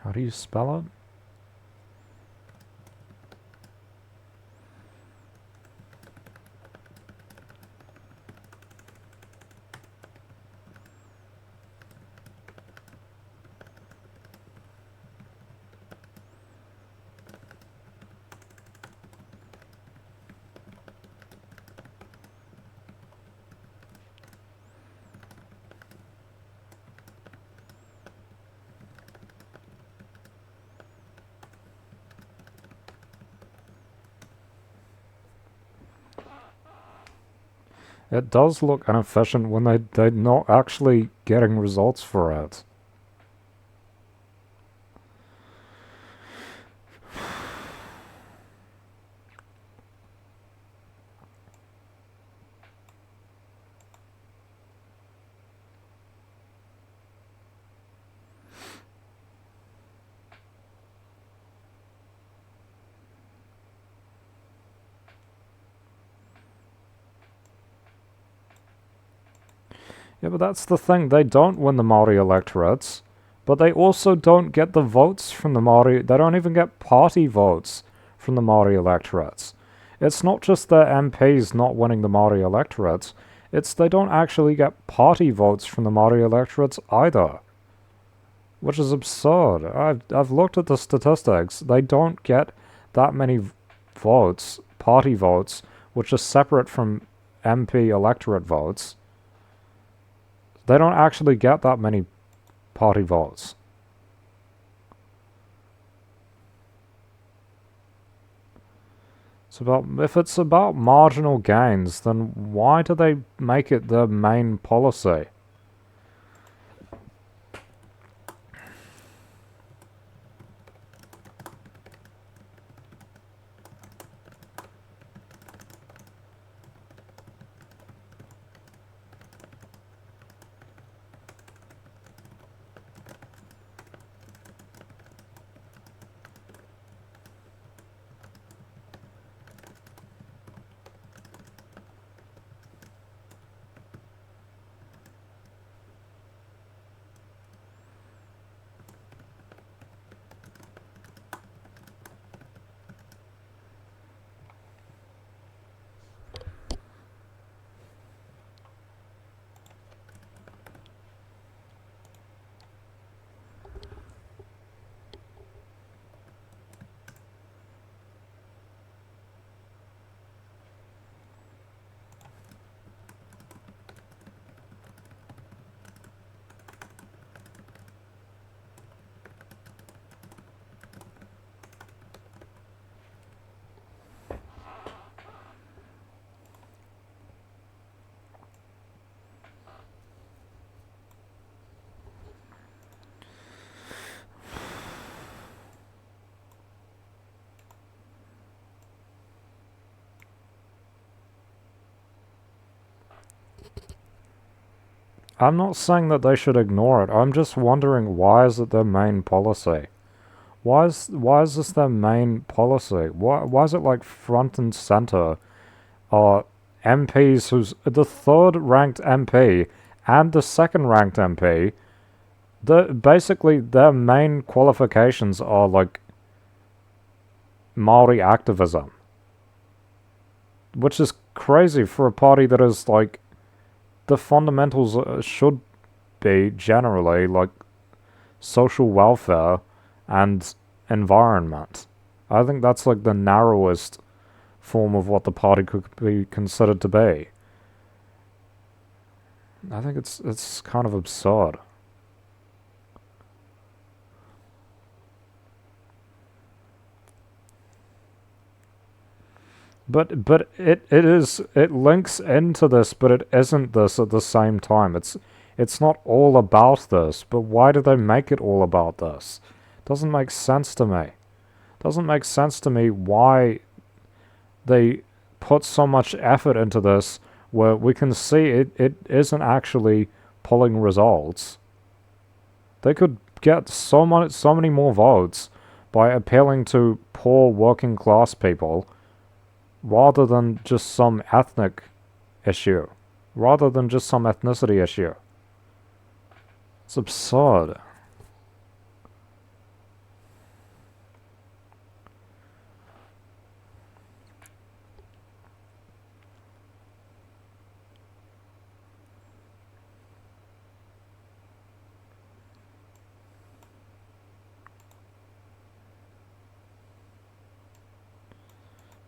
How do you spell it? It does look inefficient when they're not actually getting results for it. Yeah, but that's the thing. They don't win the Maori electorates, but they also don't get the votes from the Maori. They don't even get party votes from the Maori electorates. It's not just the MPs not winning the Maori electorates, it's they don't actually get party votes from the Maori electorates either. Which is absurd. I've looked at the statistics. They don't get that many votes, party votes, which are separate from MP electorate votes. They don't actually get that many party votes. If it's about marginal gains, then why do they make it their main policy? I'm not saying that they should ignore it. I'm just wondering, why is it their main policy? Why is this their main policy? Why is it like front and center are MPs who's the third ranked MP and the second ranked MP? Basically their main qualifications are like Maori activism, which is crazy for a party that is like the fundamentals should be generally like social welfare and environment. I think that's like the narrowest form of what the party could be considered to be. I think it's kind of absurd. But it links into this, but it isn't this at the same time. It's not all about this, but why do they make it all about this? Doesn't make sense to me. Doesn't make sense to me why they put so much effort into this where we can see it isn't actually pulling results. They could get so many more votes by appealing to poor working class people rather than just some ethnic issue. Rather than just some ethnicity issue. It's absurd.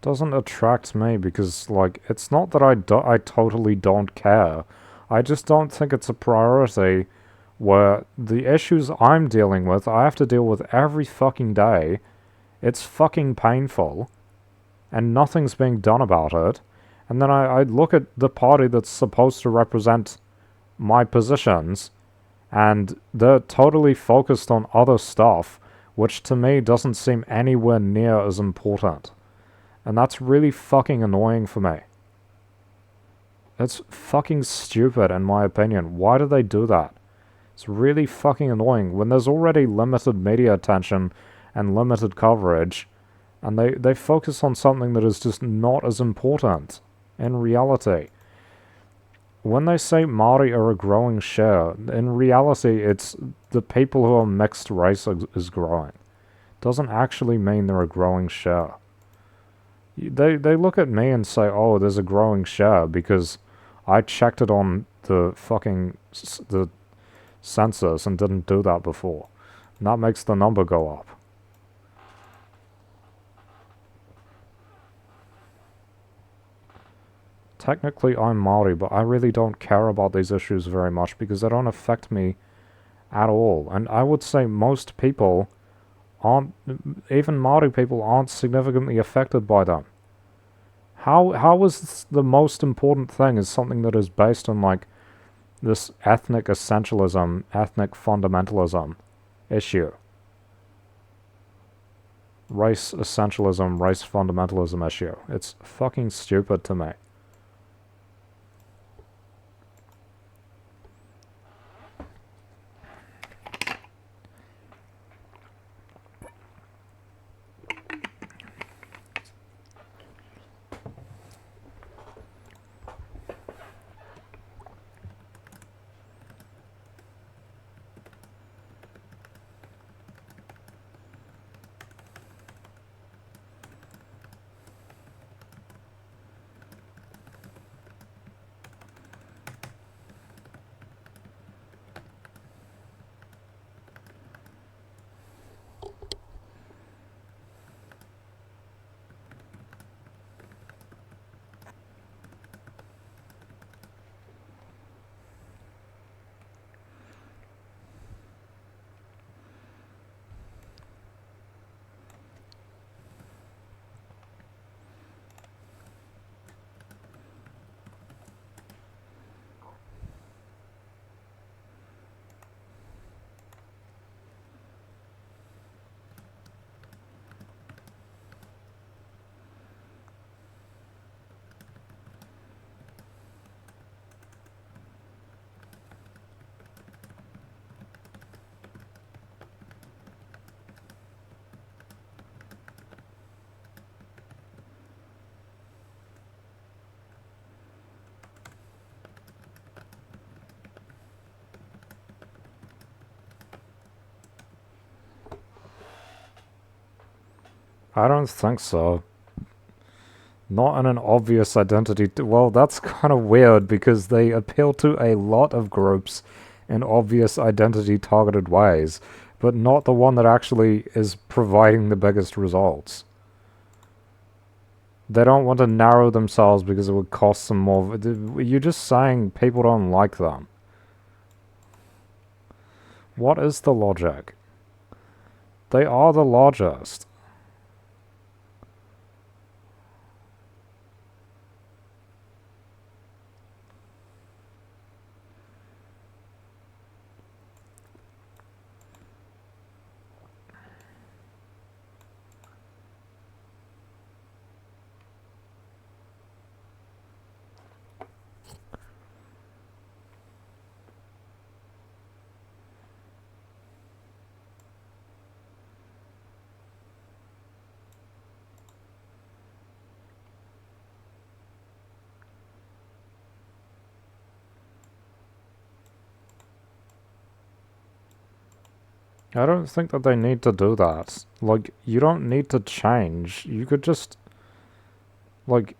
doesn't attract me because, like, it's not that I totally don't care. I just don't think it's a priority where the issues I'm dealing with, I have to deal with every fucking day. It's fucking painful, and nothing's being done about it. And then I look at the party that's supposed to represent my positions, and they're totally focused on other stuff, which to me doesn't seem anywhere near as important. And that's really fucking annoying for me. It's fucking stupid, in my opinion. Why do they do that? It's really fucking annoying when there's already limited media attention and limited coverage, and they focus on something that is just not as important in reality. When they say Māori are a growing share, in reality it's the people who are mixed race is growing. Doesn't actually mean they're a growing share. They look at me and say, oh, there's a growing share because I checked it on the fucking the census and didn't do that before. And that makes the number go up. Technically, I'm Māori, but I really don't care about these issues very much because they don't affect me at all. And I would say most people aren't, even Māori people aren't significantly affected by them. How is the most important thing is something that is based on, like, this ethnic essentialism, ethnic fundamentalism issue? Race essentialism, race fundamentalism issue. It's fucking stupid to me. I don't think so. Not in an obvious identity. Well, that's kind of weird because they appeal to a lot of groups in obvious identity targeted ways, but not the one that actually is providing the biggest results. They don't want to narrow themselves because it would cost them more. You're just saying people don't like them. What is the logic? They are the largest. I don't think that they need to do that. Like, you don't need to change. You could just, like,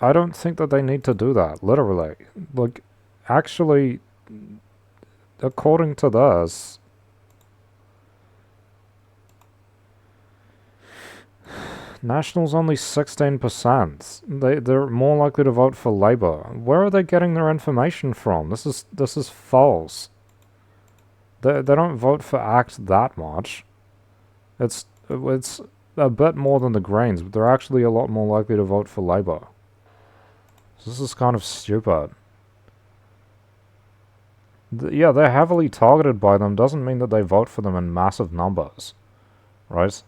I don't think that they need to do that, literally. Like, actually, according to this, National's only 16%. They're more likely to vote for Labour. Where are they getting their information from? This is false. They don't vote for ACT that much. It's a bit more than the Greens, but they're actually a lot more likely to vote for Labour. So this is kind of stupid. Yeah, they're heavily targeted by them. Doesn't mean that they vote for them in massive numbers, right?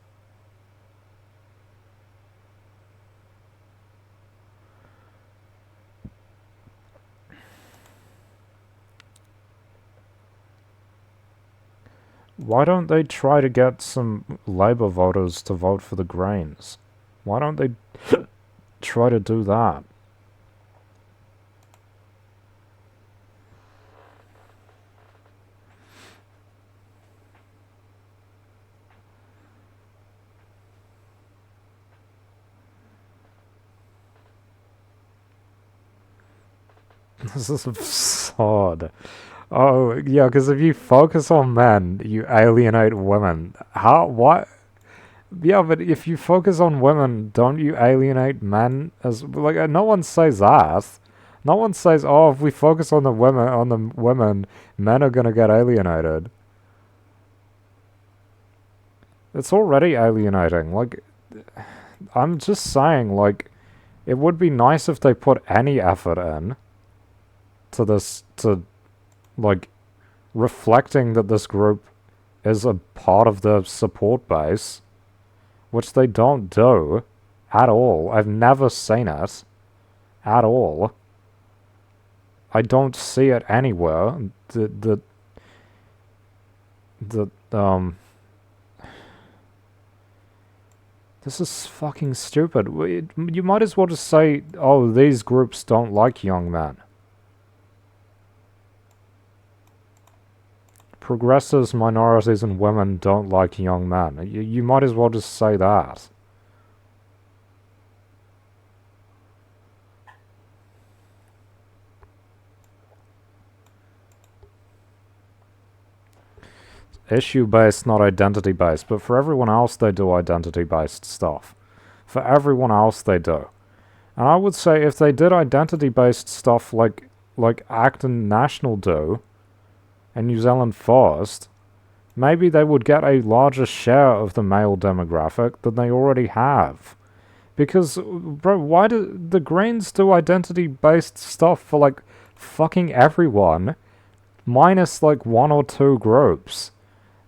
Why don't they try to get some Labour voters to vote for the Greens? Why don't they try to do that? This is absurd. Oh, yeah, because if you focus on men, you alienate women. How? What? Yeah, but if you focus on women, don't you alienate men as like? No one says that. No one says, "Oh, if we focus on the women, men are gonna get alienated." It's already alienating. Like, I'm just saying, like, it would be nice if they put any effort in to this, to like reflecting that this group is a part of the support base, which they don't do at all. I've never seen it at all. I don't see it anywhere. This is fucking stupid. You might as well just say, oh, these groups don't like young men. Progressives, minorities, and women don't like young men. You might as well just say that. Issue-based, not identity-based. But for everyone else, they do identity-based stuff. For everyone else, they do. And I would say if they did identity-based stuff like ACT and National do, and New Zealand First, maybe they would get a larger share of the male demographic than they already have. Because, bro, why do the Greens do identity-based stuff for, like, fucking everyone, minus, like, one or two groups?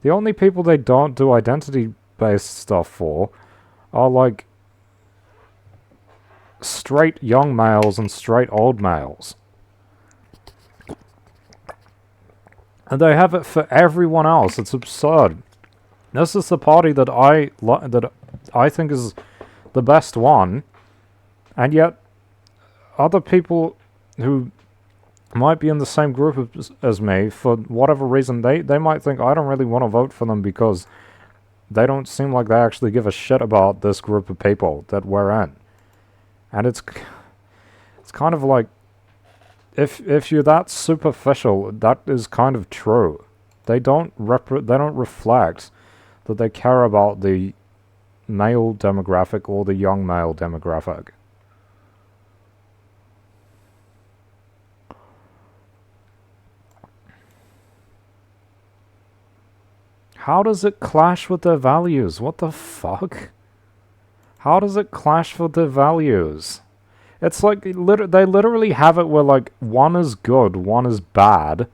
The only people they don't do identity-based stuff for are, like, straight young males and straight old males. And they have it for everyone else. It's absurd. This is the party that I think is the best one, and yet other people who might be in the same group as me, for whatever reason, they might think I don't really want to vote for them because they don't seem like they actually give a shit about this group of people that we're in. And it's kind of like, if you're that superficial, that is kind of true. They don't reflect that they care about the male demographic or the young male demographic. How does it clash with their values? What the fuck? How does it clash with their values? It's like they literally have it where, like, one is good, one is bad.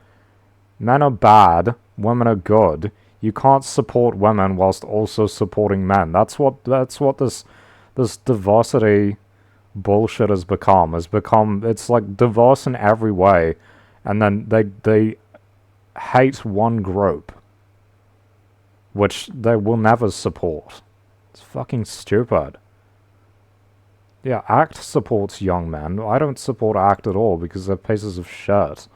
Men are bad, women are good. You can't support women whilst also supporting men. That's what this diversity bullshit has become. It's like diverse in every way, and then they hate one group, which they will never support. It's fucking stupid. Yeah, ACT supports young men. I don't support ACT at all because they're pieces of shit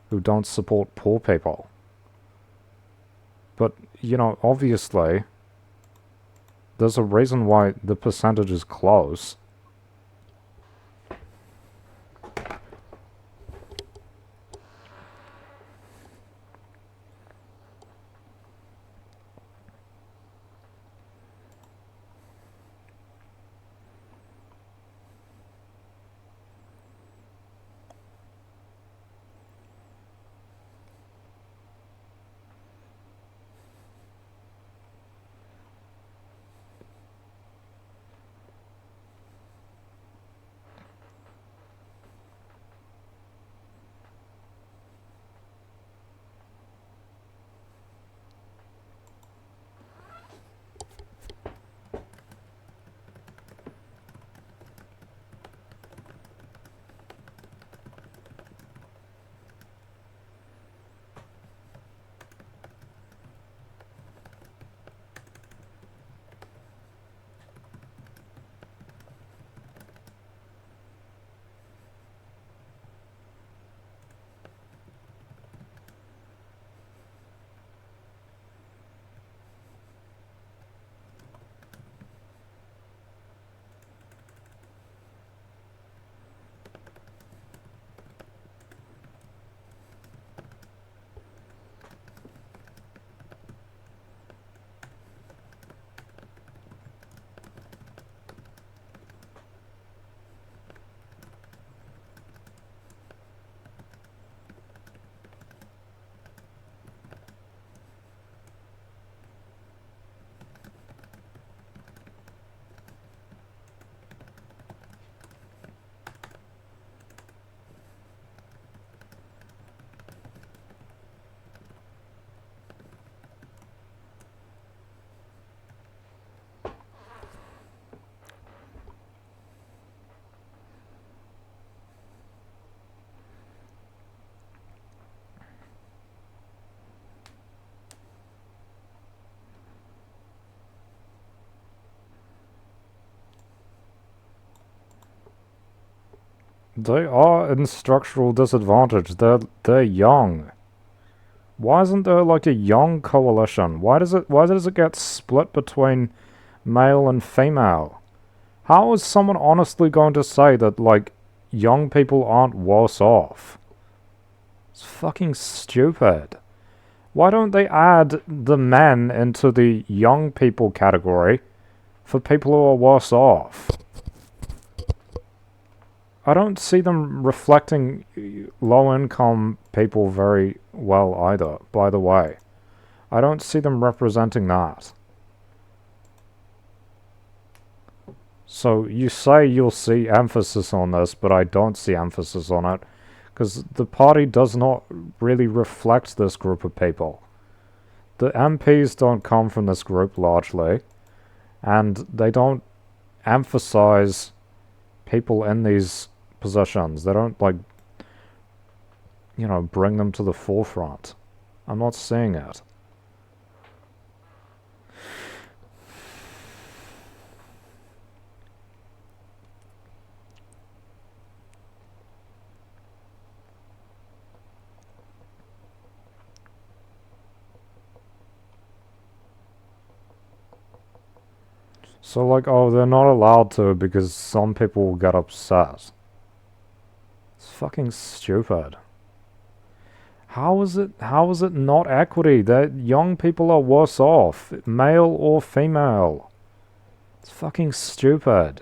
who don't support poor people. But, you know, obviously, there's a reason why the percentage is close. They are in structural disadvantage. They're young. Why isn't there like a young coalition? Why does it get split between male and female? How is someone honestly going to say that like young people aren't worse off? It's fucking stupid. Why don't they add the men into the young people category for people who are worse off? I don't see them reflecting low-income people very well either, by the way. I don't see them representing that. So you say you'll see emphasis on this, but I don't see emphasis on it, because the party does not really reflect this group of people. The MPs don't come from this group largely, and they don't emphasize people in these positions. They don't, like, you know, bring them to the forefront. I'm not seeing it. So, like, oh, they're not allowed to because some people will get upset. It's fucking stupid. How is it not equity? That young people are worse off, male or female. It's fucking stupid.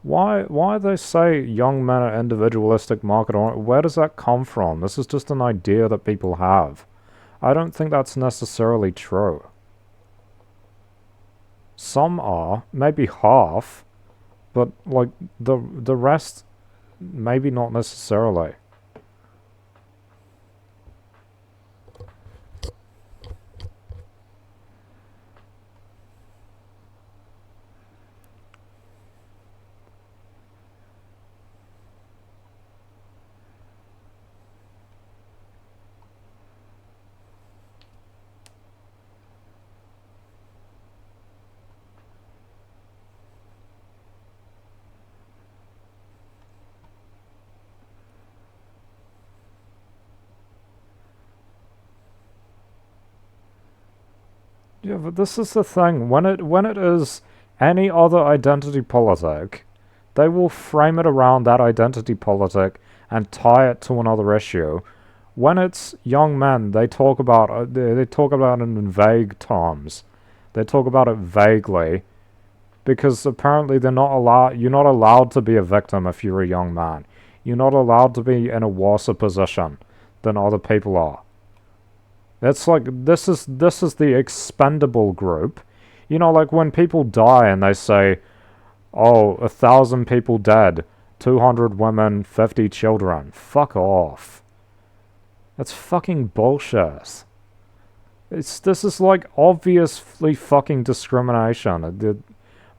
Why they say young men are individualistic market oriented? Where does that come from? This is just an idea that people have. I don't think that's necessarily true. Some are, maybe half, but like the rest, maybe not necessarily. Yeah, but this is the thing. When it is any other identity politic, they will frame it around that identity politic and tie it to another issue. When it's young men, they talk about they talk about it in vague terms. They talk about it vaguely because apparently they're not allowed. You're not allowed to be a victim if you're a young man. You're not allowed to be in a worse position than other people are. It's like this is the expendable group. You know, like when people die and they say, "Oh, 1,000 people dead, 200 women, 50 children." Fuck off. That's fucking bullshit. This is like obviously fucking discrimination. They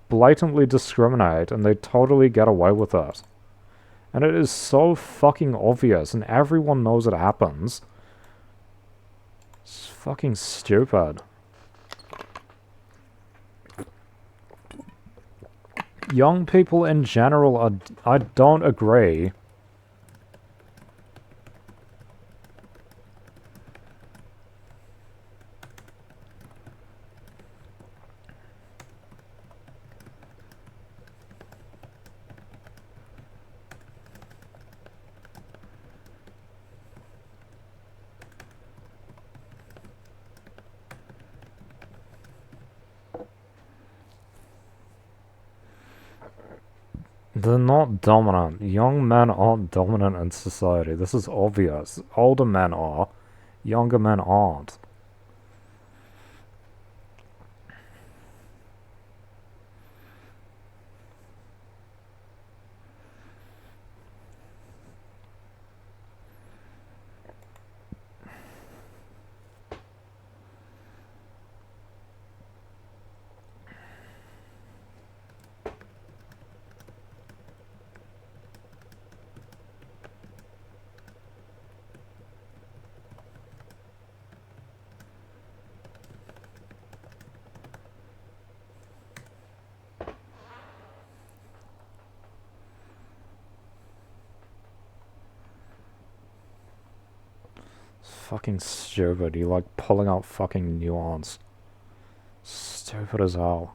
blatantly discriminate and they totally get away with it. And it is so fucking obvious and everyone knows it happens. It's fucking stupid. Young people in general are... I don't agree. They're not dominant. Young men aren't dominant in society. This is obvious. Older men are. Younger men aren't. fucking stupid. You like pulling out fucking nuance. Stupid as hell.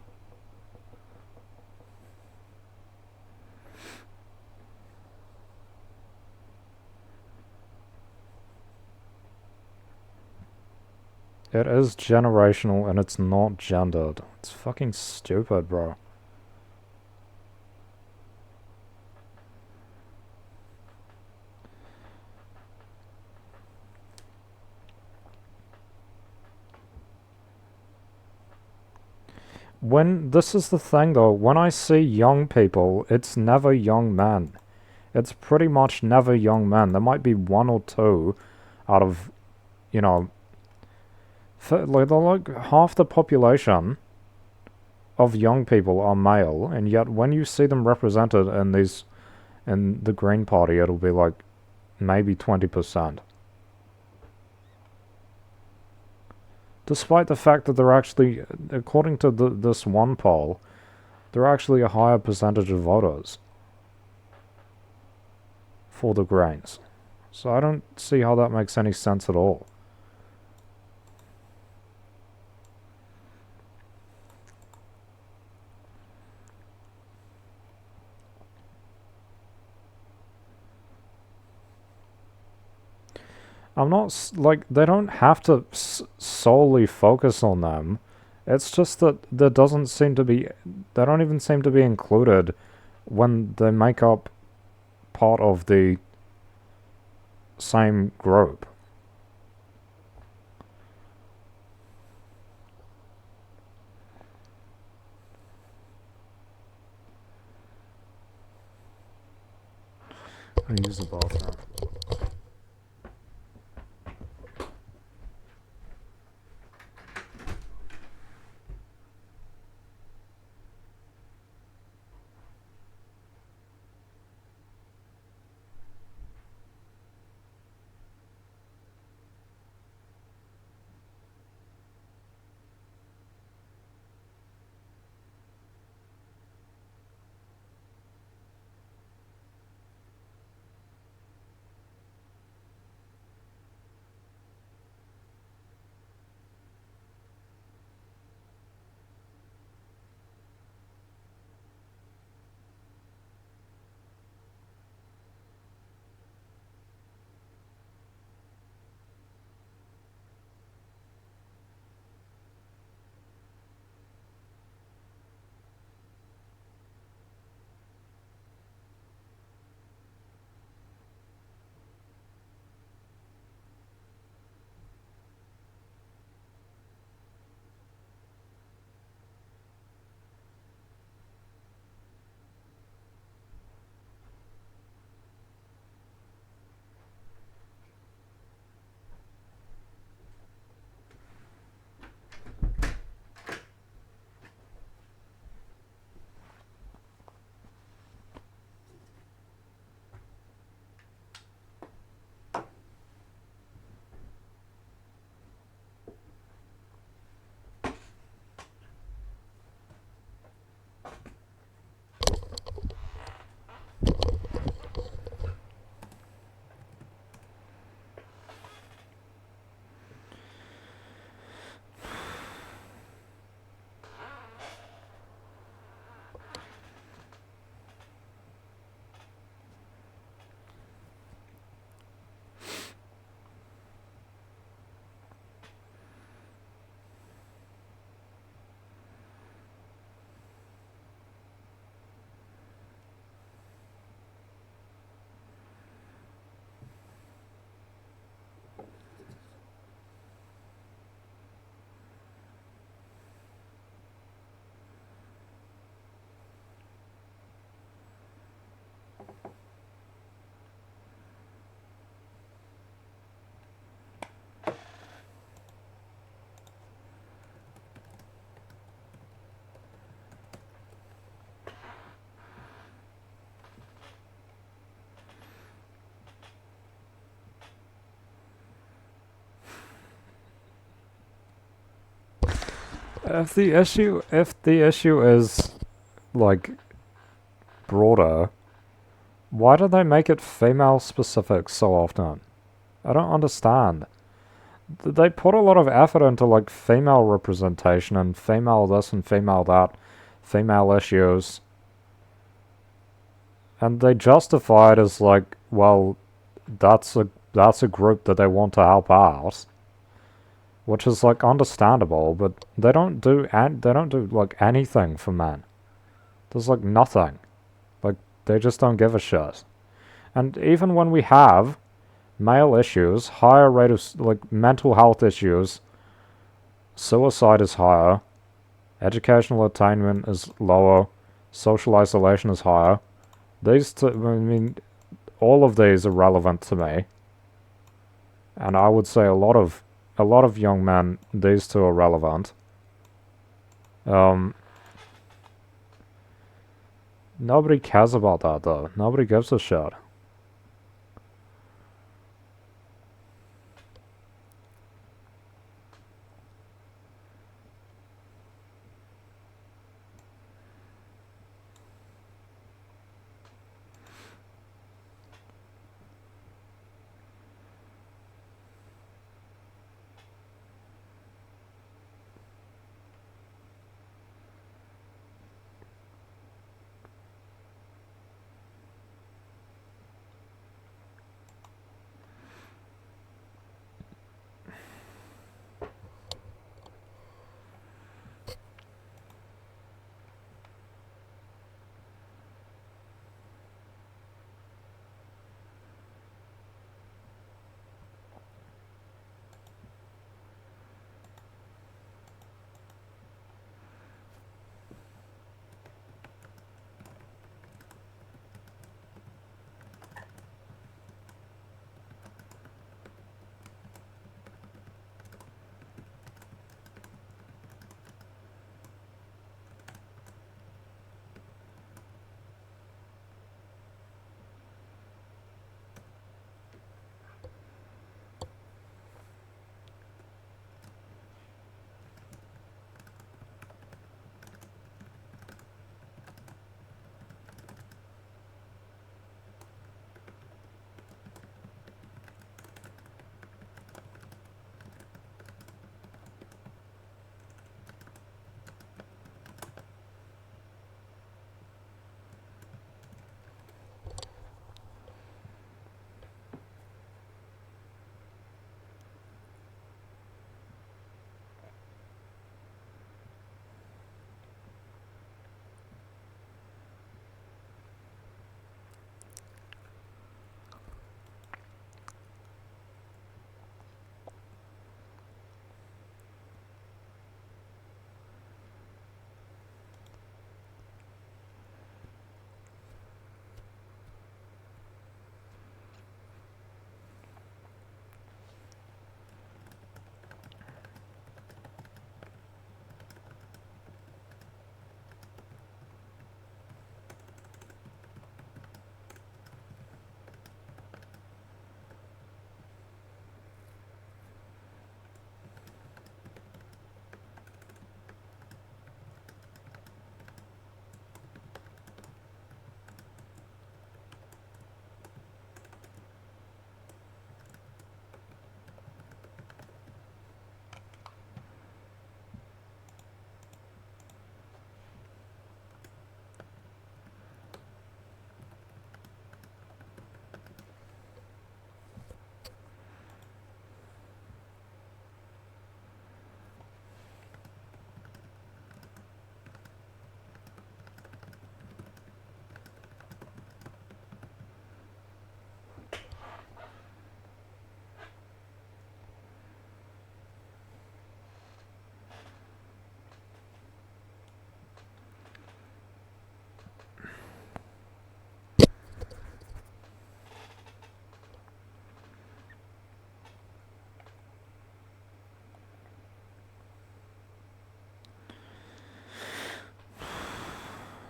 It is generational and it's not gendered. It's fucking stupid, bro. This is the thing though, when I see young people, it's never young men. It's pretty much never young men. There might be one or two out of, you know, like half the population of young people are male, and yet when you see them represented in the Green Party, it'll be like maybe 20%. Despite the fact that they're actually, according to this one poll, they're actually a higher percentage of voters for the Greens. So I don't see how that makes any sense at all. I'm not, like, they don't have to solely focus on them. It's just that there doesn't seem to be, they don't even seem to be included when they make up part of the same group. I use the bathroom. If the issue is like broader, why do they make it female specific so often? I don't understand. They put a lot of effort into like female representation and female this and female that, female issues, and they justify it as like, well, that's a group that they want to help out, which is like understandable, but they don't do like anything for men. There's like nothing. Like they just don't give a shit. And even when we have male issues, higher rate of like mental health issues, suicide is higher, educational attainment is lower, social isolation is higher. These two, I mean, all of these are relevant to me, and I would say a lot of young men, these two are relevant. Um, Nobody cares about that though. Nobody gives a shit.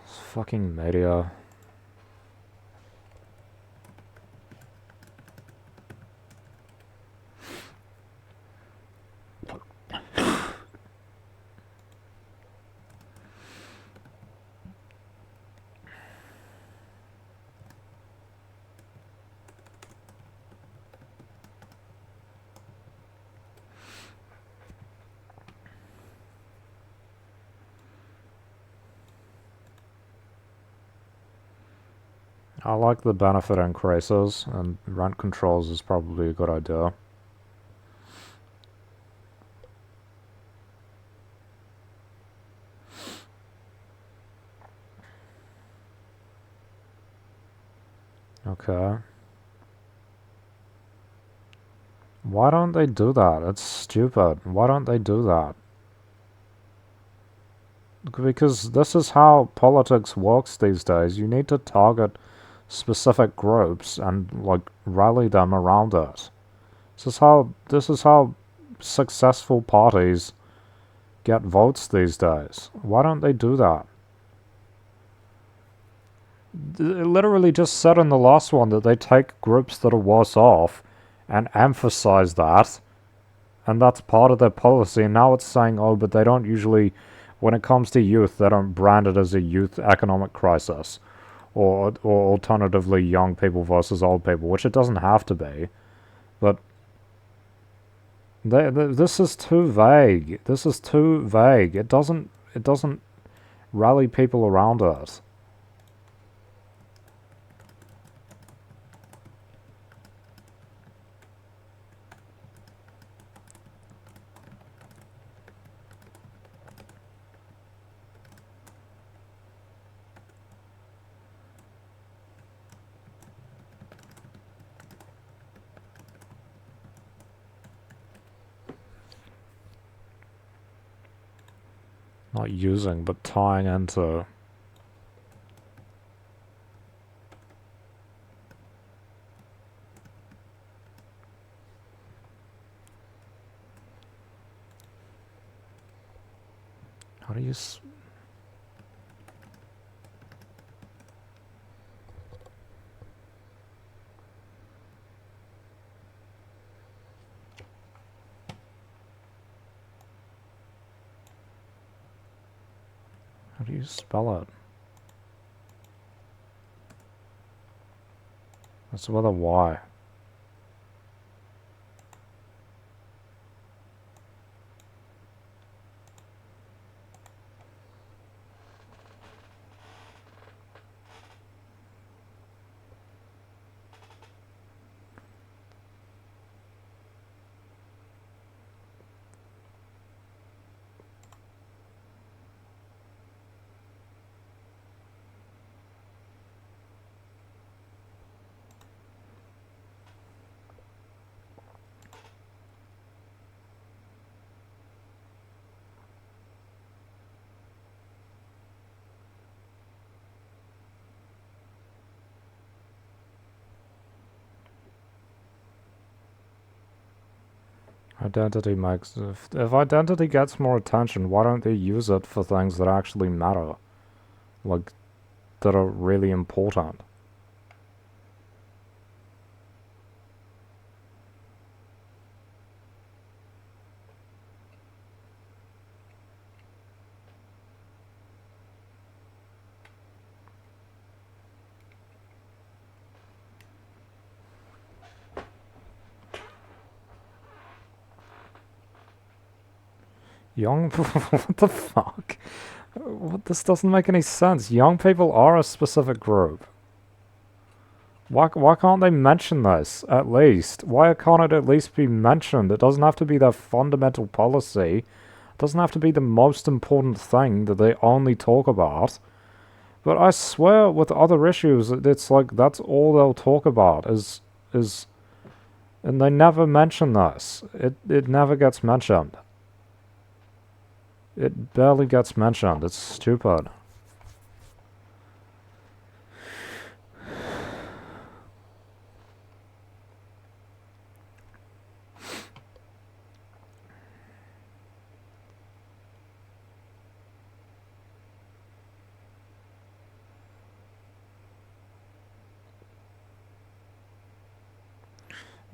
It's fucking media. I like the benefit increases, and rent controls is probably a good idea. Okay. Why don't they do that? It's stupid. Why don't they do that? Because this is how politics works these days. You need to target specific groups and like rally them around it. This is how successful parties get votes these days. Why don't they do that? It literally just said in the last one that they take groups that are worse off and emphasize that, and that's part of their policy. And now it's saying, oh, but they don't usually, when it comes to youth, they don't brand it as a youth economic crisis, or alternatively young people versus old people, which it doesn't have to be. But this is too vague. This is too vague. It doesn't rally people around it. Not using, but tying into. How do you... How do you spell it? It's with a Y. Identity makes... If identity gets more attention, why don't they use it for things that actually matter? Like, that are really important. Young... What the fuck? This doesn't make any sense. Young people are a specific group. Why can't they mention this, at least? Why can't it at least be mentioned? It doesn't have to be their fundamental policy. It doesn't have to be the most important thing that they only talk about. But I swear with other issues, it's like that's all they'll talk about is... And they never mention this. It never gets mentioned. It barely gets mentioned. It's stupid.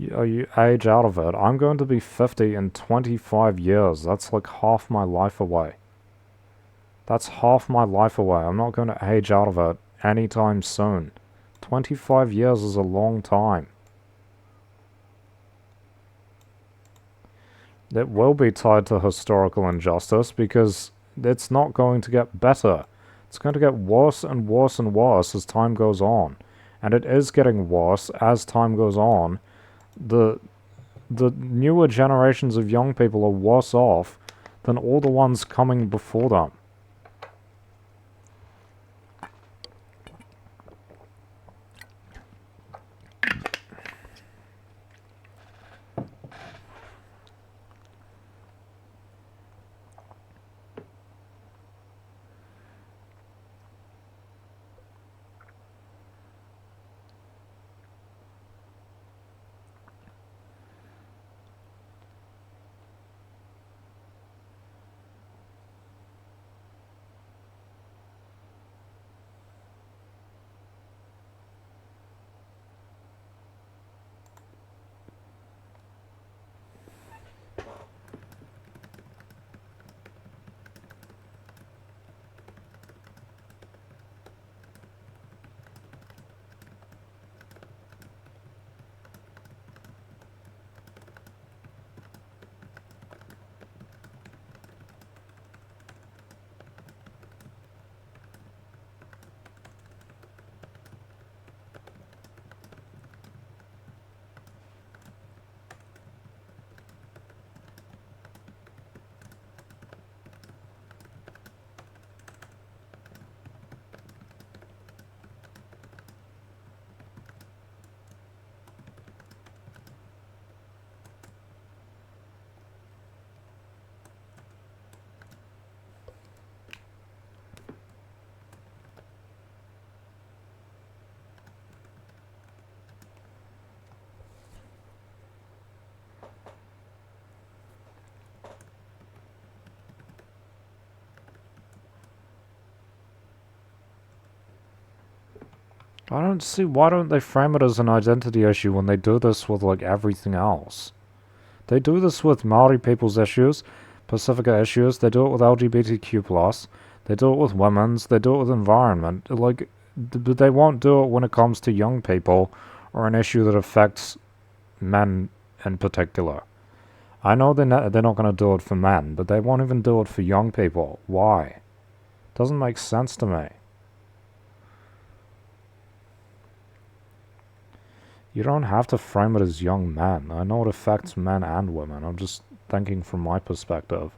You age out of it. I'm going to be 50 in 25 years. That's like half my life away. That's half my life away. I'm not going to age out of it anytime soon. 25 years is a long time. It will be tied to historical injustice because it's not going to get better. It's going to get worse and worse and worse as time goes on. and it is getting worse as time goes on. The the newer generations of young people are worse off than all the ones coming before them. I don't see why don't they frame it as an identity issue when they do this with like everything else. They do this with Maori people's issues, Pacifica issues, they do it with LGBTQ+, they do it with women's, they do it with environment. Like, but they won't do it when it comes to young people or an issue that affects men in particular. I know they're not going to do it for men, but they won't even do it for young people. Why? Doesn't make sense to me. You don't have to frame it as young men. I know it affects men and women. I'm just thinking from my perspective.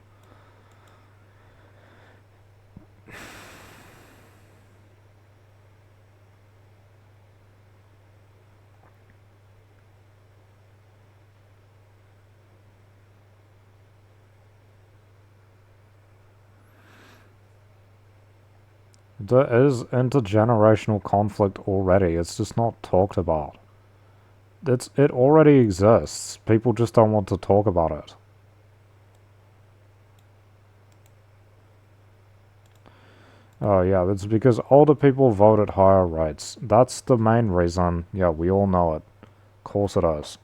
There is intergenerational conflict already. It's just not talked about. It already exists. People just don't want to talk about it. Oh yeah, it's because older people vote at higher rates. That's the main reason. Yeah, we all know it. Of course it is.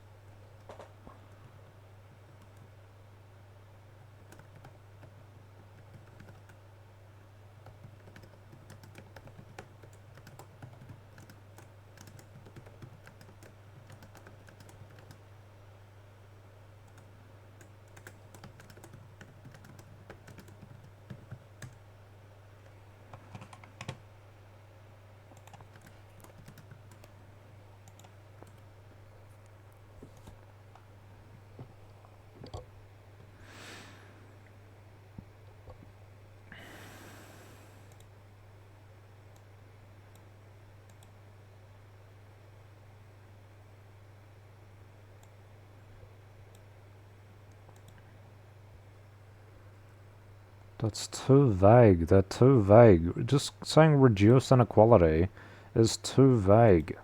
That's too vague. They're too vague. Just saying reduce inequality is too vague.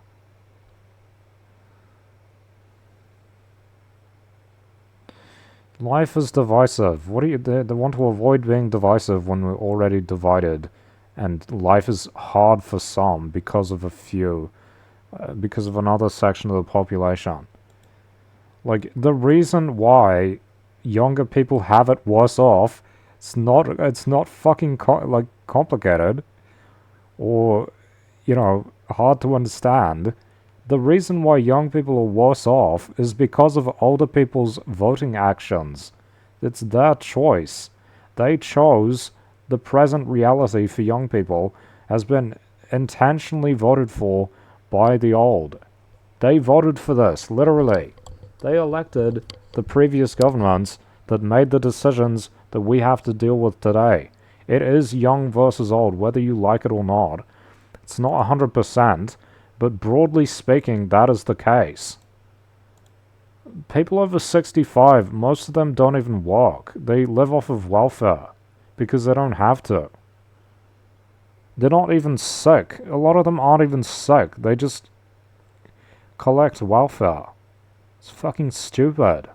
Life is divisive. What do you... They want to avoid being divisive when we're already divided. And life is hard for some because of a few. Because of another section of the population. Like, the reason why younger people have it worse off, it's not fucking complicated or, hard to understand. The reason why young people are worse off is because of older people's voting actions. It's their choice. They chose the present reality for young people has been intentionally voted for by the old. They voted for this, literally. They elected the previous governments that made the decisions that we have to deal with today. It is young versus old, whether you like it or not. It's not 100%, but broadly speaking, that is the case. People over 65, most of them don't even work. They live off of welfare because they don't have to. They're not even sick. A lot of them aren't even sick. They just collect welfare. It's fucking stupid.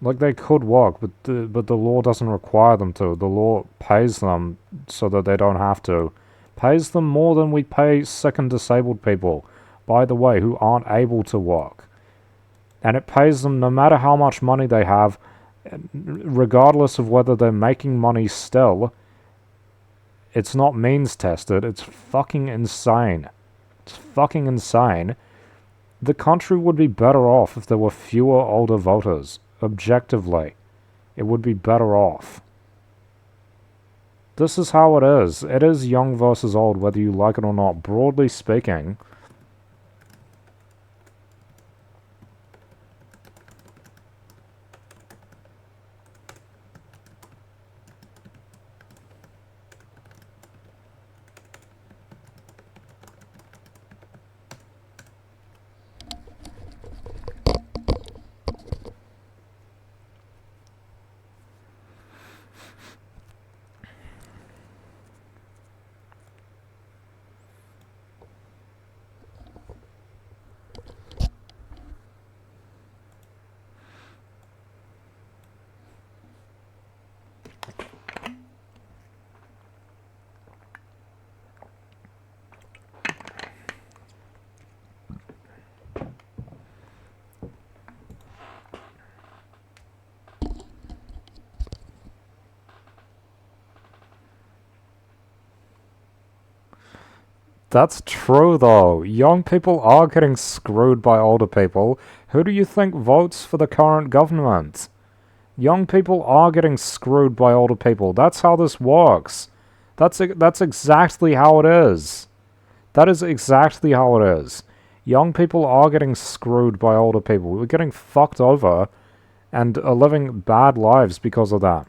Like, they could work, but the law doesn't require them to. The law pays them so that they don't have to. Pays them more than we pay sick and disabled people, by the way, who aren't able to work. And it pays them no matter how much money they have, regardless of whether they're making money still. It's not means tested. It's fucking insane. It's fucking insane. The country would be better off if there were fewer older voters. Objectively, it would be better off. This is how it is. It is young versus old, whether you like it or not. Broadly speaking, that's true, though. Young people are getting screwed by older people. Who do you think votes for the current government? Young people are getting screwed by older people. That's how this works. That's exactly how it is. That is exactly how it is. Young people are getting screwed by older people. We're getting fucked over and are living bad lives because of that.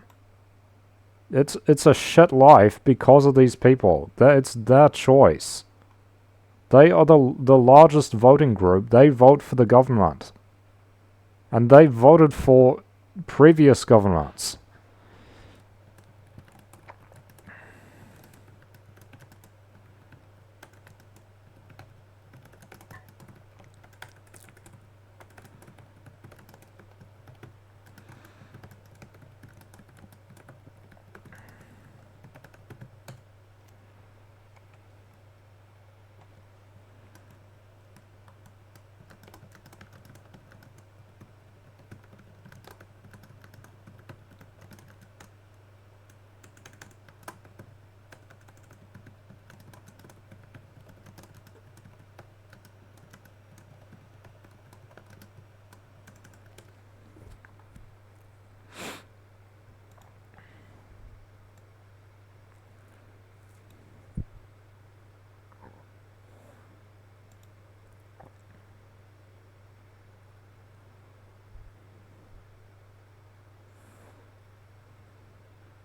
It's a shit life because of these people. It's their choice. They are the largest voting group. They vote for the government. And they voted for previous governments.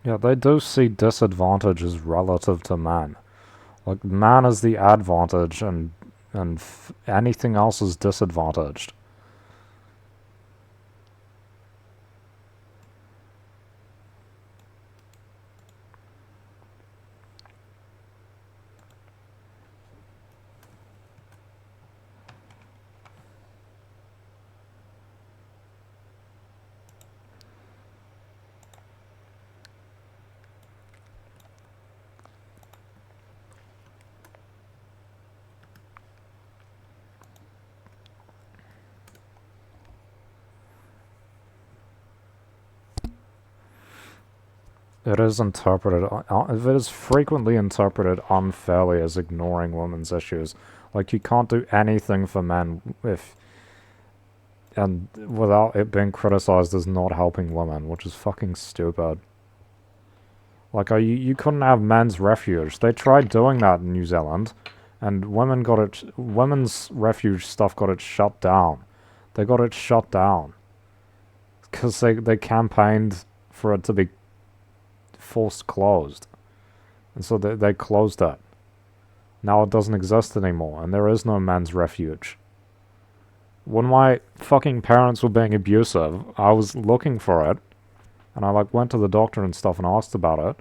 Yeah, they do see disadvantage as relative to man. Like, man is the advantage, and anything else is disadvantaged. It is interpreted, it is frequently interpreted unfairly as ignoring women's issues. Like, you can't do anything for men and without it being criticized as not helping women, which is fucking stupid. Like, you couldn't have men's refuge. They tried doing that in New Zealand, and women's refuge stuff got it shut down. They got it shut down. Because they campaigned for it to be forced closed. And so they closed it. Now it doesn't exist anymore, and there is no men's refuge. When my fucking parents were being abusive, I was looking for it, and I like went to the doctor and stuff and asked about it.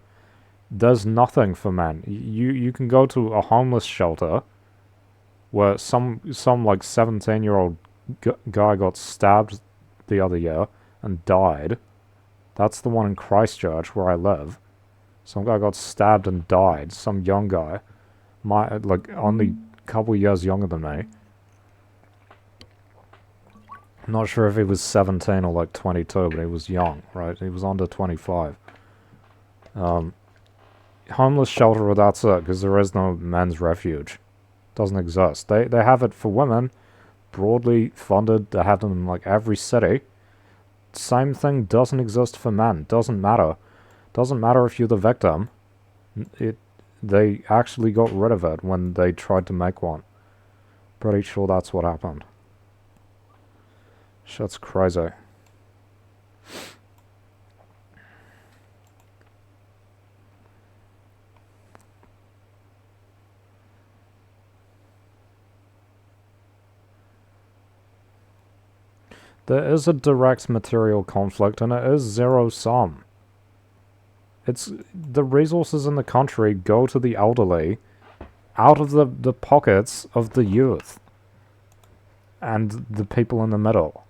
There's nothing for men. You can go to a homeless shelter where some like 17-year-old guy got stabbed the other year and died. That's the one in Christchurch where I live. Some guy got stabbed and died. Some young guy, like only a couple years younger than me. I'm not sure if he was 17 or like 22, but he was young, right? He was under 25. Homeless shelter, well, that's it, because there is no men's refuge. Doesn't exist. They have it for women, broadly funded. They have them in like every city. Same thing doesn't exist for men. Doesn't matter. Doesn't matter if you're the victim. They actually got rid of it when they tried to make one. Pretty sure that's what happened. Shit's crazy. There is a direct material conflict, and it is zero-sum. It's the resources in the country go to the elderly out of the pockets of the youth and the people in the middle.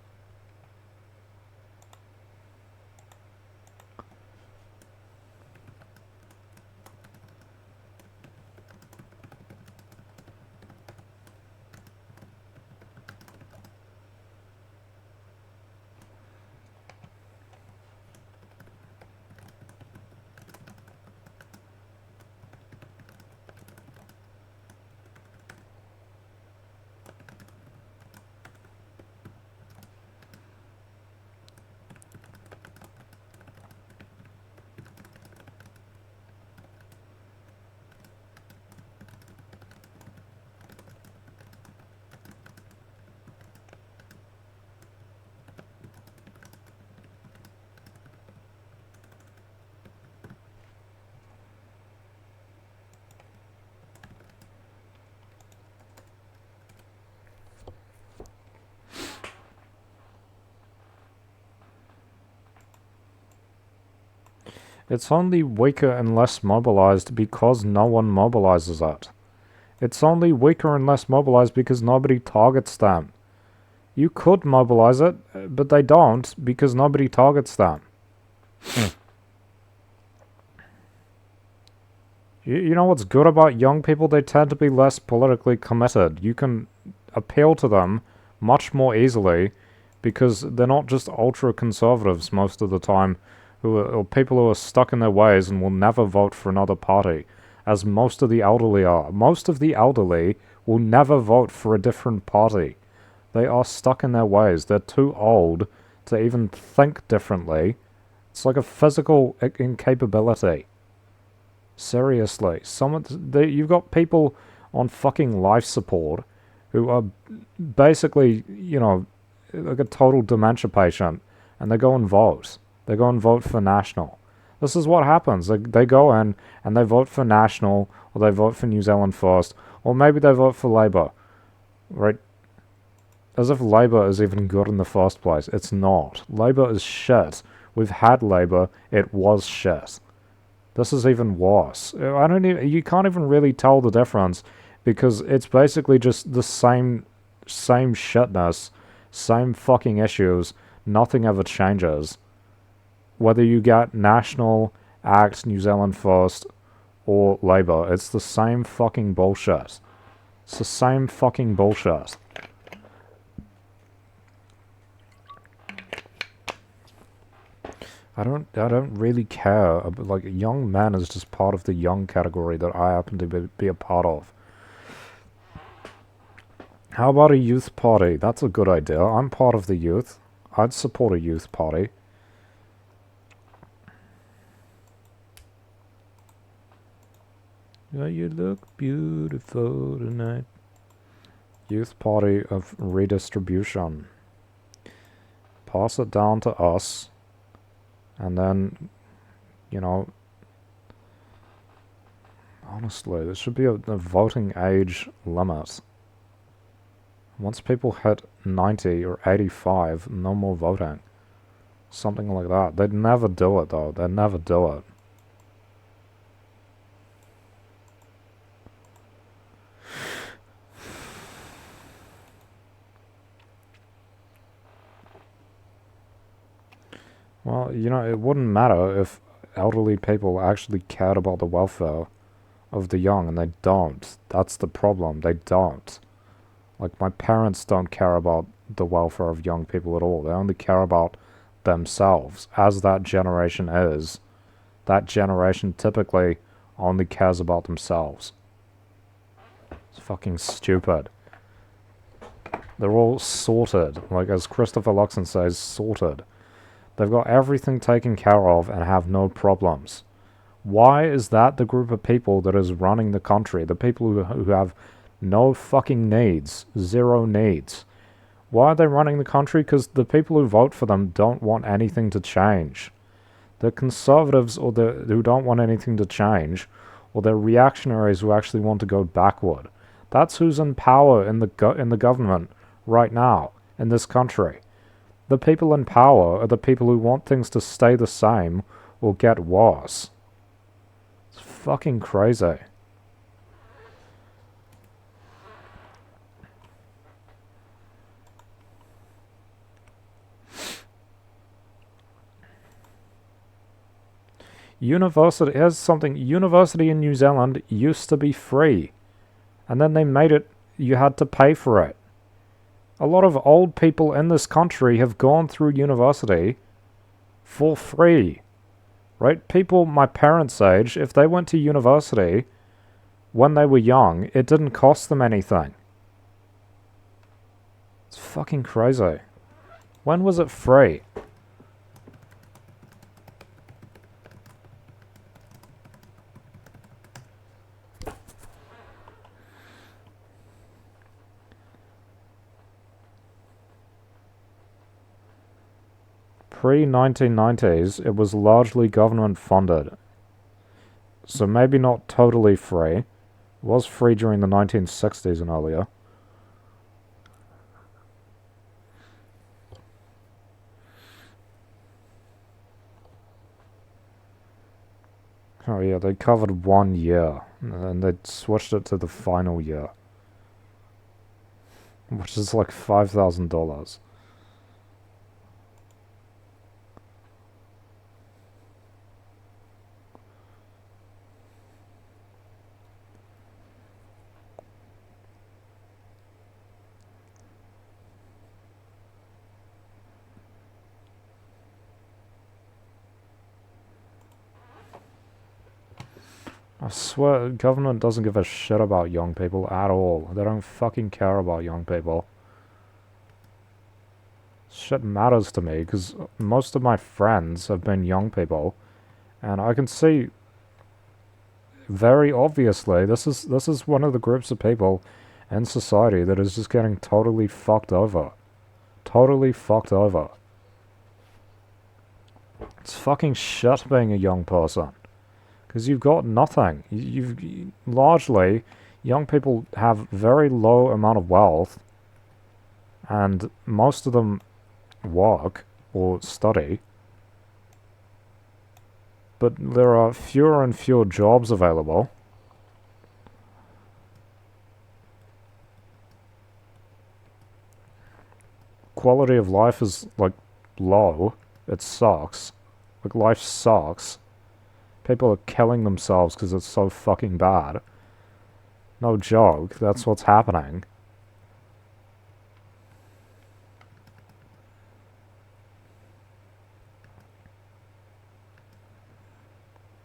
It's only weaker and less mobilized because no one mobilizes it. It's only weaker and less mobilized because nobody targets them. You could mobilize it, but they don't because nobody targets them. You know what's good about young people? They tend to be less politically committed. You can appeal to them much more easily because they're not just ultra-conservatives most of the time, or people who are stuck in their ways and will never vote for another party, as most of the elderly are. Most of the elderly will never vote for a different party. They are stuck in their ways. They're too old to even think differently. It's like a physical incapability. Seriously. You've got people on fucking life support who are basically, like a total dementia patient, and they go and vote. They go and vote for National. This is what happens. They go in and they vote for National, or they vote for New Zealand First, or maybe they vote for Labour. Right? As if Labour is even good in the first place. It's not. Labour is shit. We've had Labour. It was shit. This is even worse. You can't even really tell the difference because it's basically just the same shitness, same fucking issues. Nothing ever changes. Whether you get National, ACT, New Zealand First, or Labour, it's the same fucking bullshit. It's the same fucking bullshit. I don't really care. Like, young men is just part of the young category that I happen to be a part of. How about a youth party? That's a good idea. I'm part of the youth. I'd support a youth party. Yeah, you look beautiful tonight. Youth Party of Redistribution. Pass it down to us, and then, you know, honestly, there should be a voting age limit. Once people hit 90 or 85, no more voting. Something like that. They'd never do it, though. They'd never do it. Well, you know, it wouldn't matter if elderly people actually cared about the welfare of the young, and they don't. That's the problem. They don't. Like, my parents don't care about the welfare of young people at all. They only care about themselves, as that generation is. That generation typically only cares about themselves. It's fucking stupid. They're all sorted. Like, as Christopher Luxon says, sorted. They've got everything taken care of and have no problems. Why is that the group of people that is running the country? The people who have no fucking needs. Zero needs. Why are they running the country? Because the people who vote for them don't want anything to change. The conservatives or who don't want anything to change, or the reactionaries who actually want to go backward. That's who's in power in the government right now in this country. The people in power are the people who want things to stay the same or get worse. It's fucking crazy. University is something. University in New Zealand used to be free, and then they made it, you had to pay for it. A lot of old people in this country have gone through university for free. Right? People my parents' age, if they went to university when they were young, it didn't cost them anything. It's fucking crazy. When was it free? Pre-1990s, it was largely government funded. So maybe not totally free. It was free during the 1960s and earlier. Oh yeah, they covered 1 year, and they switched it to the final year, which is like $5,000. I swear, government doesn't give a shit about young people at all. They don't fucking care about young people. Shit matters to me, because most of my friends have been young people, and I can see very obviously this is one of the groups of people in society that is just getting totally fucked over. Totally fucked over. It's fucking shit being a young person. Because you've got nothing. Largely, young people have very low amount of wealth, and most of them work or study, but there are fewer and fewer jobs available. Quality of life is, like, low. It sucks. Like, life sucks. People are killing themselves because it's so fucking bad. No joke, that's what's happening.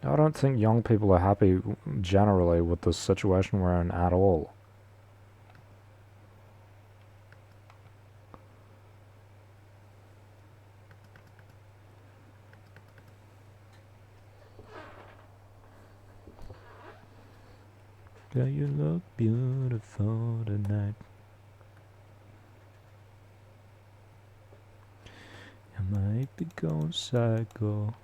I don't think young people are happy generally with the situation we're in at all. Girl, you look beautiful tonight. You might be going psycho.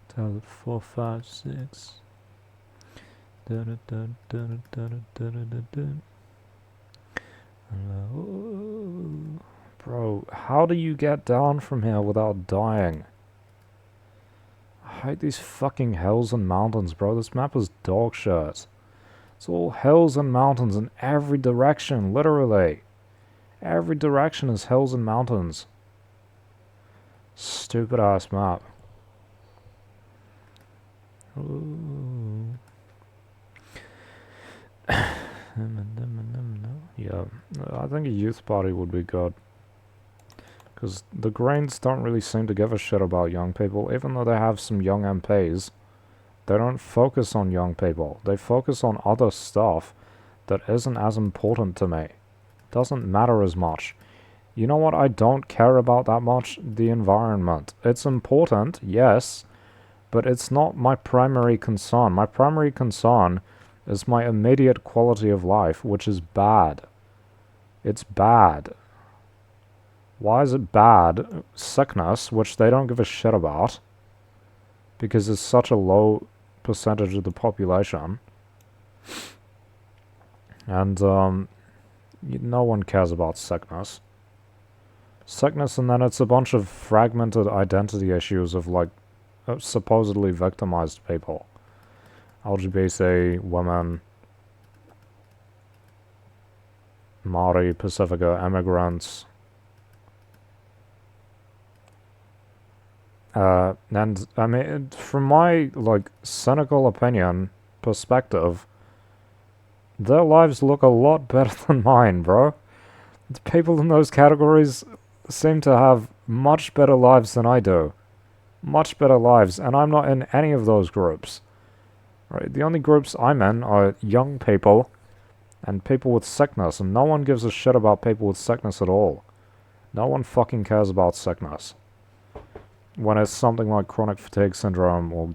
Tell it 4, 5, 6. Hello. Bro, how do you get down from here without dying? I hate these fucking hills and mountains, bro. This map is dog shit. It's all hills and mountains in every direction, literally. Every direction is hills and mountains. Stupid ass map. Ooh. Yeah, I think a youth party would be good. Because the Greens don't really seem to give a shit about young people, even though they have some young MPs. They don't focus on young people. They focus on other stuff that isn't as important to me. Doesn't matter as much. You know what I don't care about that much? The environment. It's important, yes, but it's not my primary concern. My primary concern is my immediate quality of life, which is bad. It's bad. Why is it bad? Sickness, which they don't give a shit about, because it's such a low percentage of the population. And, no one cares about sickness. Sickness, and then it's a bunch of fragmented identity issues of, like, supposedly victimized people. LGBT, women, Maori, Pacifica, immigrants. And, I mean, from my, like, cynical opinion, perspective, their lives look a lot better than mine, bro. The people in those categories seem to have much better lives than I do. Much better lives, and I'm not in any of those groups. Right? The only groups I'm in are young people and people with sickness, and no one gives a shit about people with sickness at all. No one fucking cares about sickness. When it's something like chronic fatigue syndrome or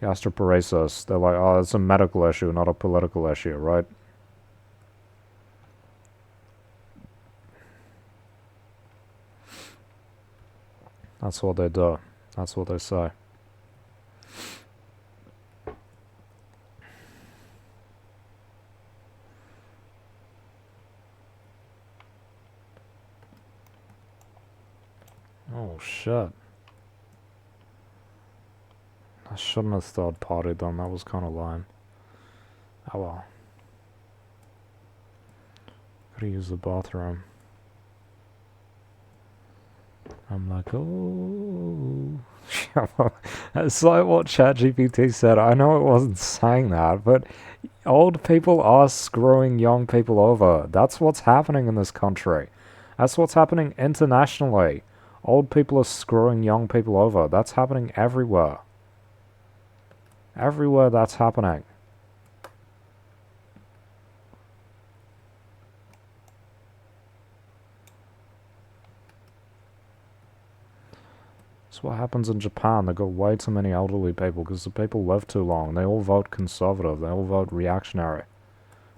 gastroparesis, they're like, oh, it's a medical issue, not a political issue, right? That's what they do. That's what they say. Oh, shit. I shouldn't have third partied them. That was kind of lame. Oh well. Gotta use the bathroom. I'm like, oh. It's like what ChatGPT said. I know it wasn't saying that, but old people are screwing young people over. That's what's happening in this country. That's what's happening internationally. Old people are screwing young people over. That's happening everywhere. Everywhere that's happening. That's what happens in Japan. They've got way too many elderly people because the people live too long. They all vote conservative. They all vote reactionary.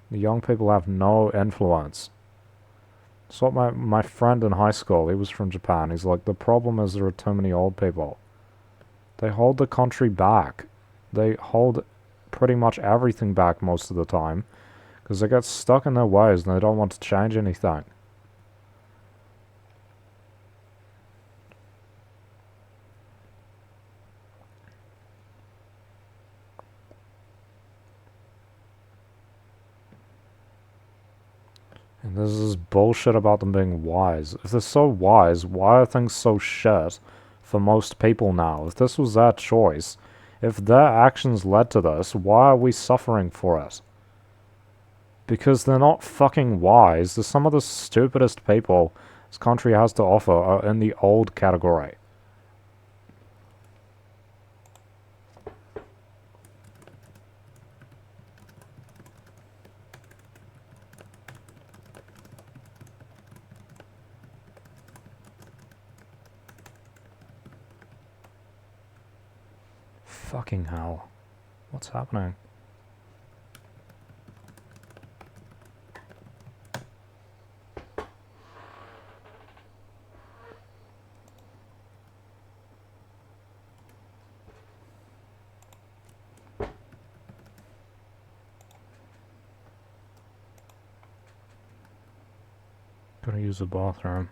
The young people have no influence. That's what my friend in high school, he was from Japan. He's like, the problem is there are too many old people. They hold the country back. They hold pretty much everything back most of the time because they get stuck in their ways and they don't want to change anything. And this is bullshit about them being wise. If they're so wise, why are things so shit for most people now? If this was their choice, if their actions led to this, why are we suffering for it? Because they're not fucking wise. They're some of the stupidest people this country has to offer are in the old category. Fucking hell. What's happening? Gotta use the bathroom.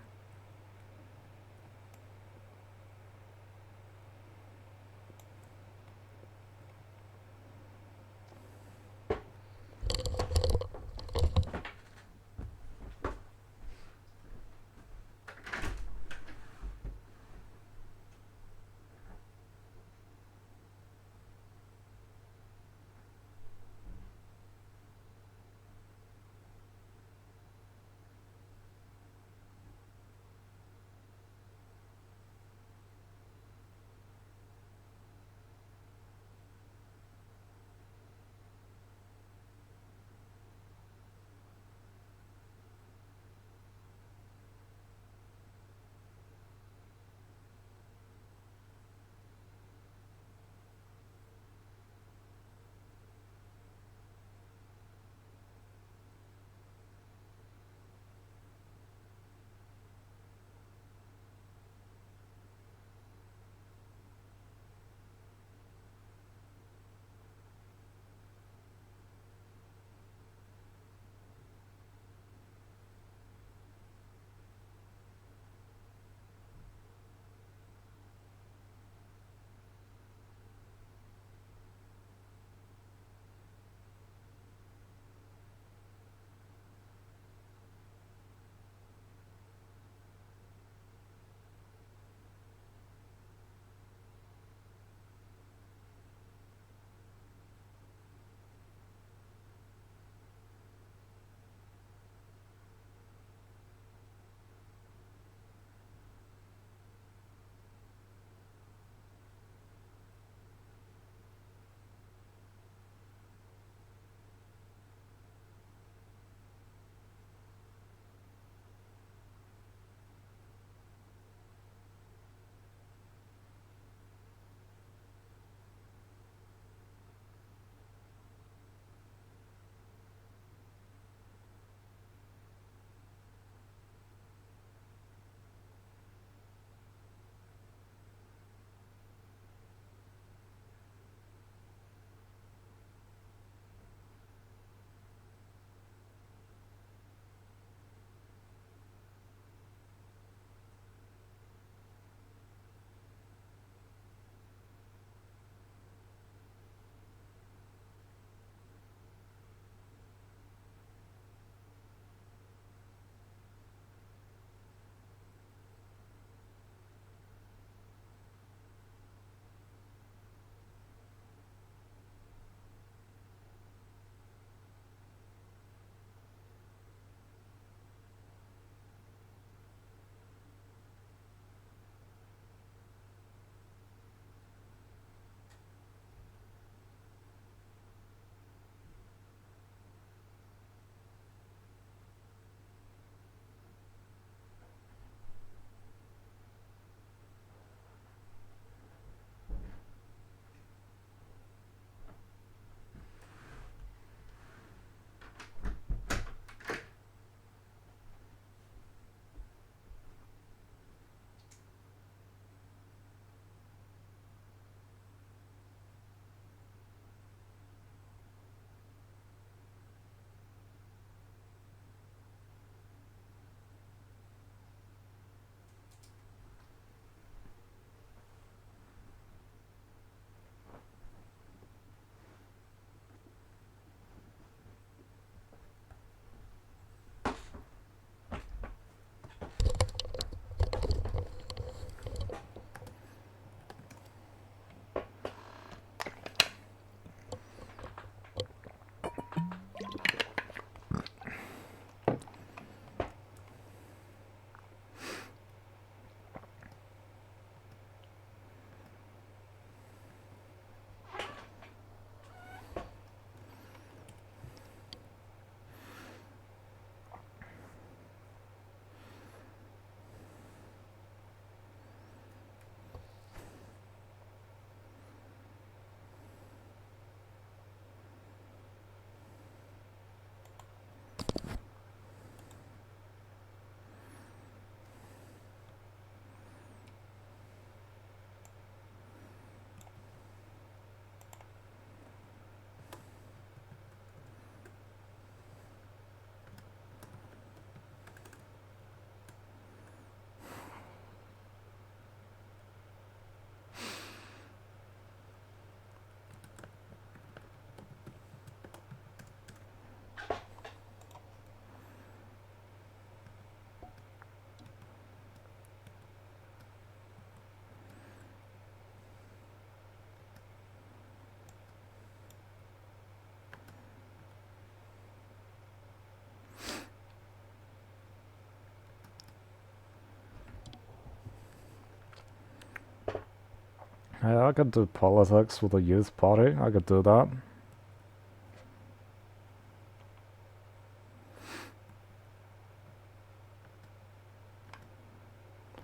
Yeah, I could do politics with a youth party. I could do that.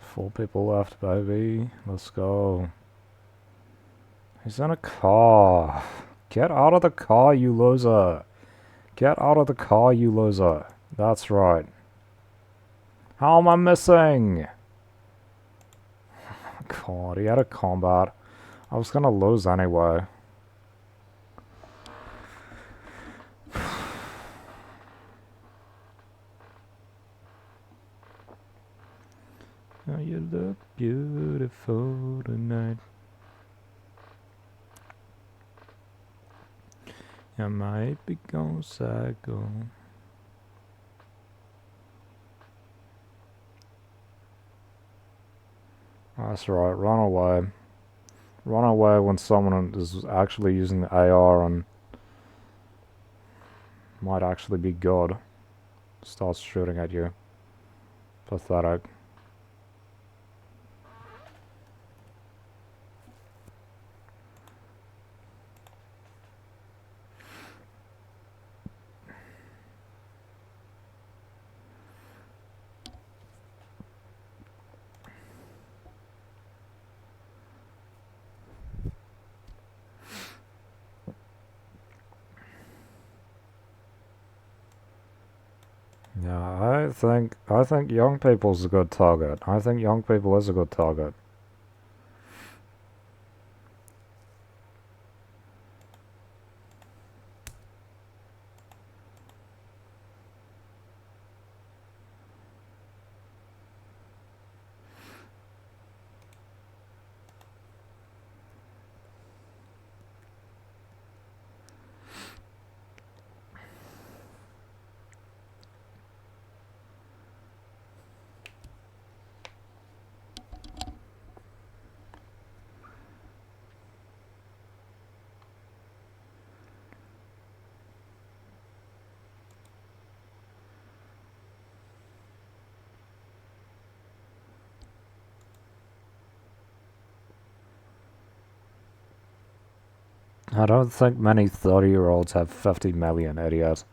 Four people left, baby. Let's go. He's in a car. Get out of the car, you loser. Get out of the car, you loser. That's right. How am I missing? God, he had a combat. I was gonna lose anyway. Oh, you look beautiful tonight. You might be gone psycho. That's right, run away. Run away when someone is actually using the AR and might actually be good. Starts shooting at you. Pathetic. Yeah, I think young people's a good target. I think young people is a good target. I don't think many 30-year-olds have 50 million, idiot.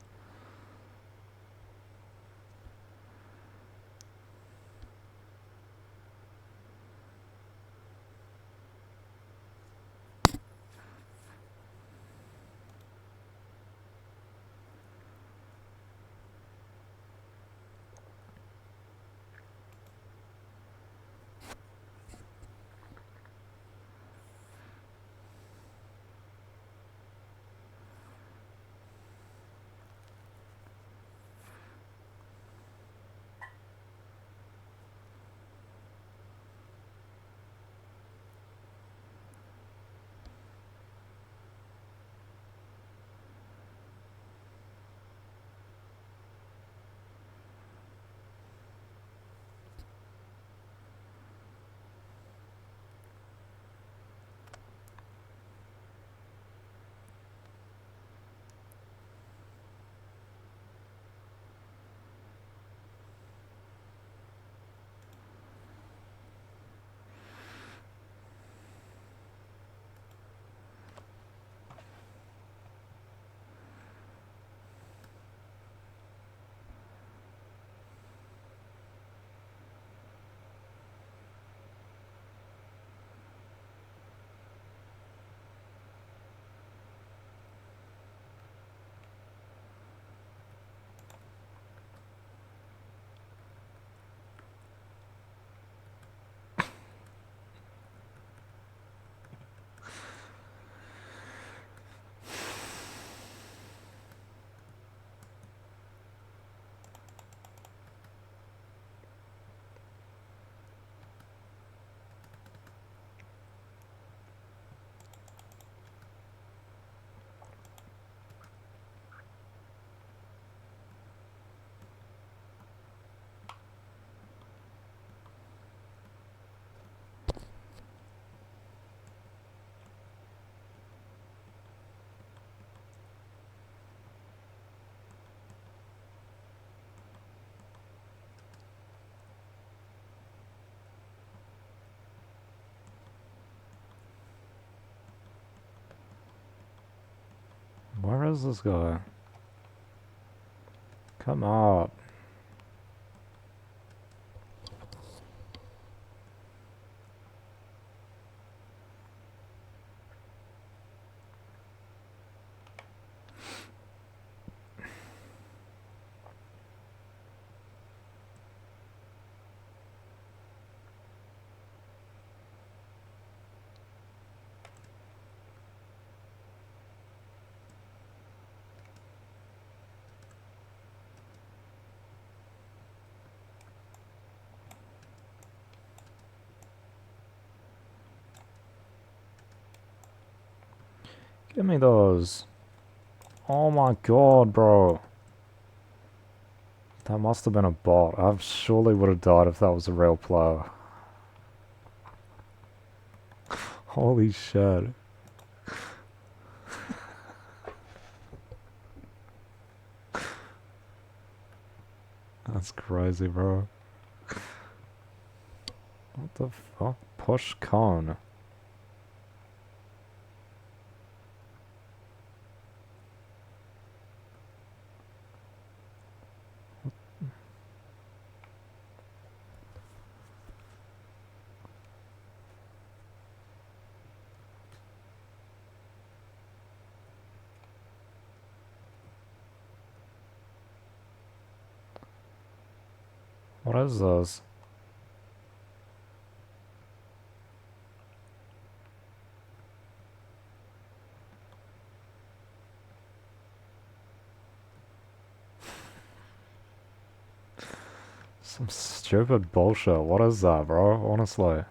is this guy? Come up. Give me those. Oh my god, bro. That must have been a bot. I surely would have died if that was a real player. Holy shit. That's crazy, bro. What the fuck? Push cone. What is this? Some stupid bullshit. What is that, bro? Honestly.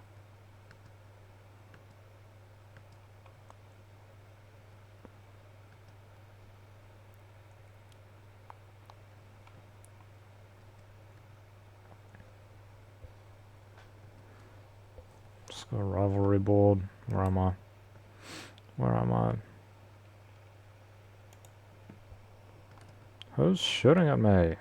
Just got a rivalry board. Where am I? Where am I? Who's shooting at me?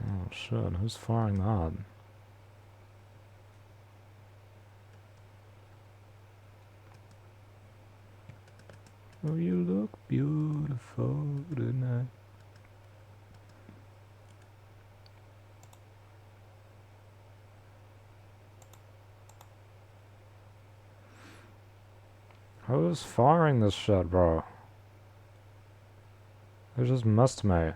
Oh shit, who's firing that? Oh, you look beautiful tonight. Who's firing this shit, bro? Who just missed me?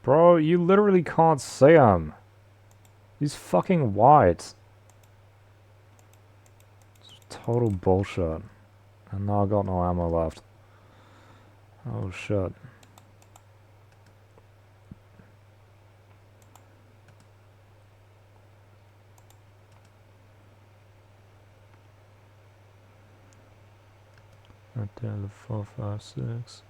Bro, you literally can't see him. He's fucking white. It's total bullshit. And now I got no ammo left. Oh shit. Right there, the 4, 5, 6.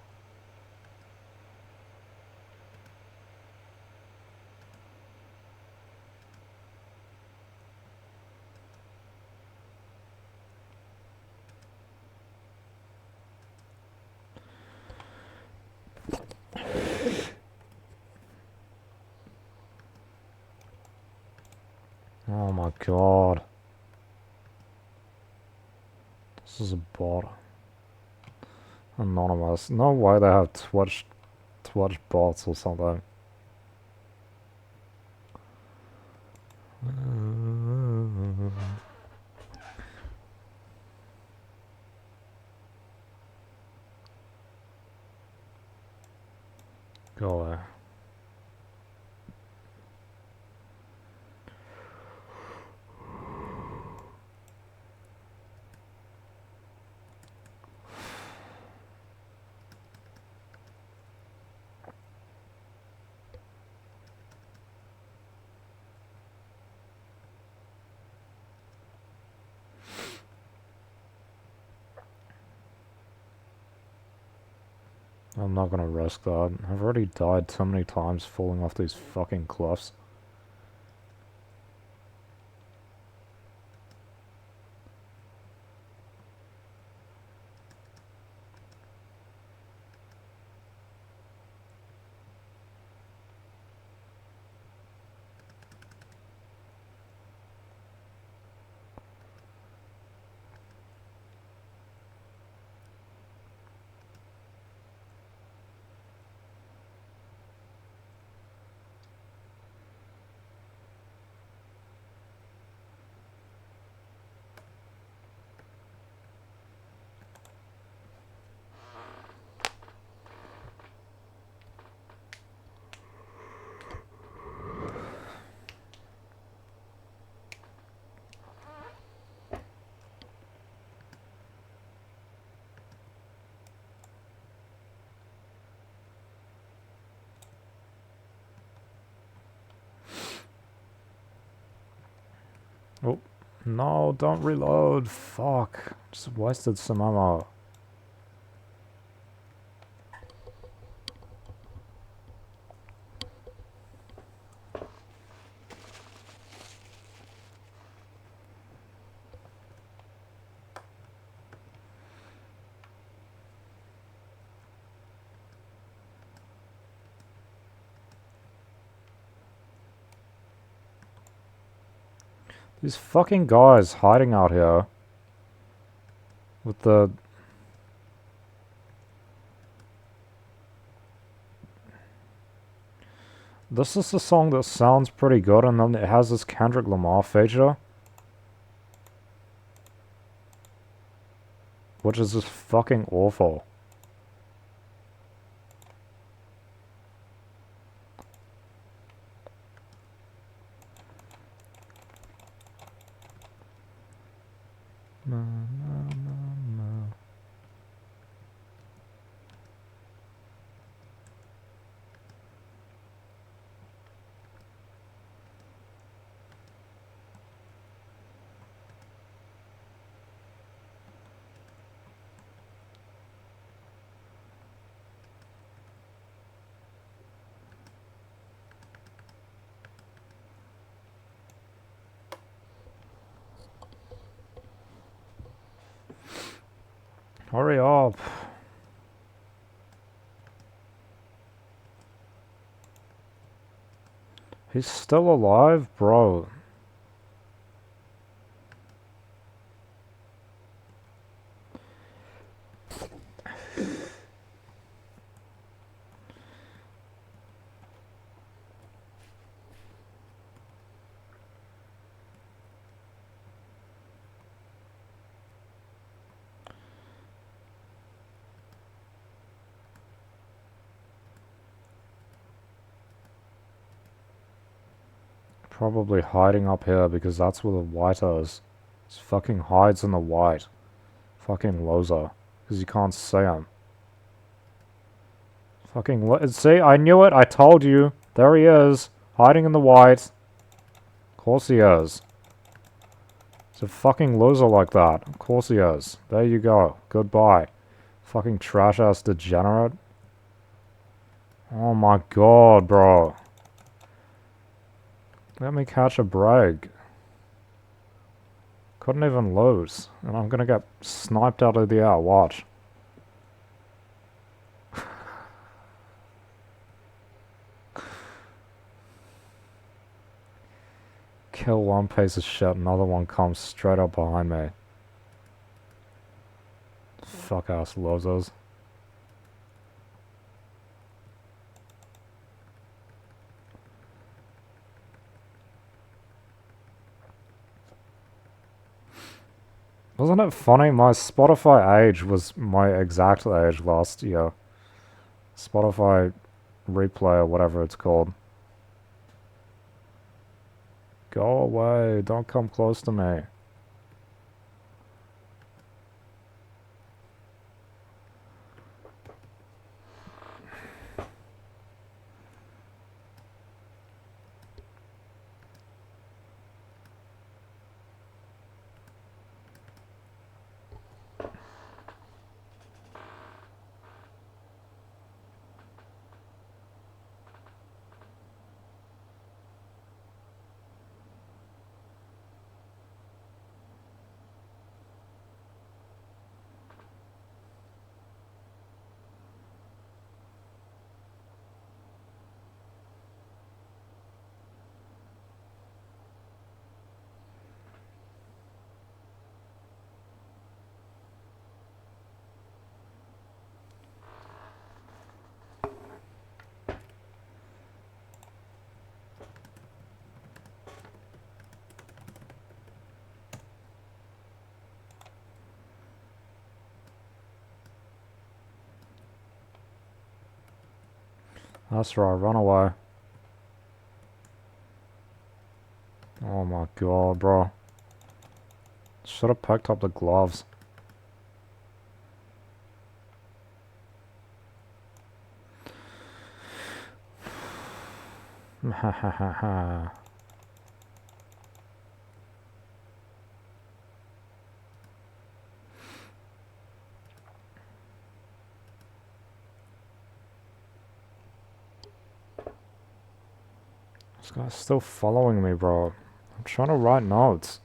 Oh my god. This is a bot. Anonymous. No way they have Twitch bots or something. Go away. I'm not gonna risk that. I've already died so many times falling off these fucking cliffs. Oh, no, don't reload. Fuck. Just wasted some ammo. These fucking guys hiding out here with the... This is a song that sounds pretty good, and then it has this Kendrick Lamar feature, which is just fucking awful. Na, na, na, na. Hurry up. He's still alive? Bro. Probably hiding up here because that's where the white is. He fucking hides in the white. Fucking loser. Because you can't see him. Fucking see, I knew it, I told you. There he is. Hiding in the white. Of course he is. He's a fucking loser like that. Of course he is. There you go. Goodbye. Fucking trash ass degenerate. Oh my god, bro. Let me catch a break. Couldn't even lose. And I'm gonna get sniped out of the air. Watch. Kill one piece of shit, another one comes straight up behind me. Fuck ass losers. Wasn't it funny? My Spotify age was my exact age last year. Spotify replay or whatever it's called. Go away, don't come close to me. That's right, run away. Oh my god, bro. Should have picked up the gloves. Ha ha ha ha. This guy's still following me, bro. I'm trying to write notes.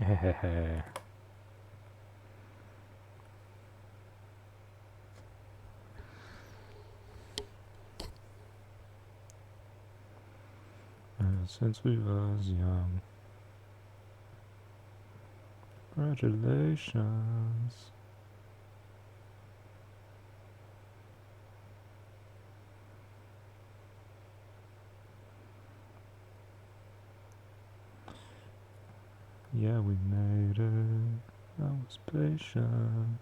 Hehehe. Since we was young. Congratulations. Yeah, we made it. I was patient.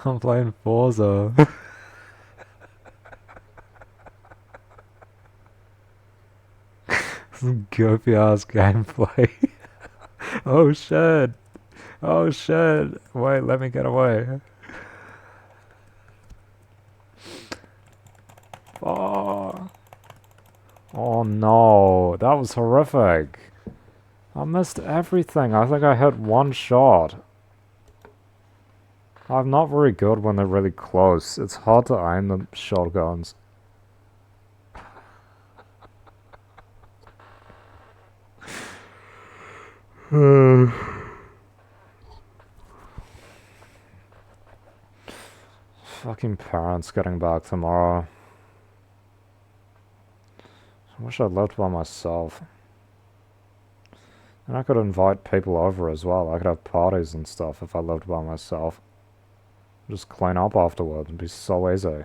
I'm playing Forza. Some goofy ass gameplay. Oh shit. Oh shit. Wait, let me get away. Oh. Oh no, that was horrific. I missed everything. I think I hit one shot. I'm not very good when they're really close. It's hard to aim the shotguns. Fucking parents getting back tomorrow. wish I lived by myself. And I could invite people over as well. I could have parties and stuff if I lived by myself. Just clean up afterwards. It'd be so easy.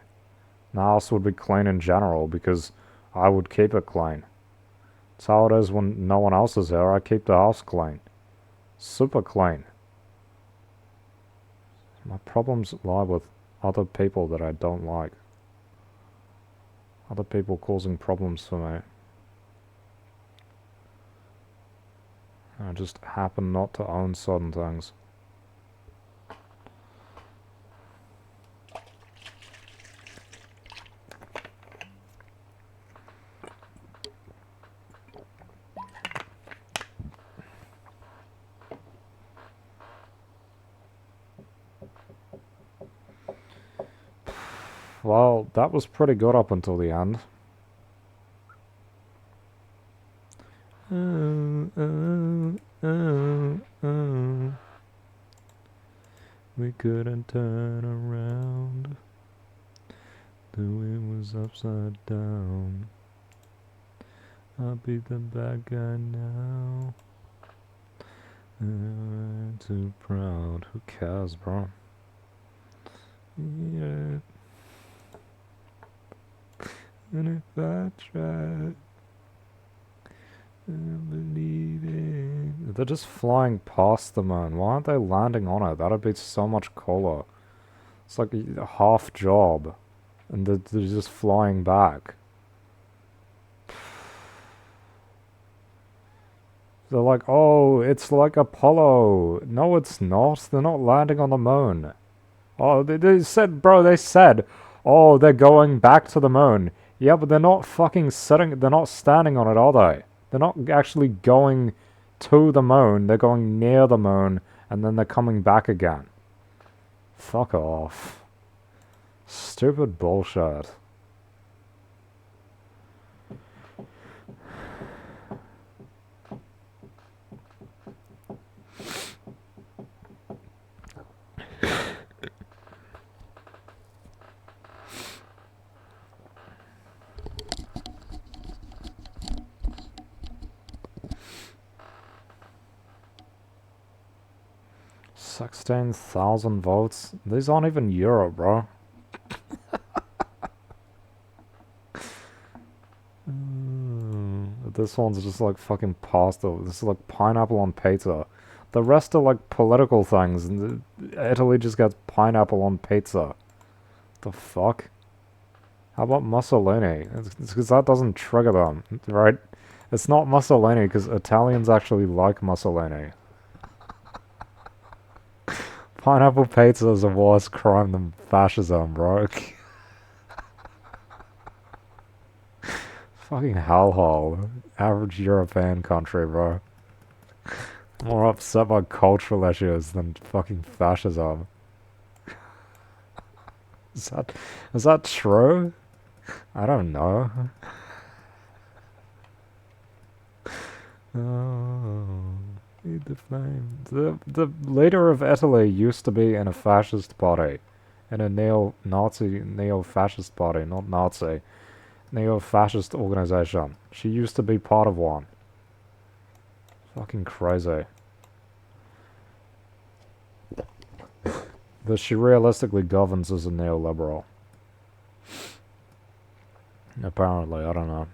The house would be clean in general because I would keep it clean. It's how it is when no one else is here. I keep the house clean. Super clean. My problems lie with other people that I don't like. Other people causing problems for me. I just happen not to own certain things. Well, that was pretty good up until the end. We couldn't turn around. The wind was upside down. I'll be the bad guy now. I'm too proud. Who cares, bro? Yeah. And if I try, I believe it. They're just flying past the moon. Why aren't they landing on it? That'd be so much cooler. It's like a half job. And they're just flying back. They're like, oh, it's like Apollo. No, it's not. They're not landing on the moon. Oh, they said, bro, they said, oh, they're going back to the moon. Yeah, but they're not fucking sitting, they're not standing on it, are they? They're not actually going to the moon. They're going near the moon, and then they're coming back again. Fuck off. Stupid bullshit. $16,000 votes? These aren't even Euro, bro. This one's just like fucking pasta. This is like pineapple on pizza. The rest are like political things, and Italy just gets pineapple on pizza. The fuck? How about Mussolini? It's because that doesn't trigger them, right? It's not Mussolini because Italians actually like Mussolini. Pineapple pizza is a worse crime than fascism, bro. Fucking hellhole. Average European country, bro. More upset by cultural issues than fucking fascism. Is that true? I don't know. Oh, feed the flames. The leader of Italy used to be in a fascist party. In a neo-Nazi, neo-fascist party, not Nazi. Neo-fascist organization. She used to be part of one. Fucking crazy. But she realistically governs as a neoliberal. Apparently, I don't know.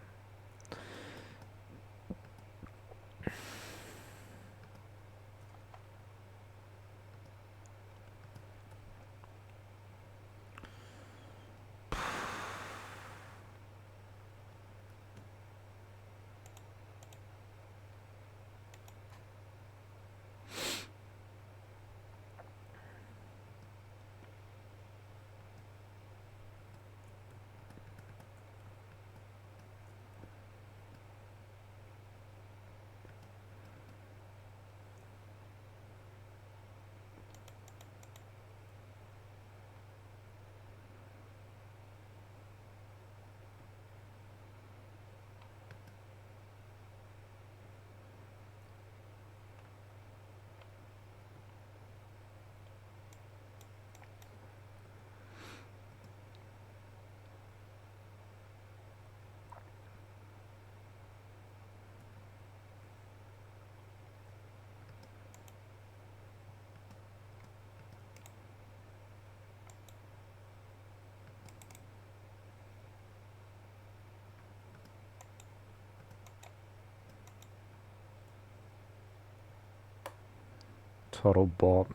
Total bot.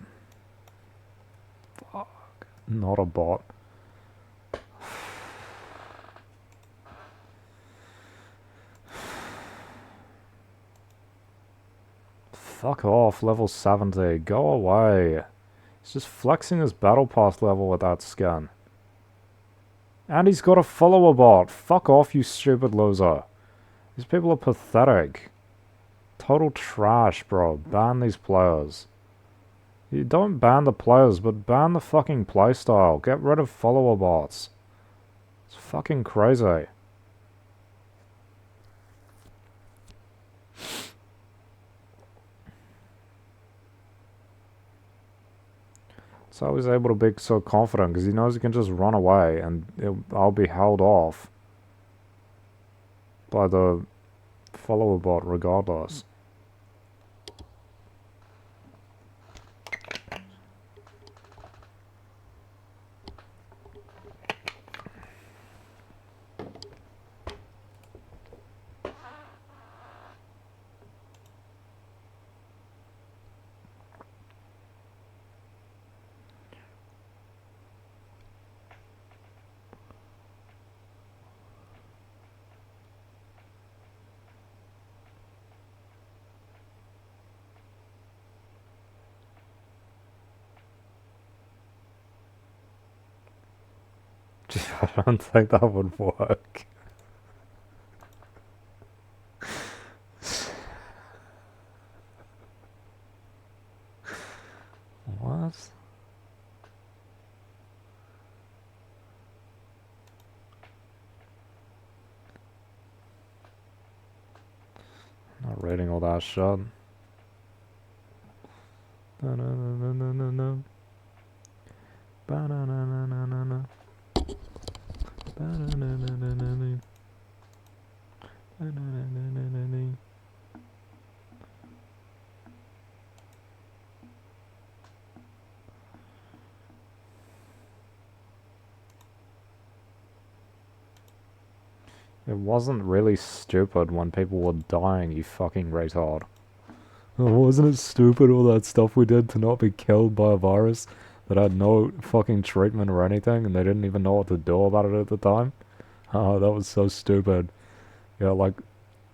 Fuck. Not a bot. Fuck off, level 70. Go away. He's just flexing his battle pass level with that skin. And he's got a follower bot. Fuck off, you stupid loser. These people are pathetic. Total trash, bro. Ban these players. You don't ban the players, but ban the fucking playstyle. Get rid of follower bots. It's fucking crazy. So he's able to be so confident because he knows he can just run away and I'll be held off by the follower bot regardless. I don't think that would work. What? Not reading all that shit. No. It wasn't really stupid when people were dying, you fucking retard. Oh, wasn't it stupid all that stuff we did to not be killed by a virus that had no fucking treatment or anything and they didn't even know what to do about it at the time? Oh, that was so stupid. Yeah, like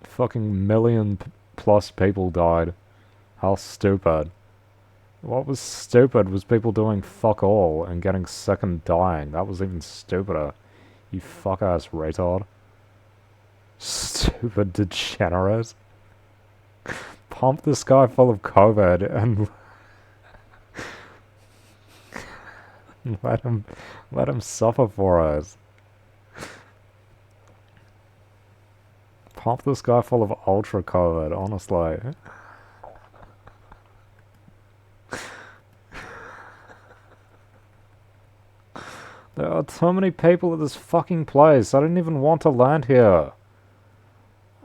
fucking million plus people died. How stupid. What was stupid was people doing fuck all and getting sick and dying. That was even stupider. You fuck ass retard. Stupid degenerate. Pump this guy full of COVID and let him suffer for us. Pump this guy full of ultra COVID, honestly. There are so many people at this fucking place. I didn't even want to land here.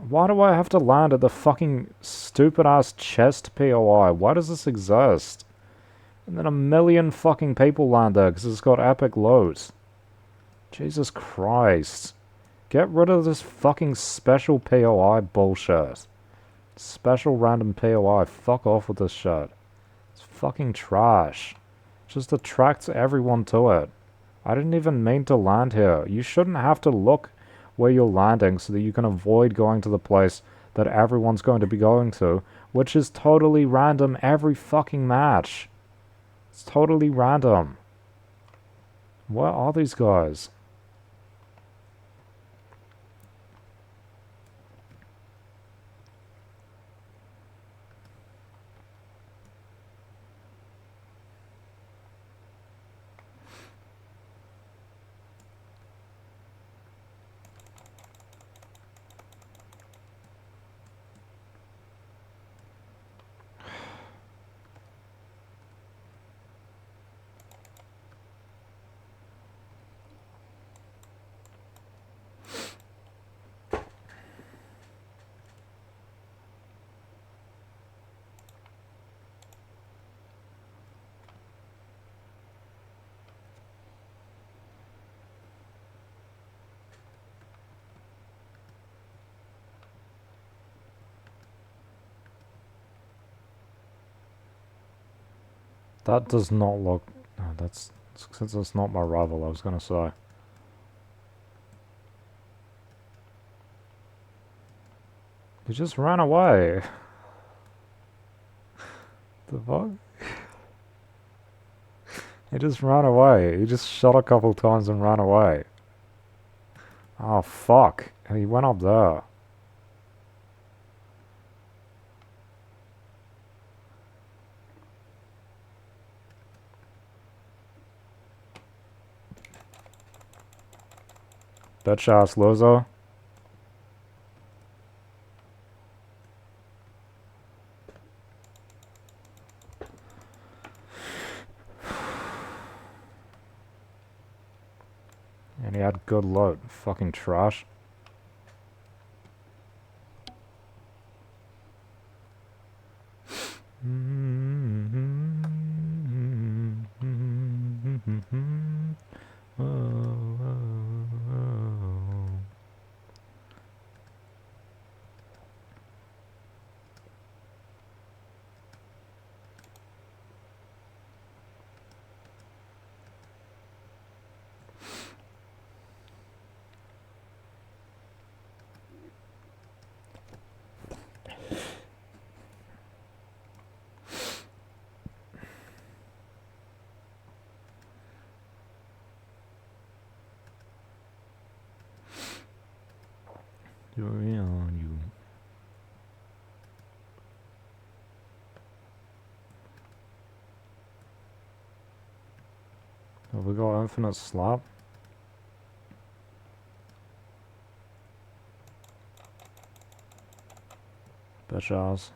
Why do I have to land at the fucking stupid-ass chest POI? Why does this exist? And then a million fucking people land there because it's got epic loot. Jesus Christ. Get rid of this fucking special POI bullshit. Special random POI. Fuck off with this shit. It's fucking trash. It just attracts everyone to it. I didn't even mean to land here. You shouldn't have to look where you're landing so that you can avoid going to the place that everyone's going to be going to, which is totally random every fucking match. It's totally random. Where are these guys? That does not look... No, since that's not my rival, I was gonna say. He just ran away. The fuck? He just ran away. He just shot a couple times and ran away. Oh, fuck. He went up there. Bitch ass loser. And he had good loot. Fucking trash. You. Have we got infinite slap? Bitch ass.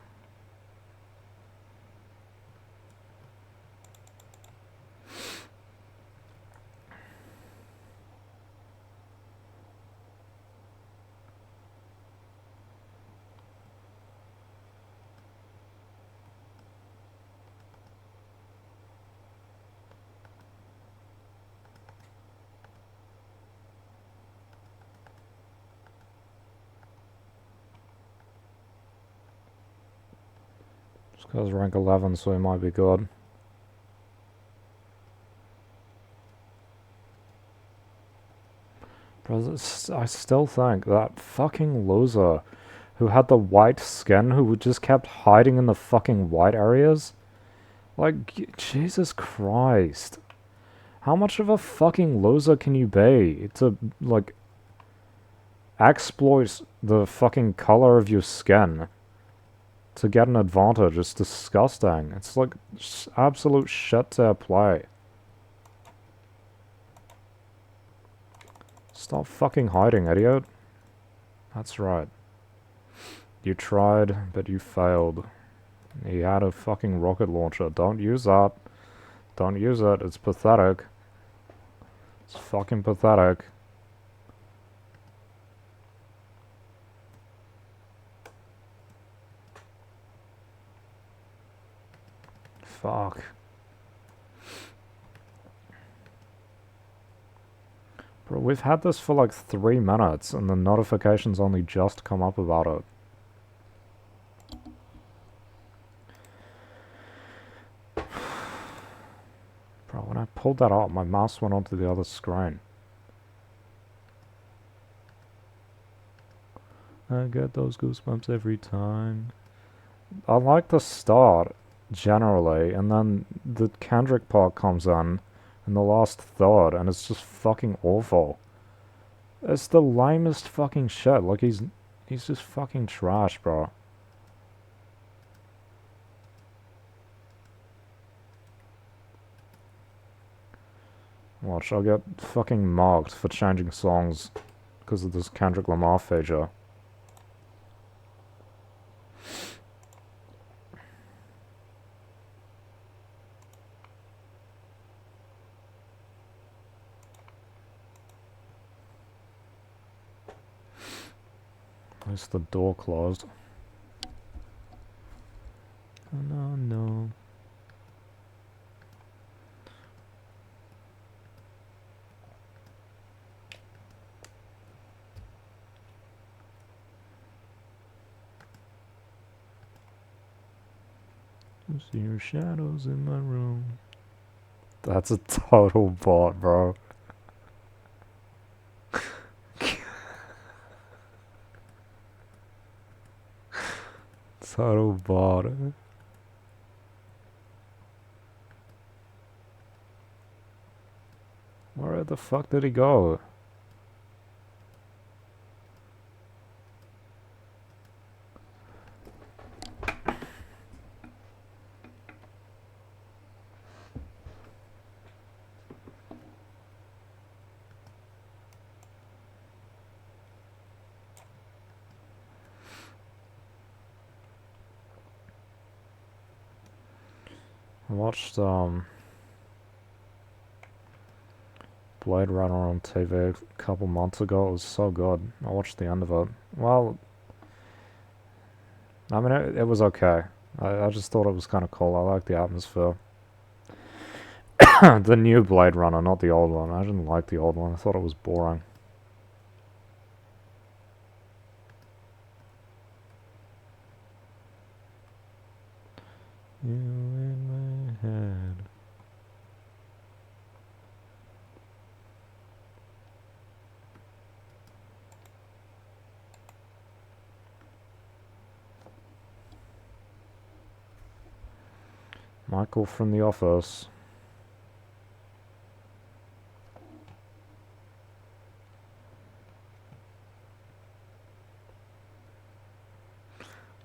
This guy's rank 11, so he might be good. Bro, I still think that fucking loser who had the white skin, who just kept hiding in the fucking white areas. Like, Jesus Christ. How much of a fucking loser can you be to, like, exploit the fucking color of your skin to get an advantage? It's disgusting. It's like absolute shit to play. Stop fucking hiding, idiot. That's right. You tried, but you failed. He had a fucking rocket launcher. Don't use that. Don't use it. It's pathetic. It's fucking pathetic. Fuck. Bro, we've had this for like 3 minutes and the notifications only just come up about it. Bro, when I pulled that up, my mouse went onto the other screen. I get those goosebumps every time. I like the start, generally, and then the Kendrick part comes in the last third, and it's just fucking awful. It's the lamest fucking shit. Like, he's just fucking trash, bro. Watch, I'll get fucking marked for changing songs because of this Kendrick Lamar feature. At least the door closed. Oh, no, no. See your shadows in my room. That's a total bot, bro. Total bot. Where the fuck did he go? I watched Blade Runner on TV a couple months ago. It was so good. I watched the end of it. Well, I mean, it was okay. I just thought it was kind of cool. I liked the atmosphere. The new Blade Runner, not the old one. I didn't like the old one. I thought it was boring. You in my head. Michael from The Office.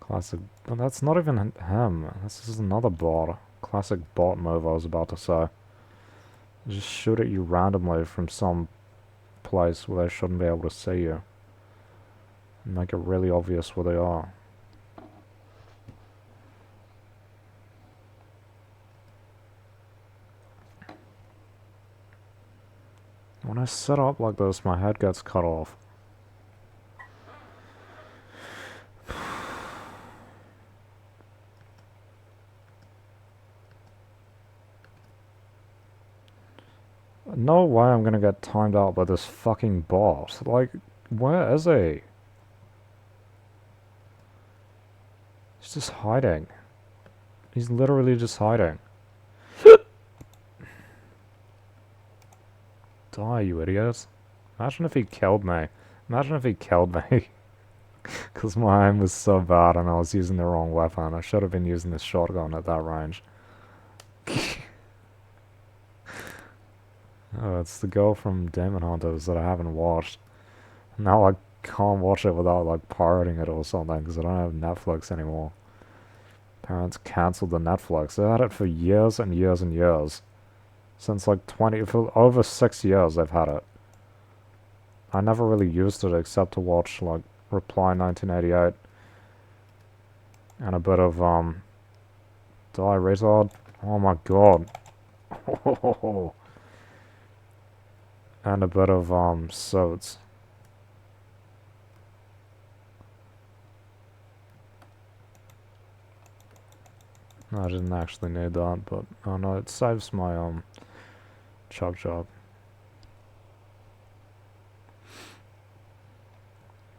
Classic. But that's not even him. This is another bot. Classic bot move I was about to say. Just shoot at you randomly from some place where they shouldn't be able to see you. And make it really obvious where they are. When I set up like this, my head gets cut off. No way I'm gonna get timed out by this fucking bot. Like, where is he? He's just hiding. He's literally just hiding. Die, you idiots. Imagine if he killed me. Imagine if he killed me. Because my aim was so bad and I was using the wrong weapon. I should have been using the shotgun at that range. Oh, it's the girl from Demon Hunters that I haven't watched. Now I can't watch it without like pirating it or something because I don't have Netflix anymore. Parents cancelled the Netflix. They had it for years and years and years. Since like for over 6 years they've had it. I never really used it except to watch like Reply 1988 and a bit of Die Retard. Oh my god. And a bit of Suits. I didn't actually need that, but oh no, it saves my chug job.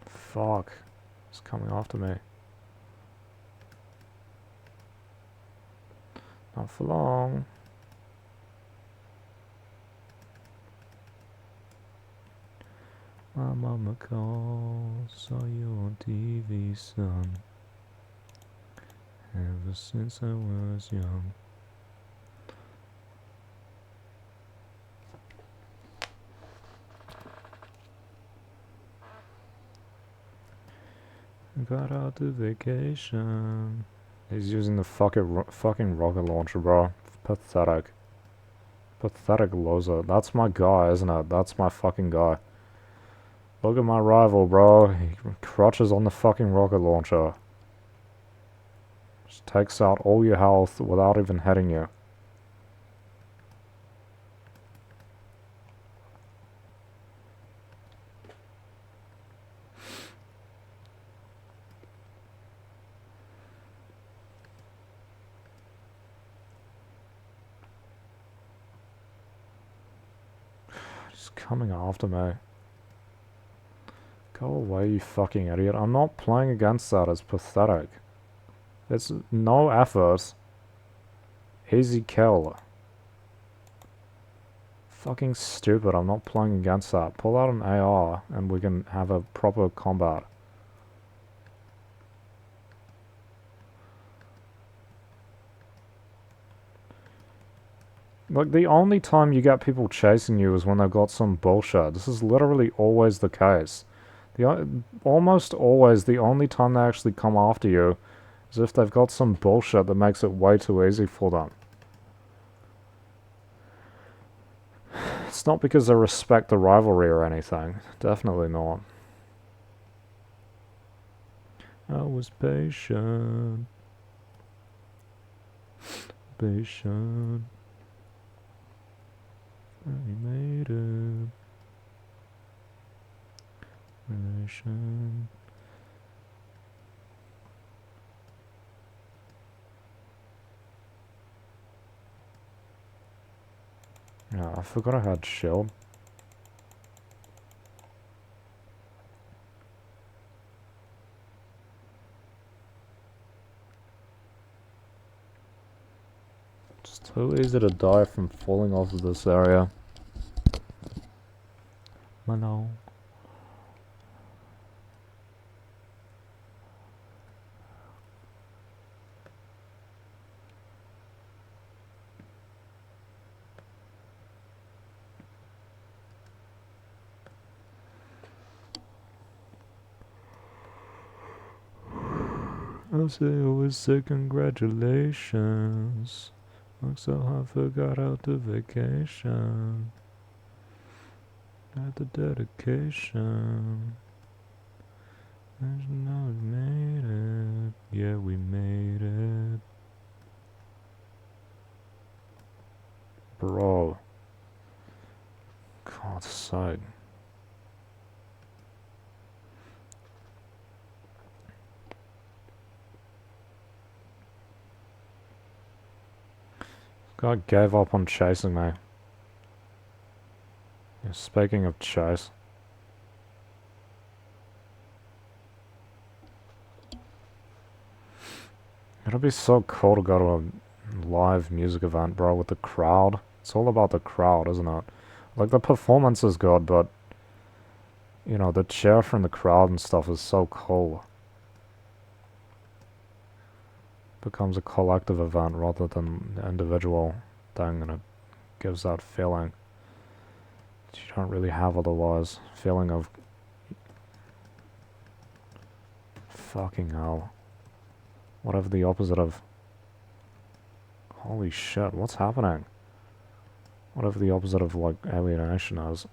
Fuck. It's coming after me. Not for long. My mama calls, saw you on TV, son. Ever since I was young. Got out to vacation. He's using the fucking rocket launcher, bro. Pathetic. Pathetic loser. That's my guy, isn't it? That's my fucking guy. Look at my rival, bro. He crutches on the fucking rocket launcher. Just takes out all your health without even hitting you. He's coming after me. Go away, you fucking idiot. I'm not playing against that. It's pathetic. It's no effort. Easy kill. Fucking stupid, I'm not playing against that. Pull out an AR and we can have a proper combat. Like, the only time you get people chasing you is when they've got some bullshit. This is literally always the case. Almost always the only time they actually come after you is if they've got some bullshit that makes it way too easy for them. It's not because they respect the rivalry or anything. Definitely not. I was patient. Patient. I made it. Relation. Yeah, I forgot I had shield. It's too easy to die from falling off of this area. I know. Always say congratulations. Worked so hard, forgot how to vacation. Had the dedication. And you know we made it. Yeah, we made it. Bro. God's sake. Guy gave up on chasing me. Yeah, speaking of chase. It'll be so cool to go to a live music event, bro, with the crowd. It's all about the crowd, isn't it? Like, the performance is good, but, you know, the cheer from the crowd and stuff is so cool. Becomes a collective event rather than an individual thing, and it gives that feeling that you don't really have otherwise. Feeling of fucking hell. Whatever the opposite of holy shit, what's happening? Whatever the opposite of, like, alienation is.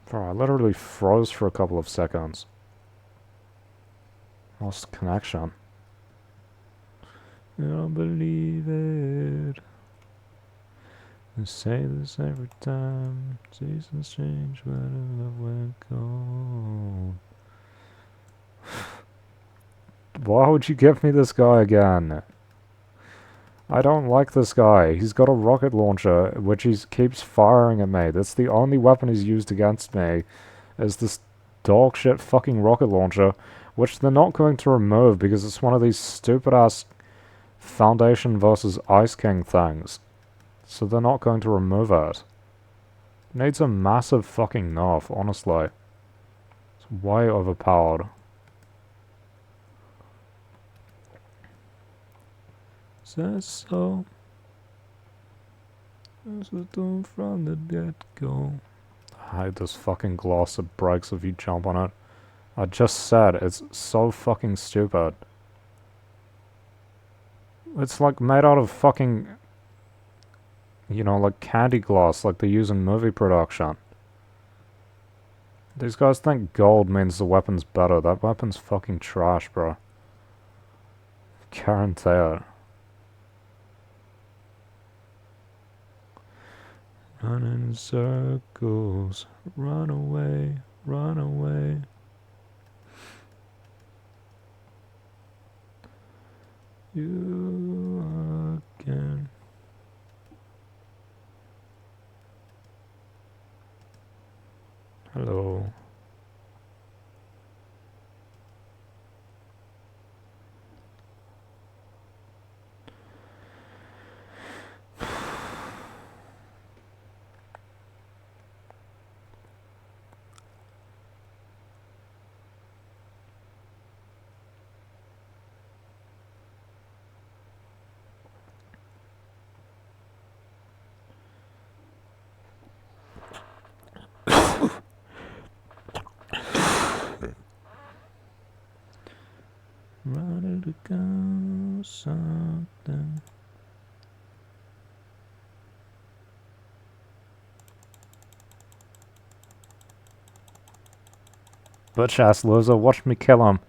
Bro, I literally froze for a couple of seconds. Lost connection. I don't believe it. I say this every time. Seasons change, but love went cold. Why would you give me this guy again? I don't like this guy. He's got a rocket launcher, which he keeps firing at me. That's the only weapon he's used against me, is this dog shit fucking rocket launcher, which they're not going to remove because it's one of these stupid ass Foundation versus Ice King things. So they're not going to remove it. Needs a massive fucking nerf, honestly. It's way overpowered. Says so. As we do from the get-go. I hate this fucking gloss that breaks if you jump on it. I just said, it's so fucking stupid. It's like made out of fucking, you know, like candy gloss like they use in movie production. These guys think gold means the weapon's better. That weapon's fucking trash, bro. Guarantee it. Run in circles. Run away. Run away. You again. Hello. Ready to go something. Butch ass loser, watch me kill him.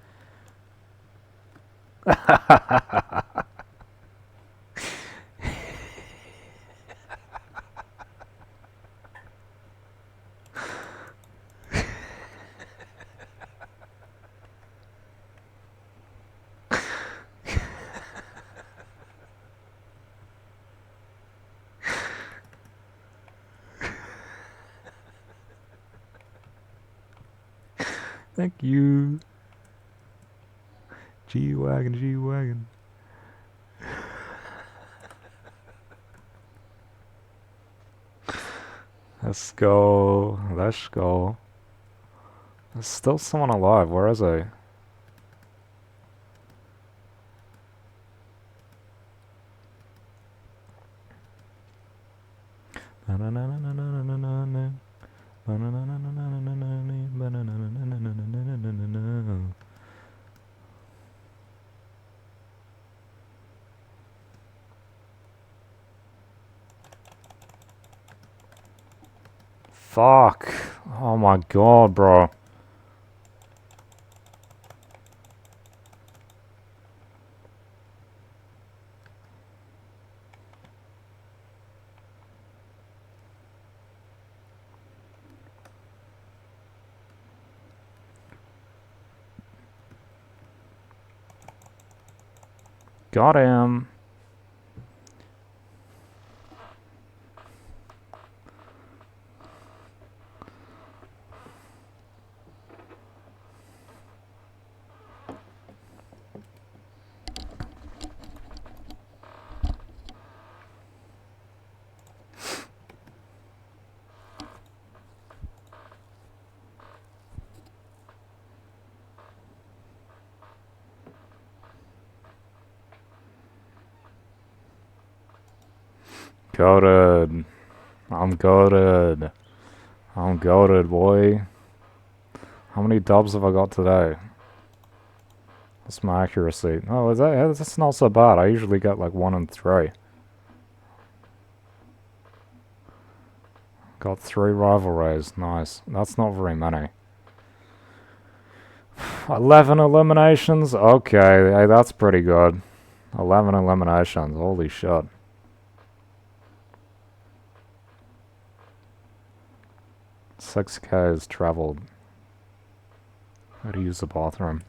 Thank you. G-Wagon, G-Wagon. Let's go. Let's go. There's still someone alive. Where is he? Fuck. Oh my god, bro. Got him. Goated. I'm goated. I'm goated, boy. How many dubs have I got today? That's my accuracy. Oh, that's not so bad. I usually get like 1 and 3. Got 3 rivalries. Nice. That's not very many. 11 eliminations? Okay, hey, that's pretty good. 11 eliminations. Holy shit. Six K's traveled. Gotta use the bathroom.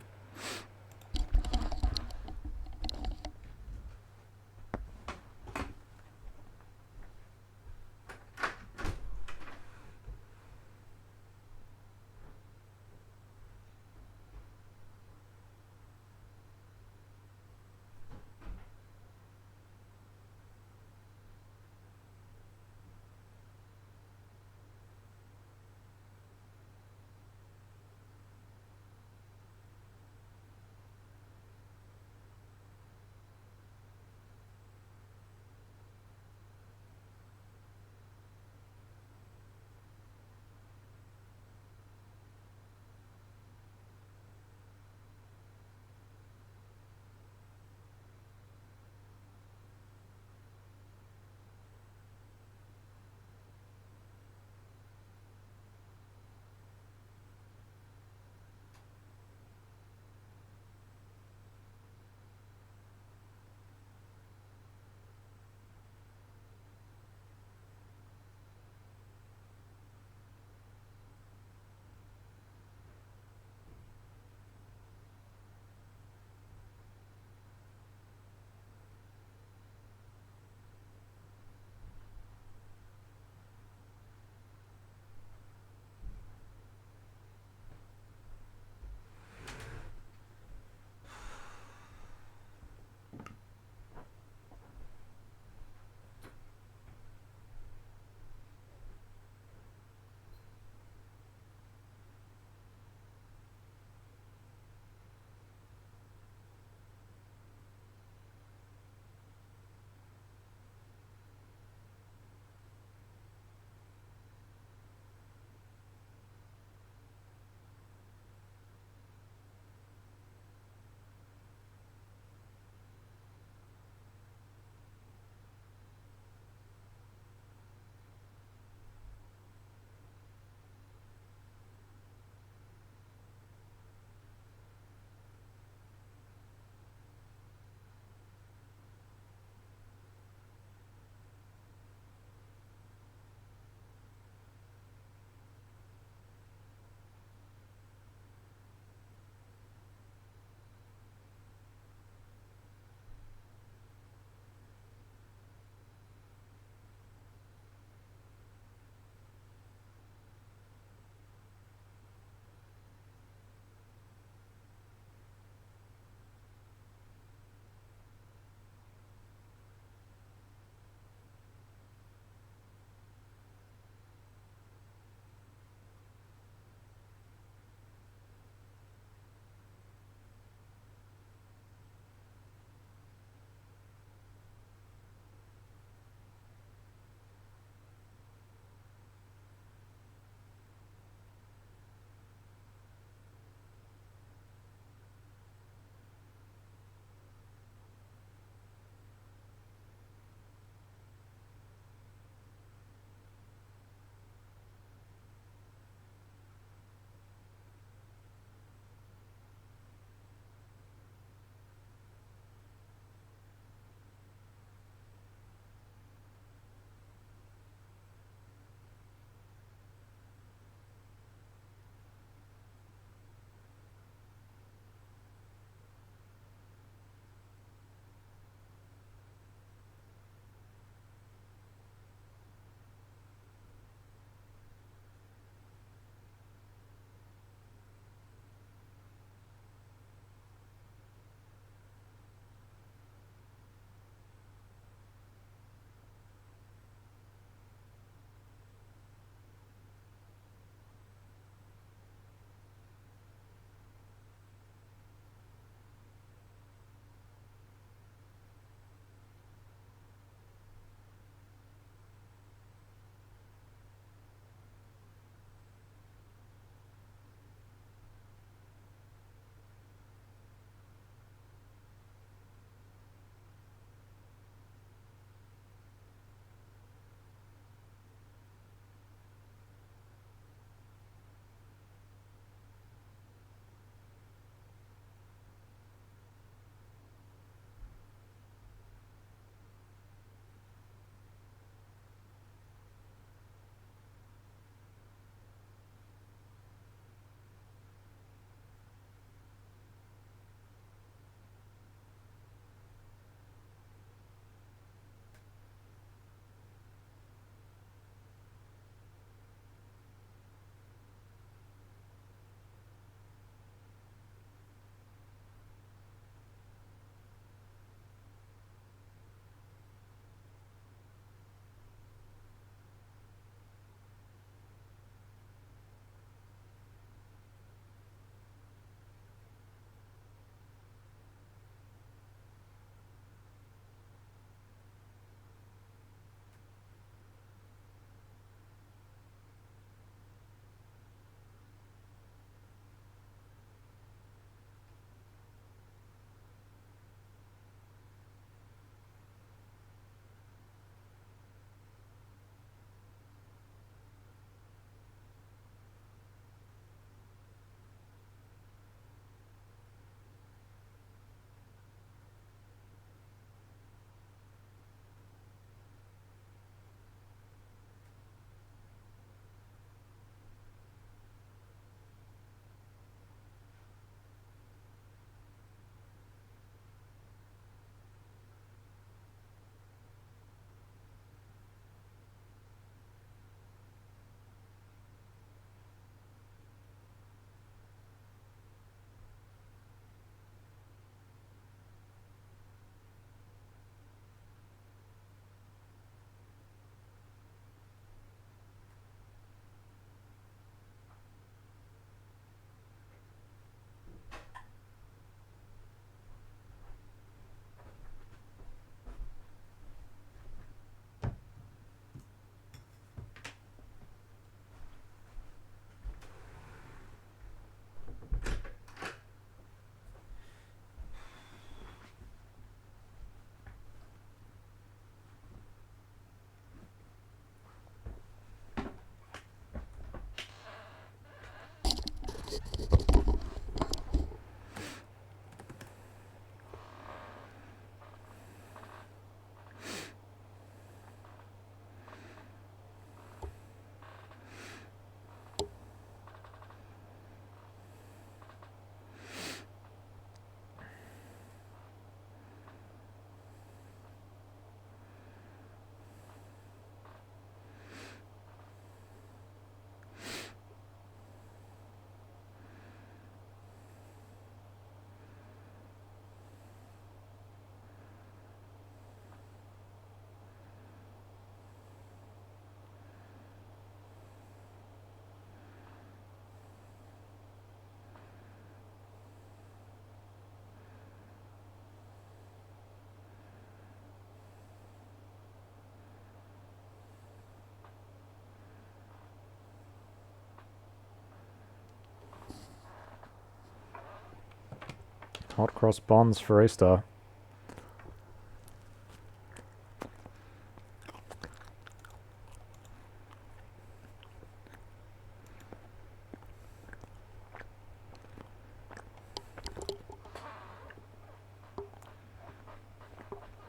Hot cross buns for Easter.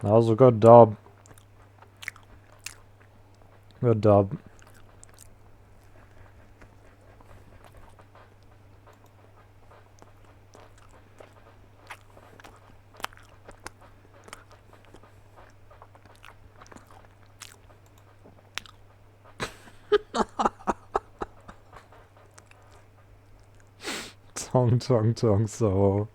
That was a good dub. Good dub. Tong, so.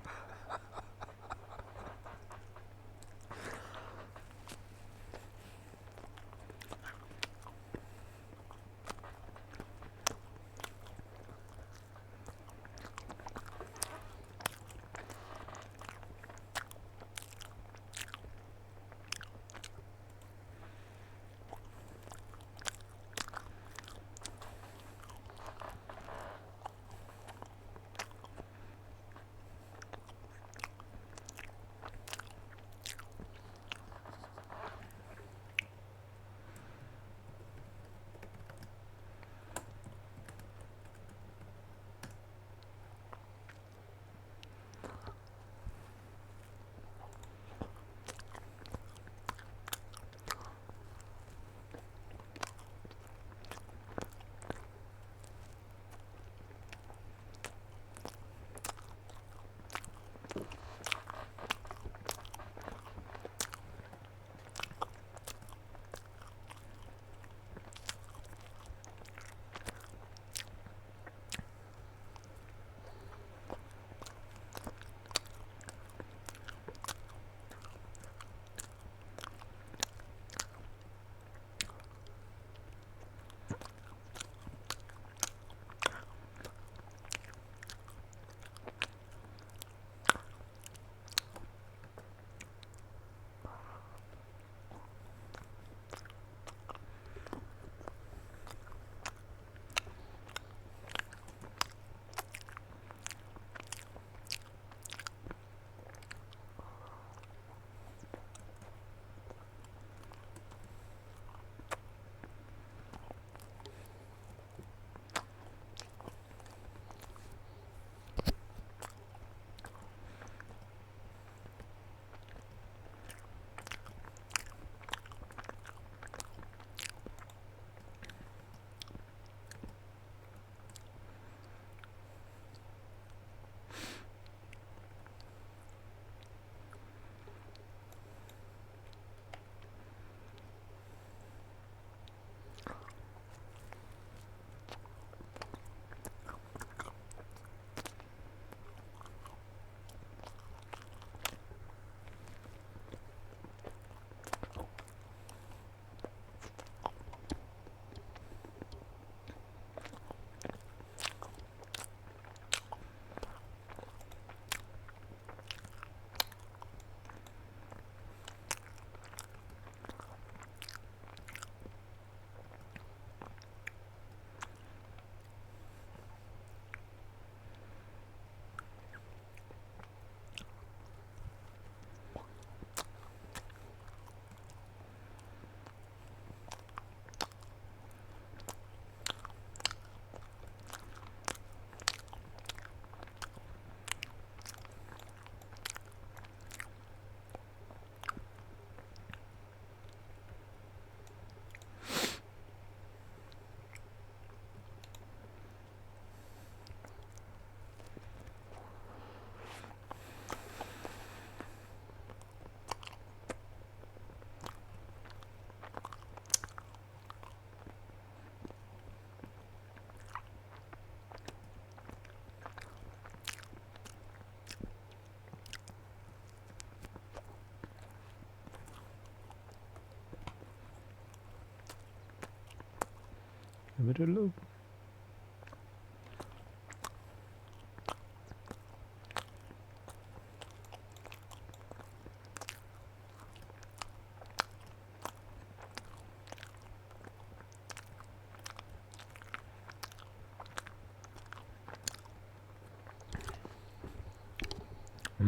Give it a look.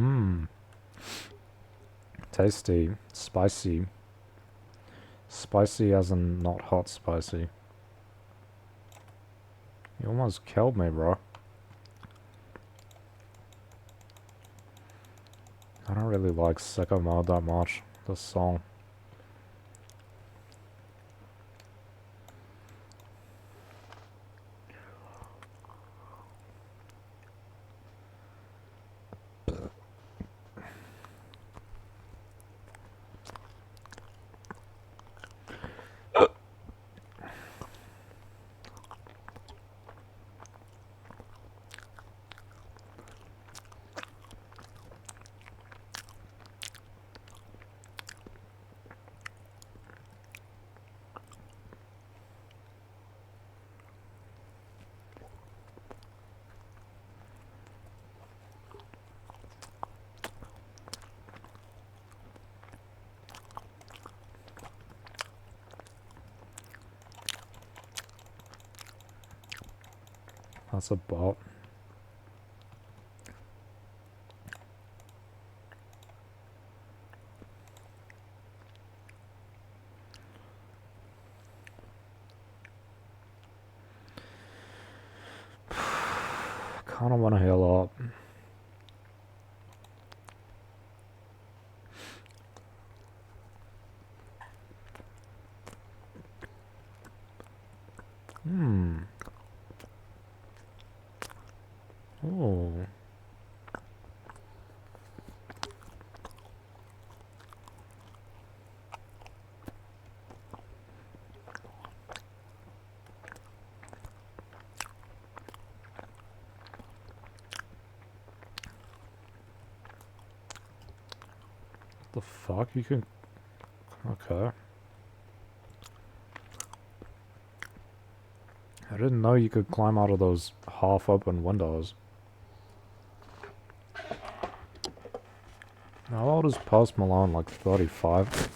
Mmm. Tasty. Spicy. Spicy as in not hot spicy. You almost killed me, bro. I don't really like Sicko Mode that much. This song. That's a bot. Kinda wanna heal up. Hmm. Oh. The fuck? You can... Okay. I didn't know you could climb out of those half-open windows. How old is Post Malone? Like 35?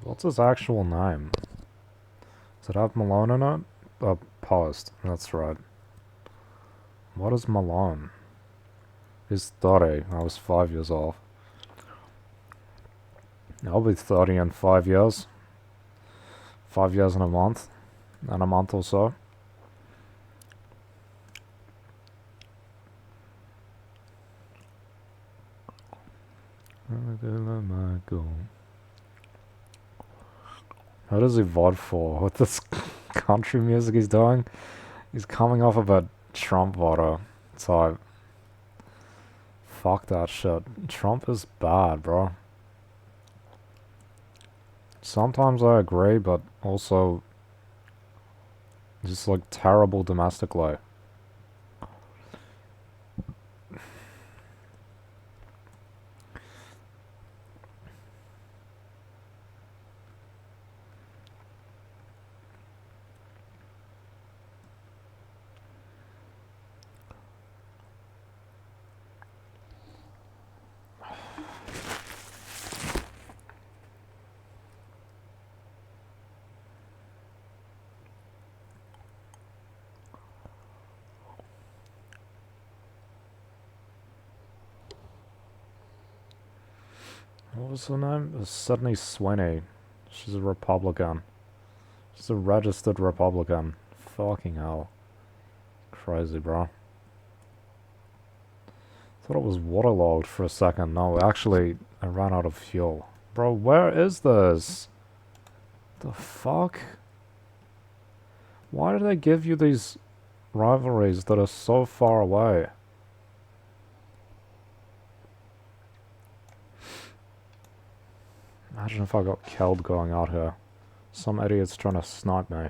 What's his actual name? Does it have Malone in it? Post. That's right. What is Malone? He's 30. I was 5 years old. I'll be 30 in 5 years. 5 years and a month. And a month or so. How does he vote for? With this country music he's doing? He's coming off of a Trump voter type. Fuck that shit. Trump is bad, bro. Sometimes I agree, but also just like terrible domestically. What was her name? Sydney Sweeney. She's a Republican. She's a registered Republican. Fucking hell. Crazy, bro. Thought it was waterlogged for a second. No, actually, I ran out of fuel. Bro, where is this? The fuck? Why do they give you these rivalries that are so far away? Imagine if I got killed going out here. Some idiot's trying to snipe me.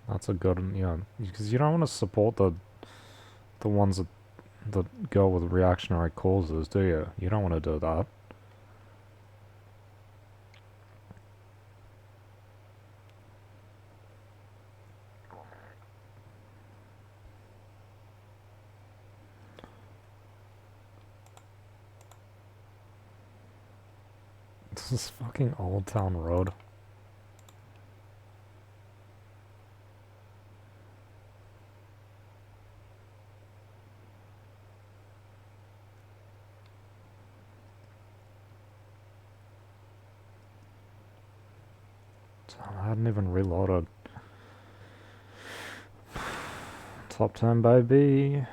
That's a good, yeah, because you don't want to support the ones that go with reactionary causes, do you? You don't want to do that. This is fucking Old Town Road. I hadn't even reloaded. Top 10, baby.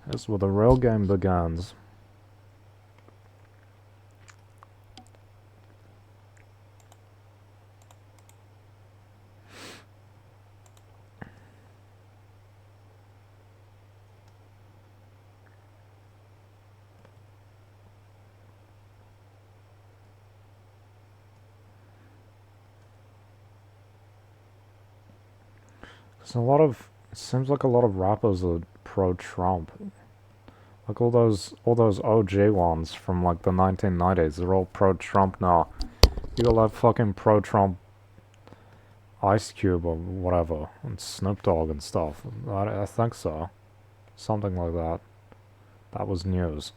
This is where the real game begins. It seems like a lot of rappers are pro-Trump. Like all those OG ones from like the 1990s, they're all pro-Trump now. You got that fucking pro-Trump Ice Cube or whatever, and Snoop Dogg and stuff. I think so. Something like that. That was news.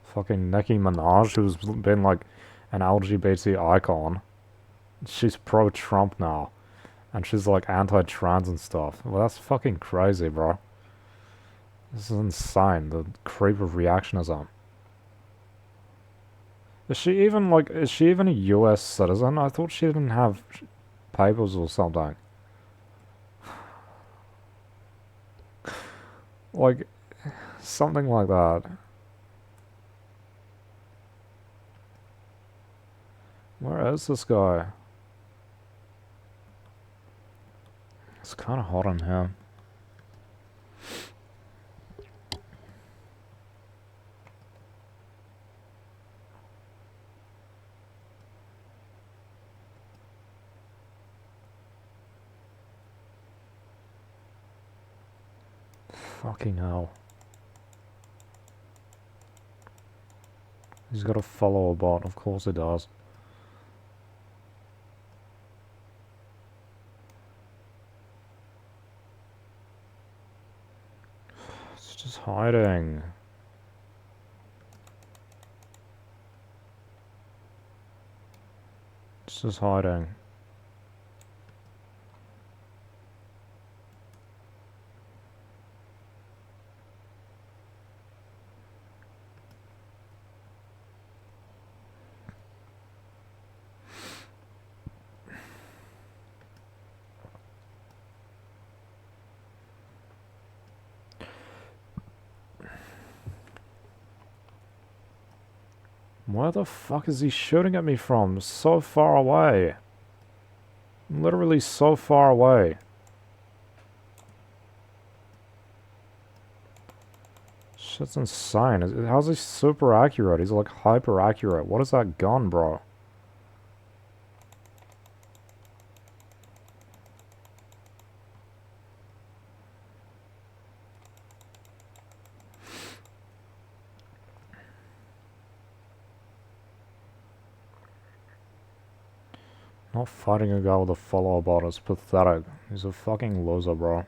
Fucking Nicki Minaj, who's been like an LGBT icon. She's pro-Trump now. And she's like anti-trans and stuff. Well, that's fucking crazy, bro. This is insane, the creep of reactionism. Is she even a US citizen? I thought she didn't have papers or something. Like, something like that. Where is this guy? It's kind of hot in here. Fucking hell. He's got a follower bot, of course he does. It's just hiding. It's just hiding. Where the fuck is he shooting at me from? So far away. Literally so far away. Shit's insane. How's he super accurate? He's like hyper accurate. What is that gun, bro? Not fighting a guy with a follower bot is pathetic. He's a fucking loser, bro.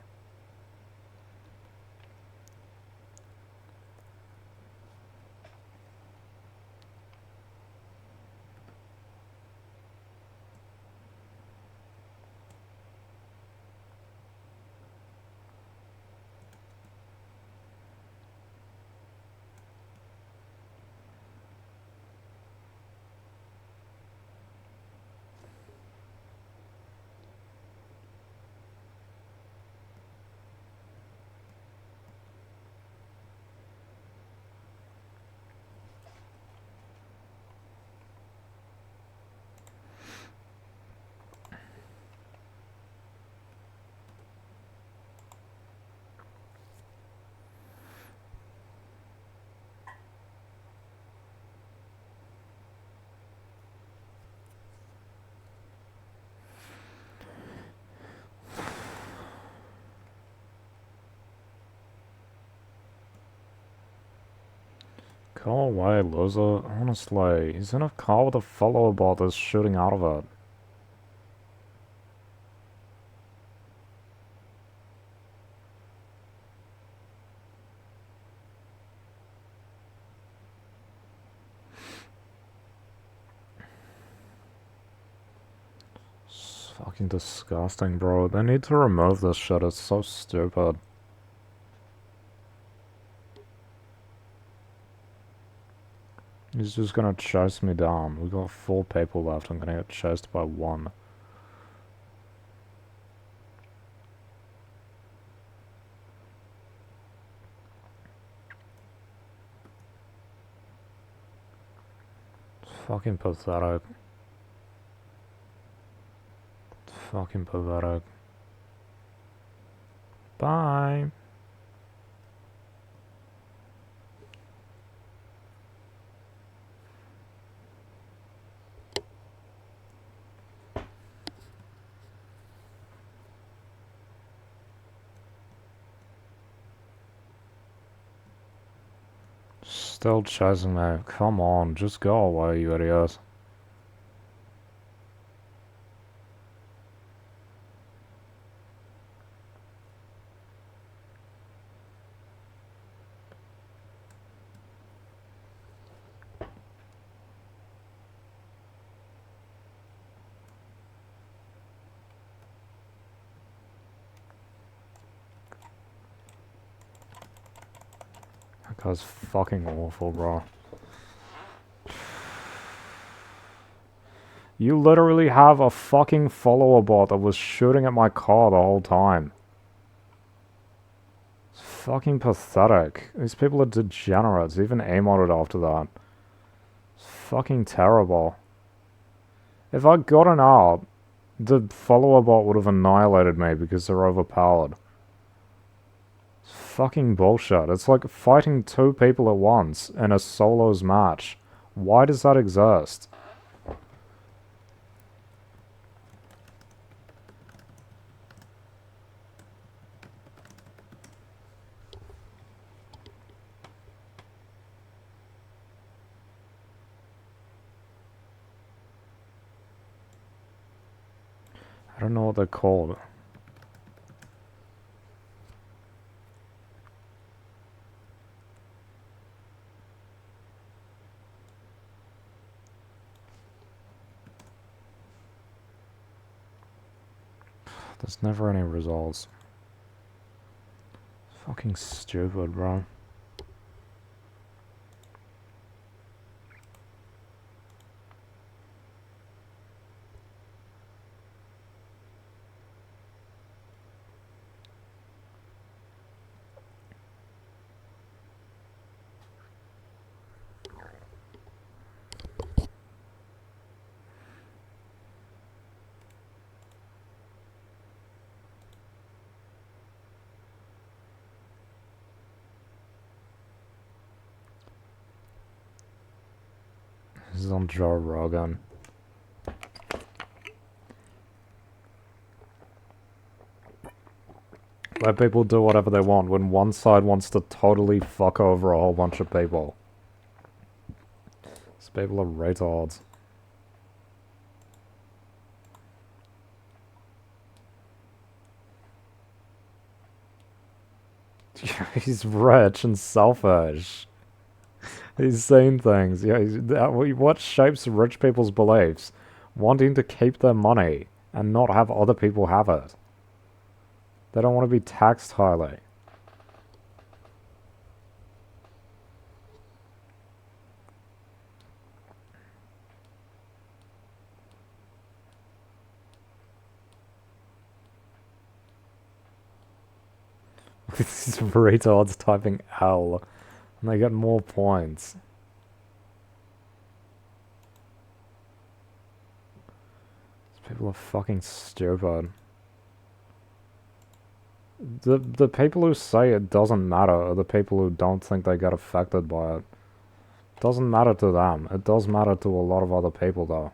Go away, loser. Honestly, he's in a car with a follower bot that's shooting out of it. It's fucking disgusting, bro. They need to remove this shit. It's so stupid. He's just gonna chase me down. We got 4 people left. I'm gonna get chased by 1. It's fucking pathetic. It's fucking pathetic. Bye. Still chasing me. Come on, just go away, you idiot. That guy's fucking awful, bro. You literally have a fucking follower bot that was shooting at my car the whole time. It's fucking pathetic. These people are degenerates, even emoted after that. It's fucking terrible. If I'd gotten out, the follower bot would have annihilated me because they're overpowered. It's fucking bullshit. It's like fighting 2 people at once in a solos match. Why does that exist? I don't know what they're called. There's never any results. Fucking stupid, bro. This is on Joe Rogan. Let people do whatever they want when one side wants to totally fuck over a whole bunch of people. These people are retards. He's rich and selfish. He's saying things. Yeah, what shapes rich people's beliefs? Wanting to keep their money and not have other people have it. They don't want to be taxed highly. These retards typing L, and they get more points. These people are fucking stupid. The people who say it doesn't matter are the people who don't think they get affected by it. It doesn't matter to them. It does matter to a lot of other people, though.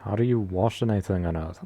How do you wash anything in it?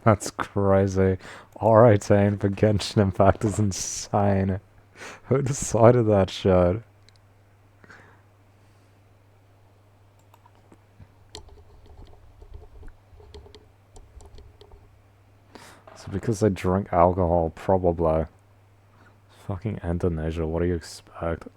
That's crazy. R18 for Genshin Impact is insane. Who decided that shit? It's because they drink alcohol, probably. Fucking Indonesia, what do you expect?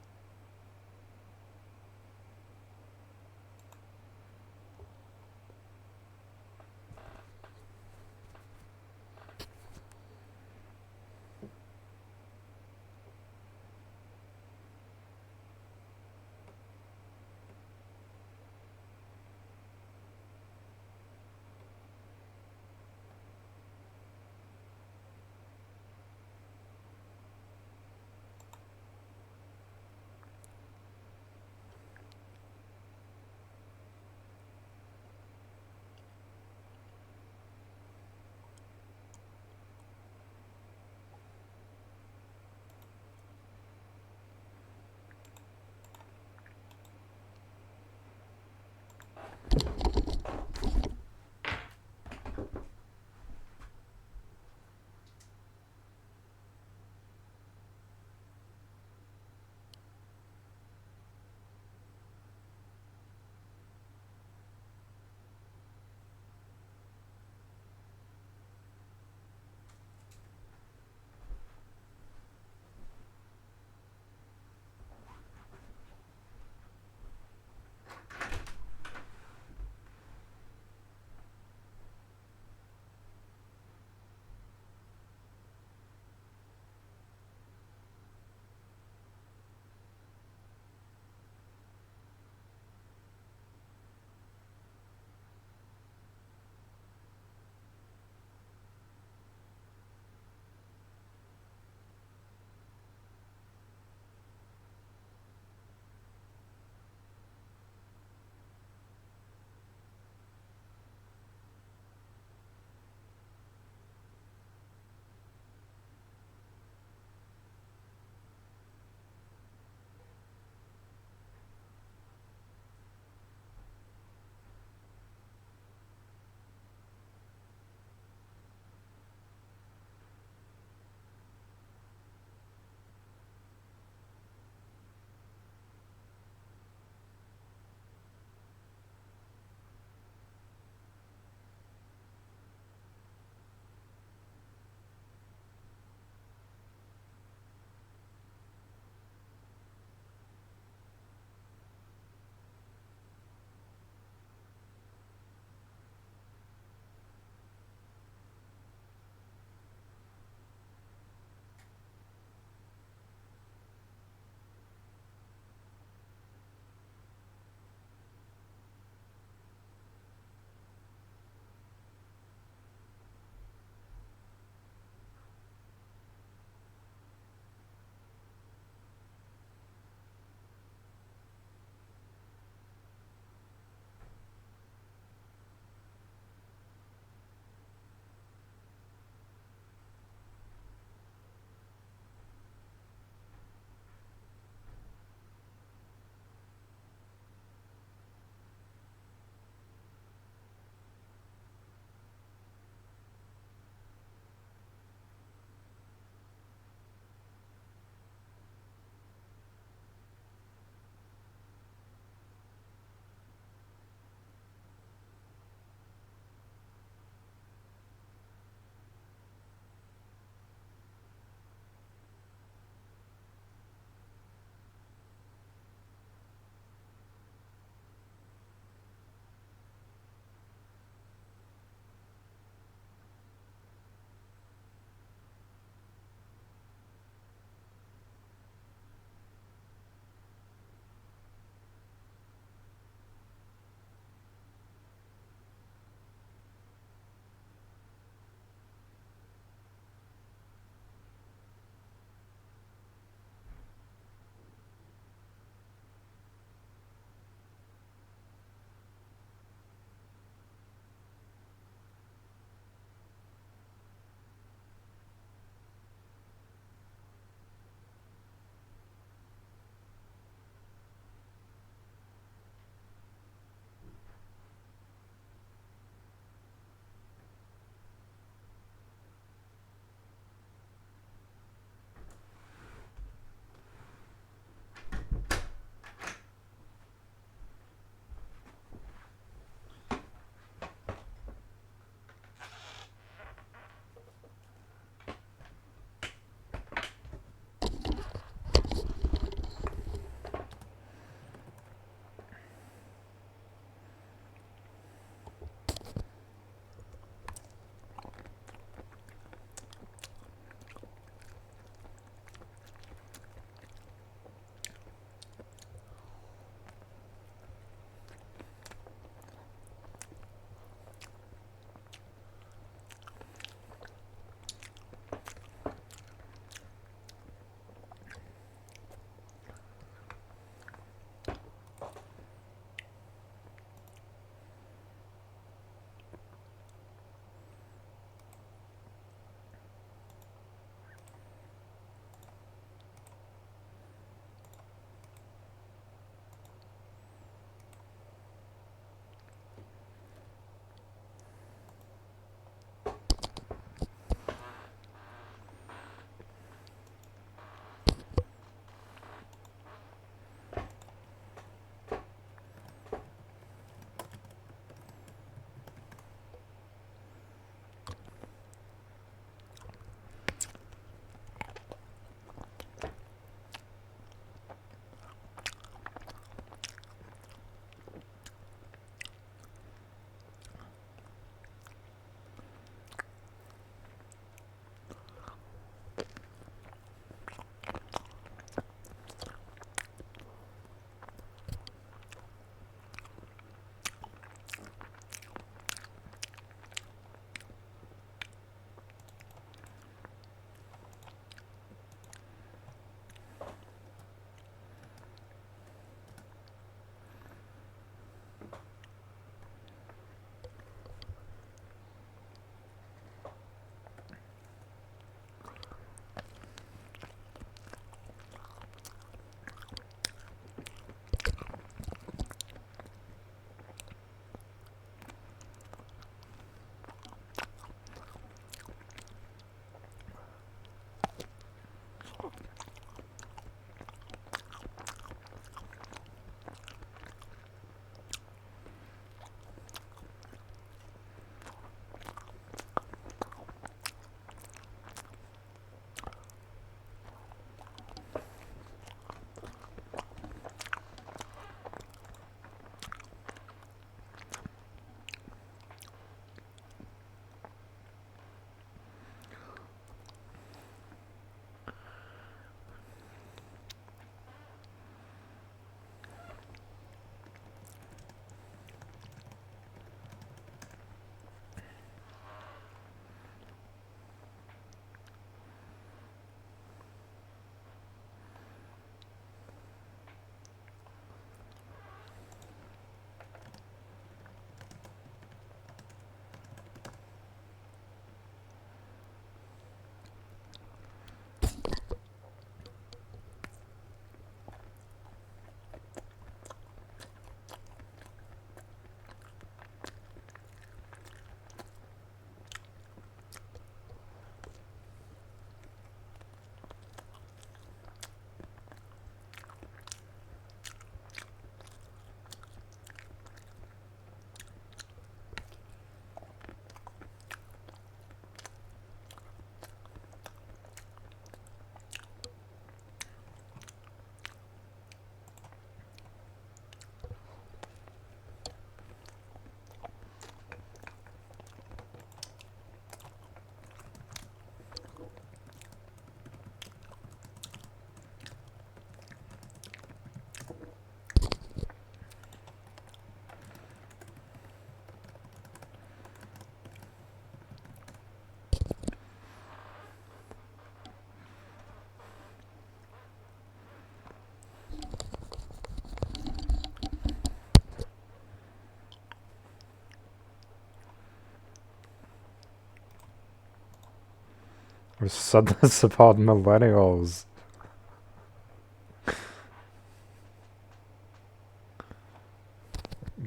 We said this about millennials.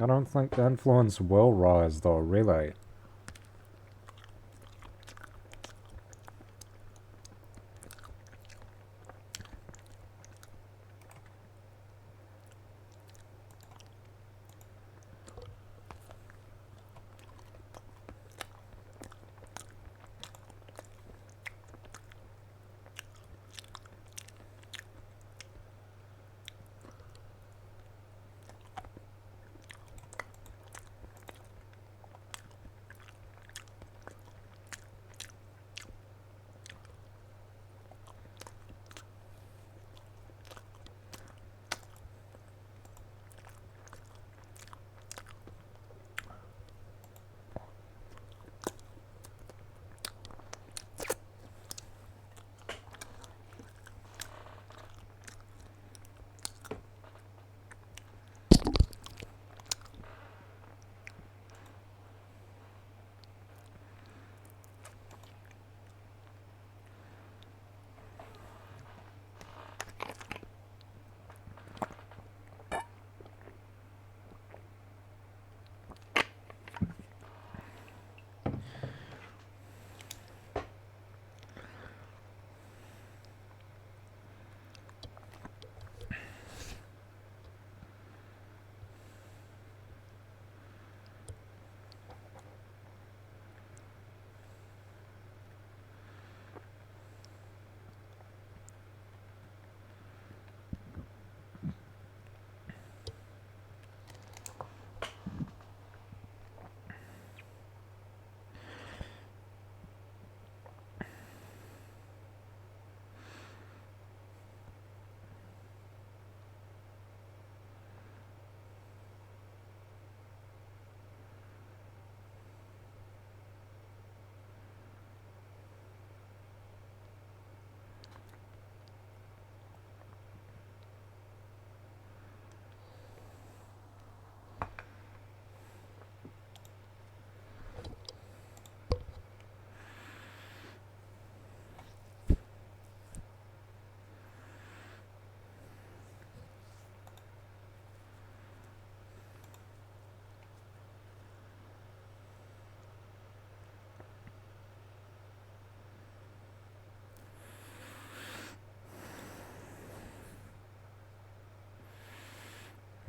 I don't think the influence will rise though, really.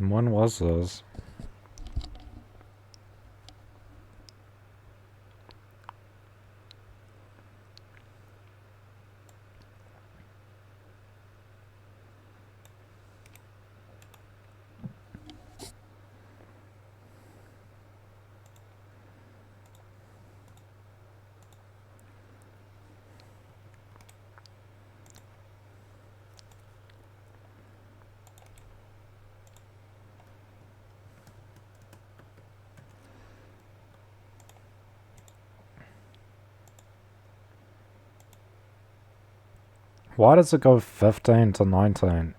When was this? Why does it go 15 to 19?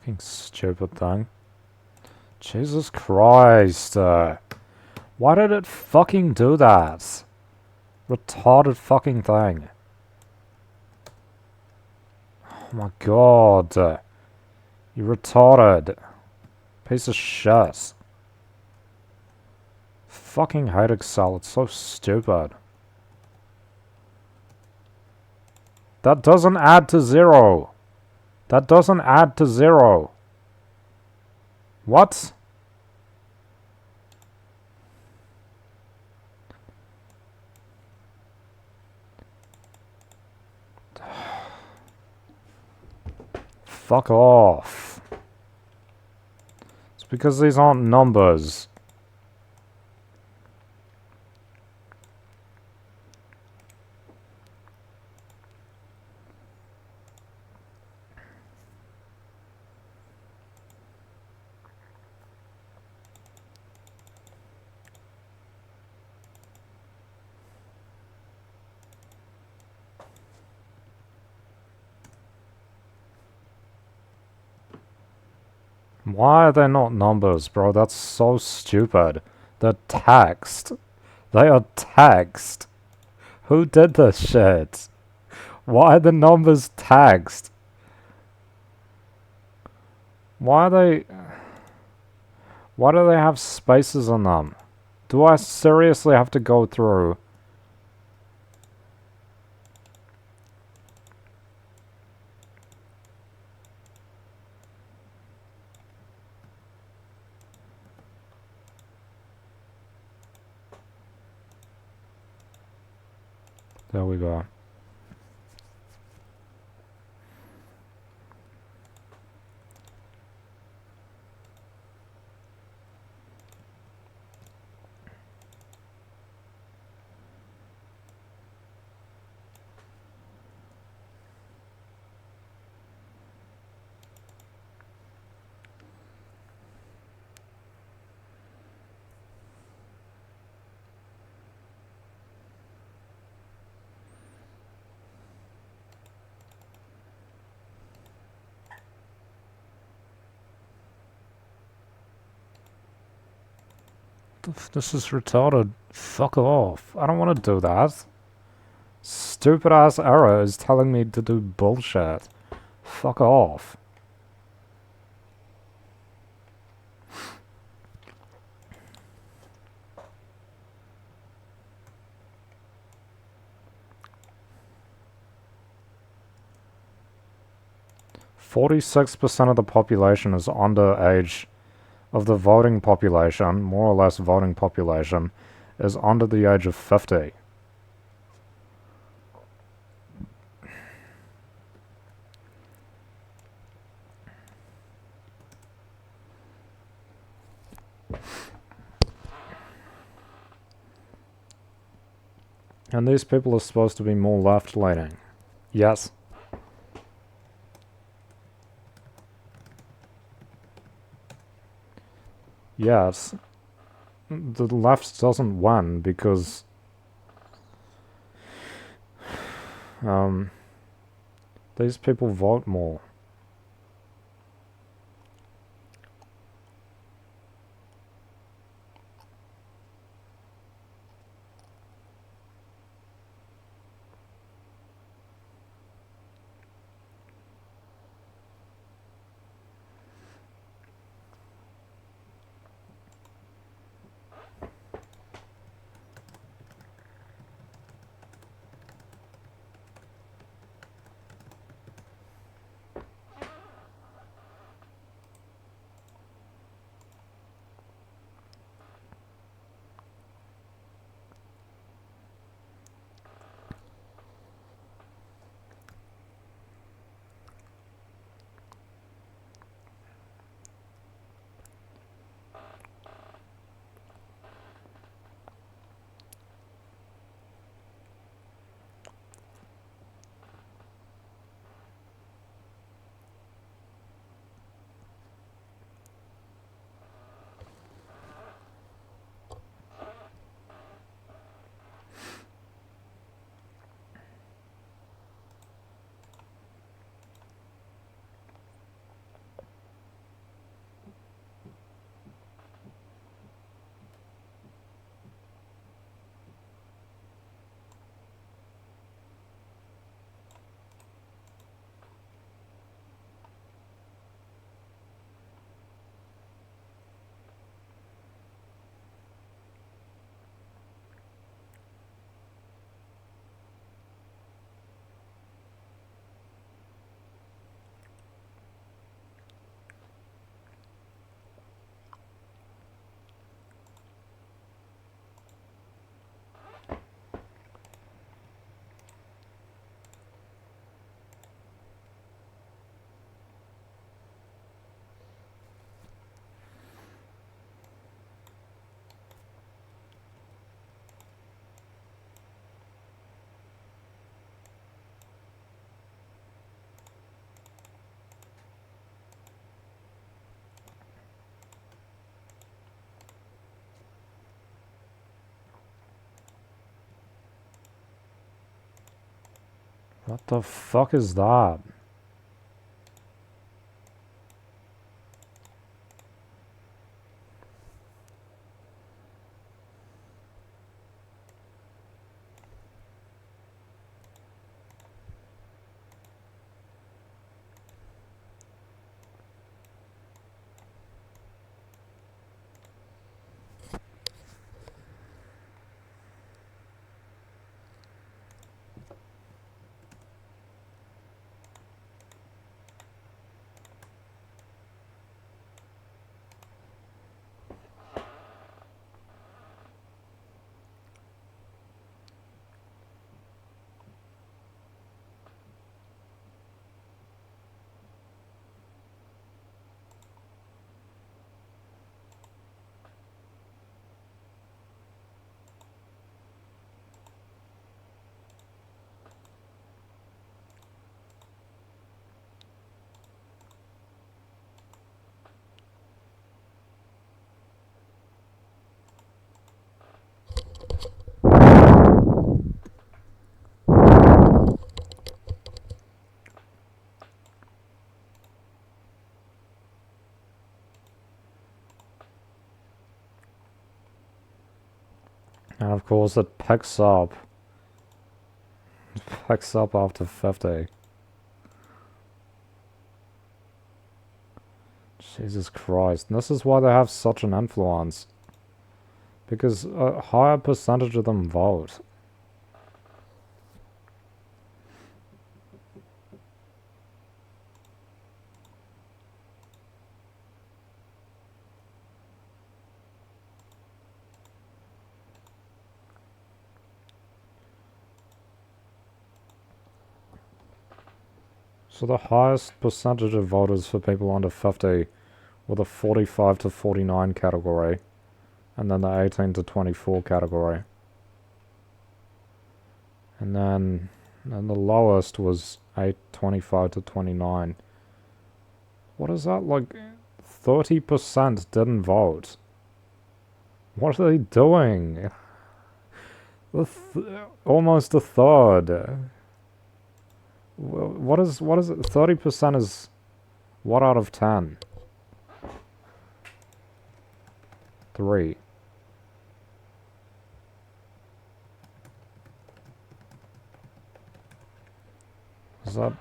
Fucking stupid thing. Jesus Christ. Why did it fucking do that? Retarded fucking thing. Oh my god. You retarded. Piece of shit. Fucking hate Excel. It's so stupid. That doesn't add to 0. That doesn't add to 0. What? Fuck off. It's because these aren't numbers. Why are they not numbers, bro? That's so stupid. They're text. They are text. Who did this shit? Why are the numbers text? Why do they have spaces in them? Do I seriously have to go through? There we go. This is retarded. Fuck off. I don't want to do that. Stupid ass error is telling me to do bullshit. Fuck off. %46% of the population is under age of the voting population, more or less voting population, is under the age of 50. And these people are supposed to be more left-leaning. Yes. Yes. The left doesn't win because these people vote more. What the fuck is that? And of course it picks up. It picks up after 50. Jesus Christ. And this is why they have such an influence. Because a higher percentage of them vote. So the highest percentage of voters for people under 50 were the 45 to 49 category, and then the 18 to 24 category. And then the lowest was 25 to 29. What is that, like 30% didn't vote? What are they doing? Almost a third. What is it? 30% is what out of 10? 3. Is that...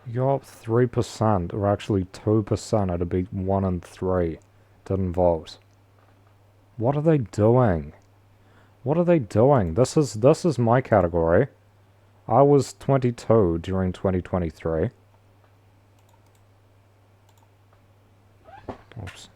You're up 3%, or actually 2%, it'd be 1 and 3 didn't vote. What are they doing? What are they doing? This is my category. I was 22 during 2023. Oops.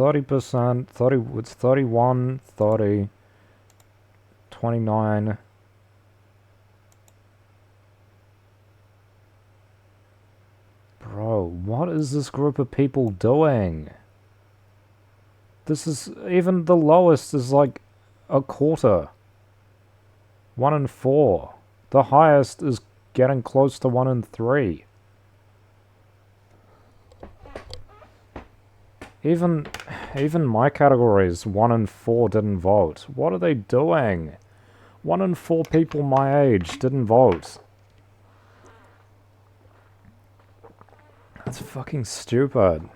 %, 30, it's 31, 30, 29. Bro, what is this group of people doing? This is, even the lowest is like a quarter. 1 in 4. The highest is getting close to 1 in 3. Even my categories, 1 in 4 didn't vote. What are they doing? 1 in 4 people my age didn't vote. That's fucking stupid.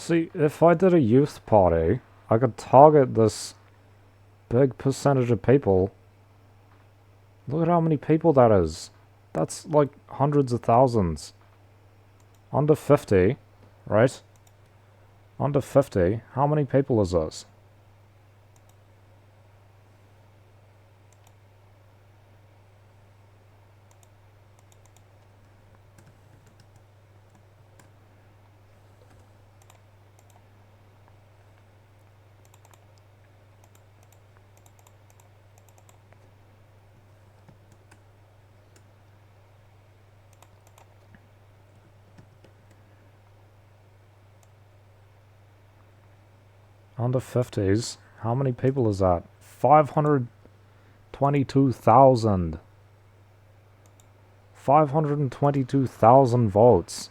See, if I did a youth party, I could target this big percentage of people. Look at how many people that is. That's like hundreds of thousands. Under 50, right? Under 50, how many people is this? Under 50s, how many people is that? 522,000. 522,000 votes.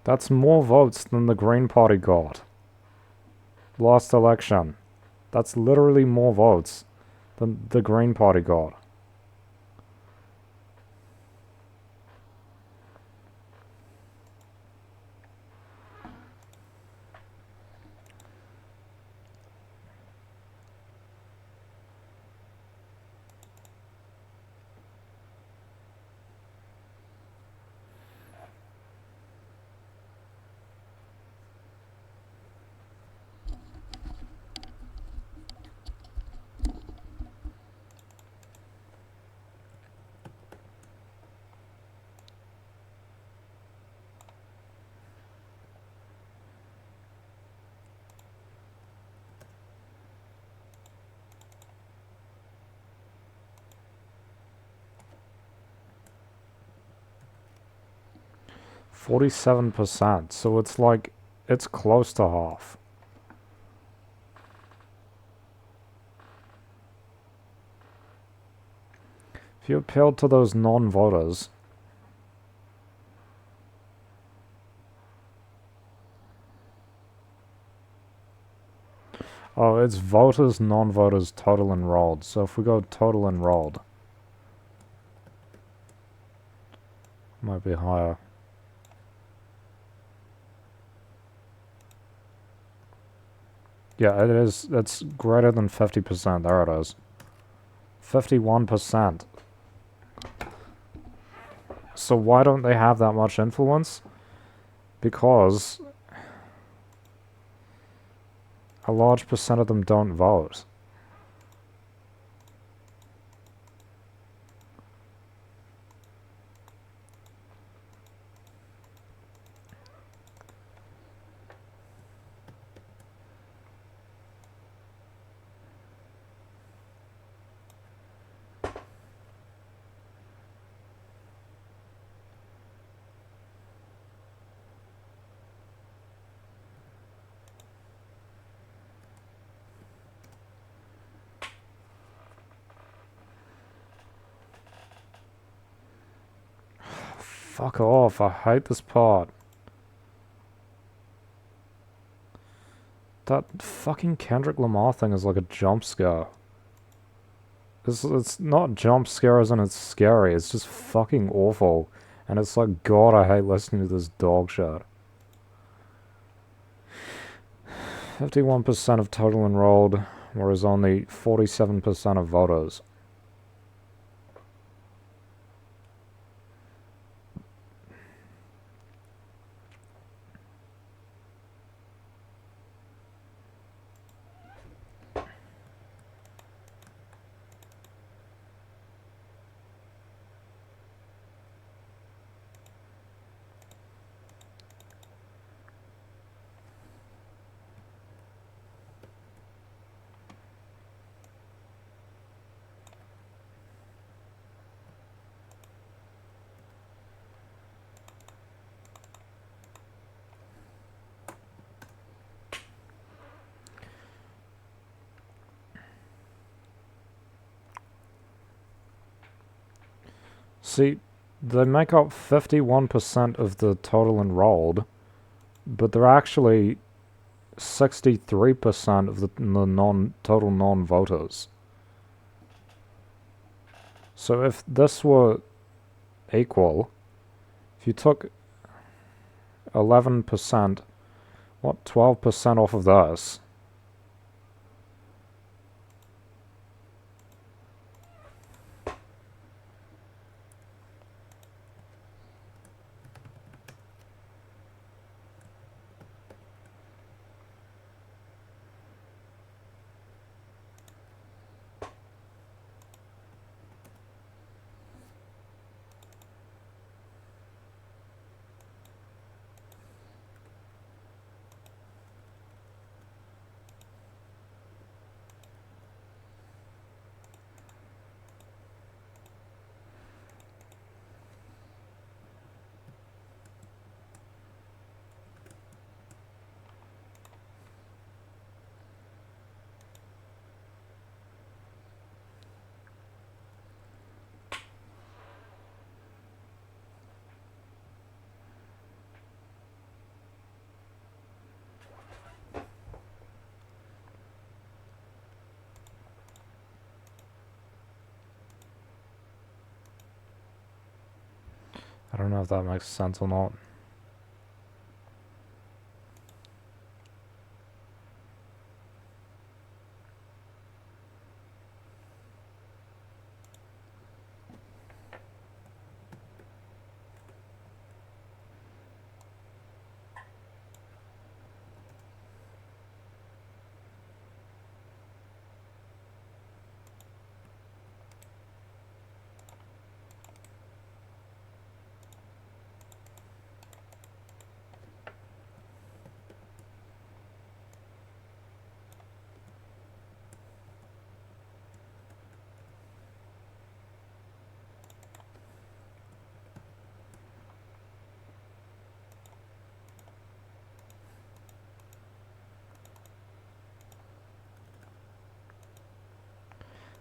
That's more votes than the Green Party got. Last election. That's literally more votes than the Green Party got. %47%, so it's like, it's close to half. If you appealed to those non-voters, oh, it's voters, non-voters, total enrolled. So if we go total enrolled, might be higher. Yeah, it is. It's greater than 50%. There it is. 51%. So why don't they have that much influence? Because a large percent of them don't vote. Fuck off, I hate this part. That fucking Kendrick Lamar thing is like a jump scare. It's not jump scare as in it's scary, it's just fucking awful. And it's like, God, I hate listening to this dog shit. 51% of total enrolled, whereas only 47% of voters. See, they make up 51% of the total enrolled, but they're actually 63% of the total non-voters. So if this were equal, if you took 11%, 12% off of this, I don't know if that makes sense or not.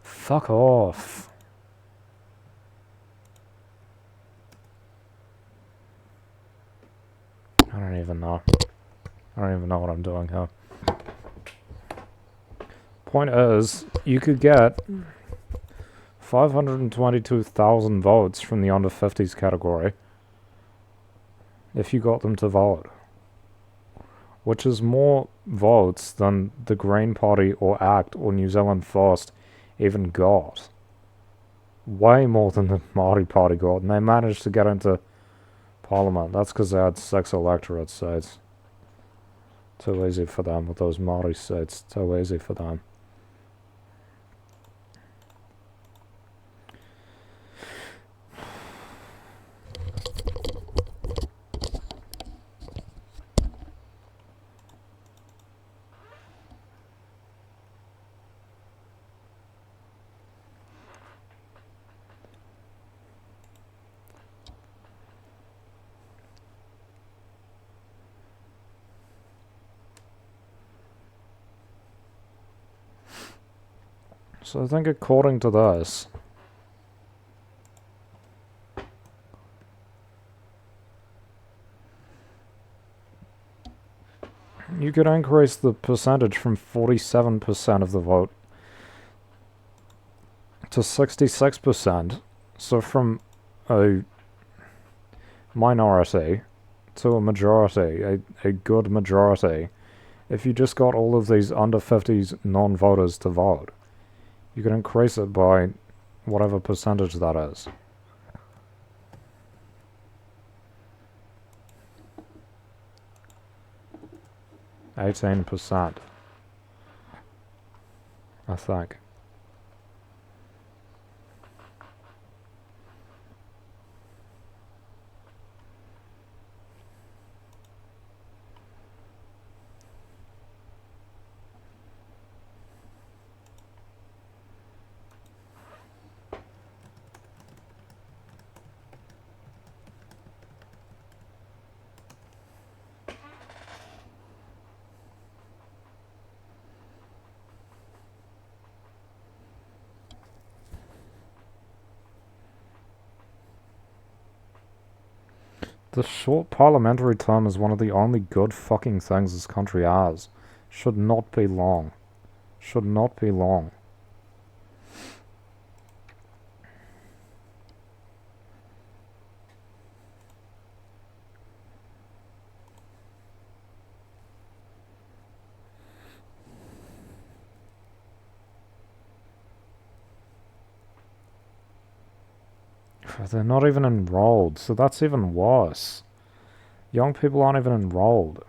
Fuck off. I don't even know. I don't even know what I'm doing here. Point is, you could get 522,000 votes from the under 50s category if you got them to vote, which is more votes than the Green Party or ACT or New Zealand First even got. Way more than the Māori Party got, and they managed to get into Parliament. That's because they had 6 electorate seats. Too easy for them with those Māori seats. Too easy for them. So I think according to this, you could increase the percentage from 47% of the vote to 66%. So from a minority to a majority, a good majority, if you just got all of these under 50s non-voters to vote, you can increase it by whatever percentage that is. %, I think. The short parliamentary term is one of the only good fucking things this country has. Should not be long. Should not be long. They're not even enrolled, so that's even worse. Young people aren't even enrolled.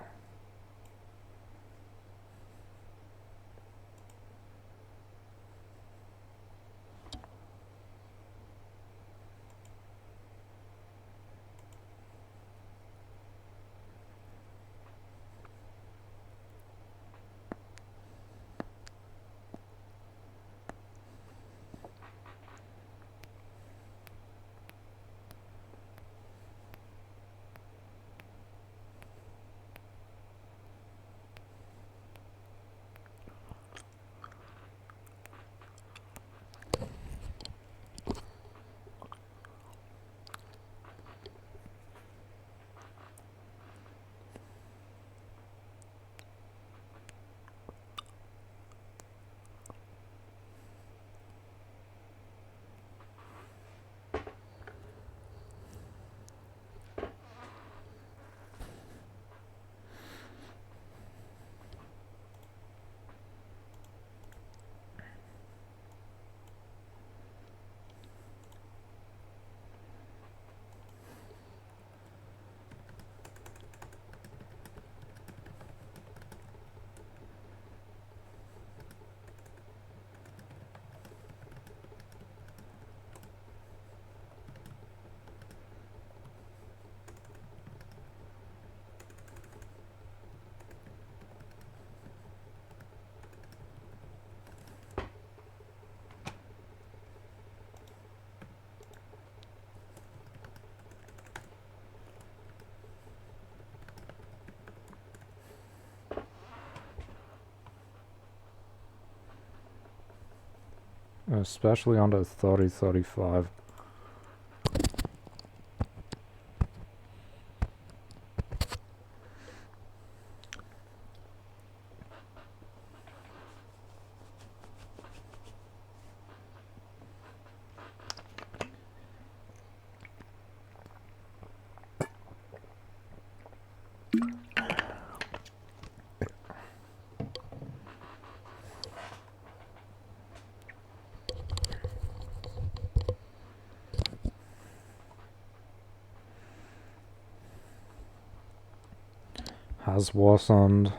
Especially under 30, 35. Has worsened.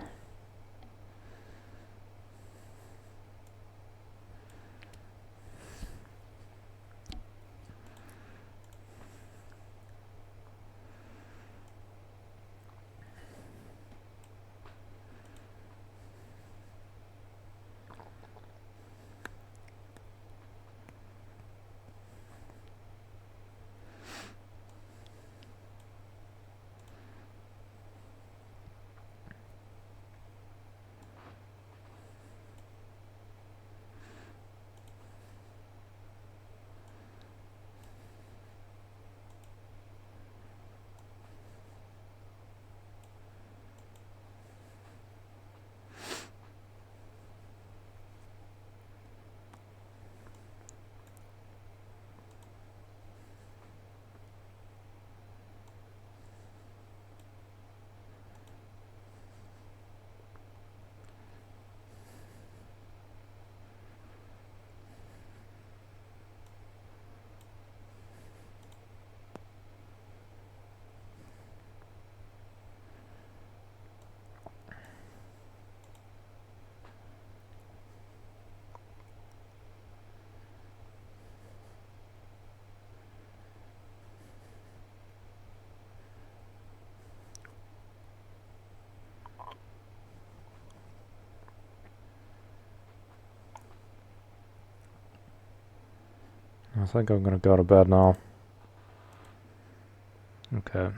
I think I'm gonna go to bed now. Okay.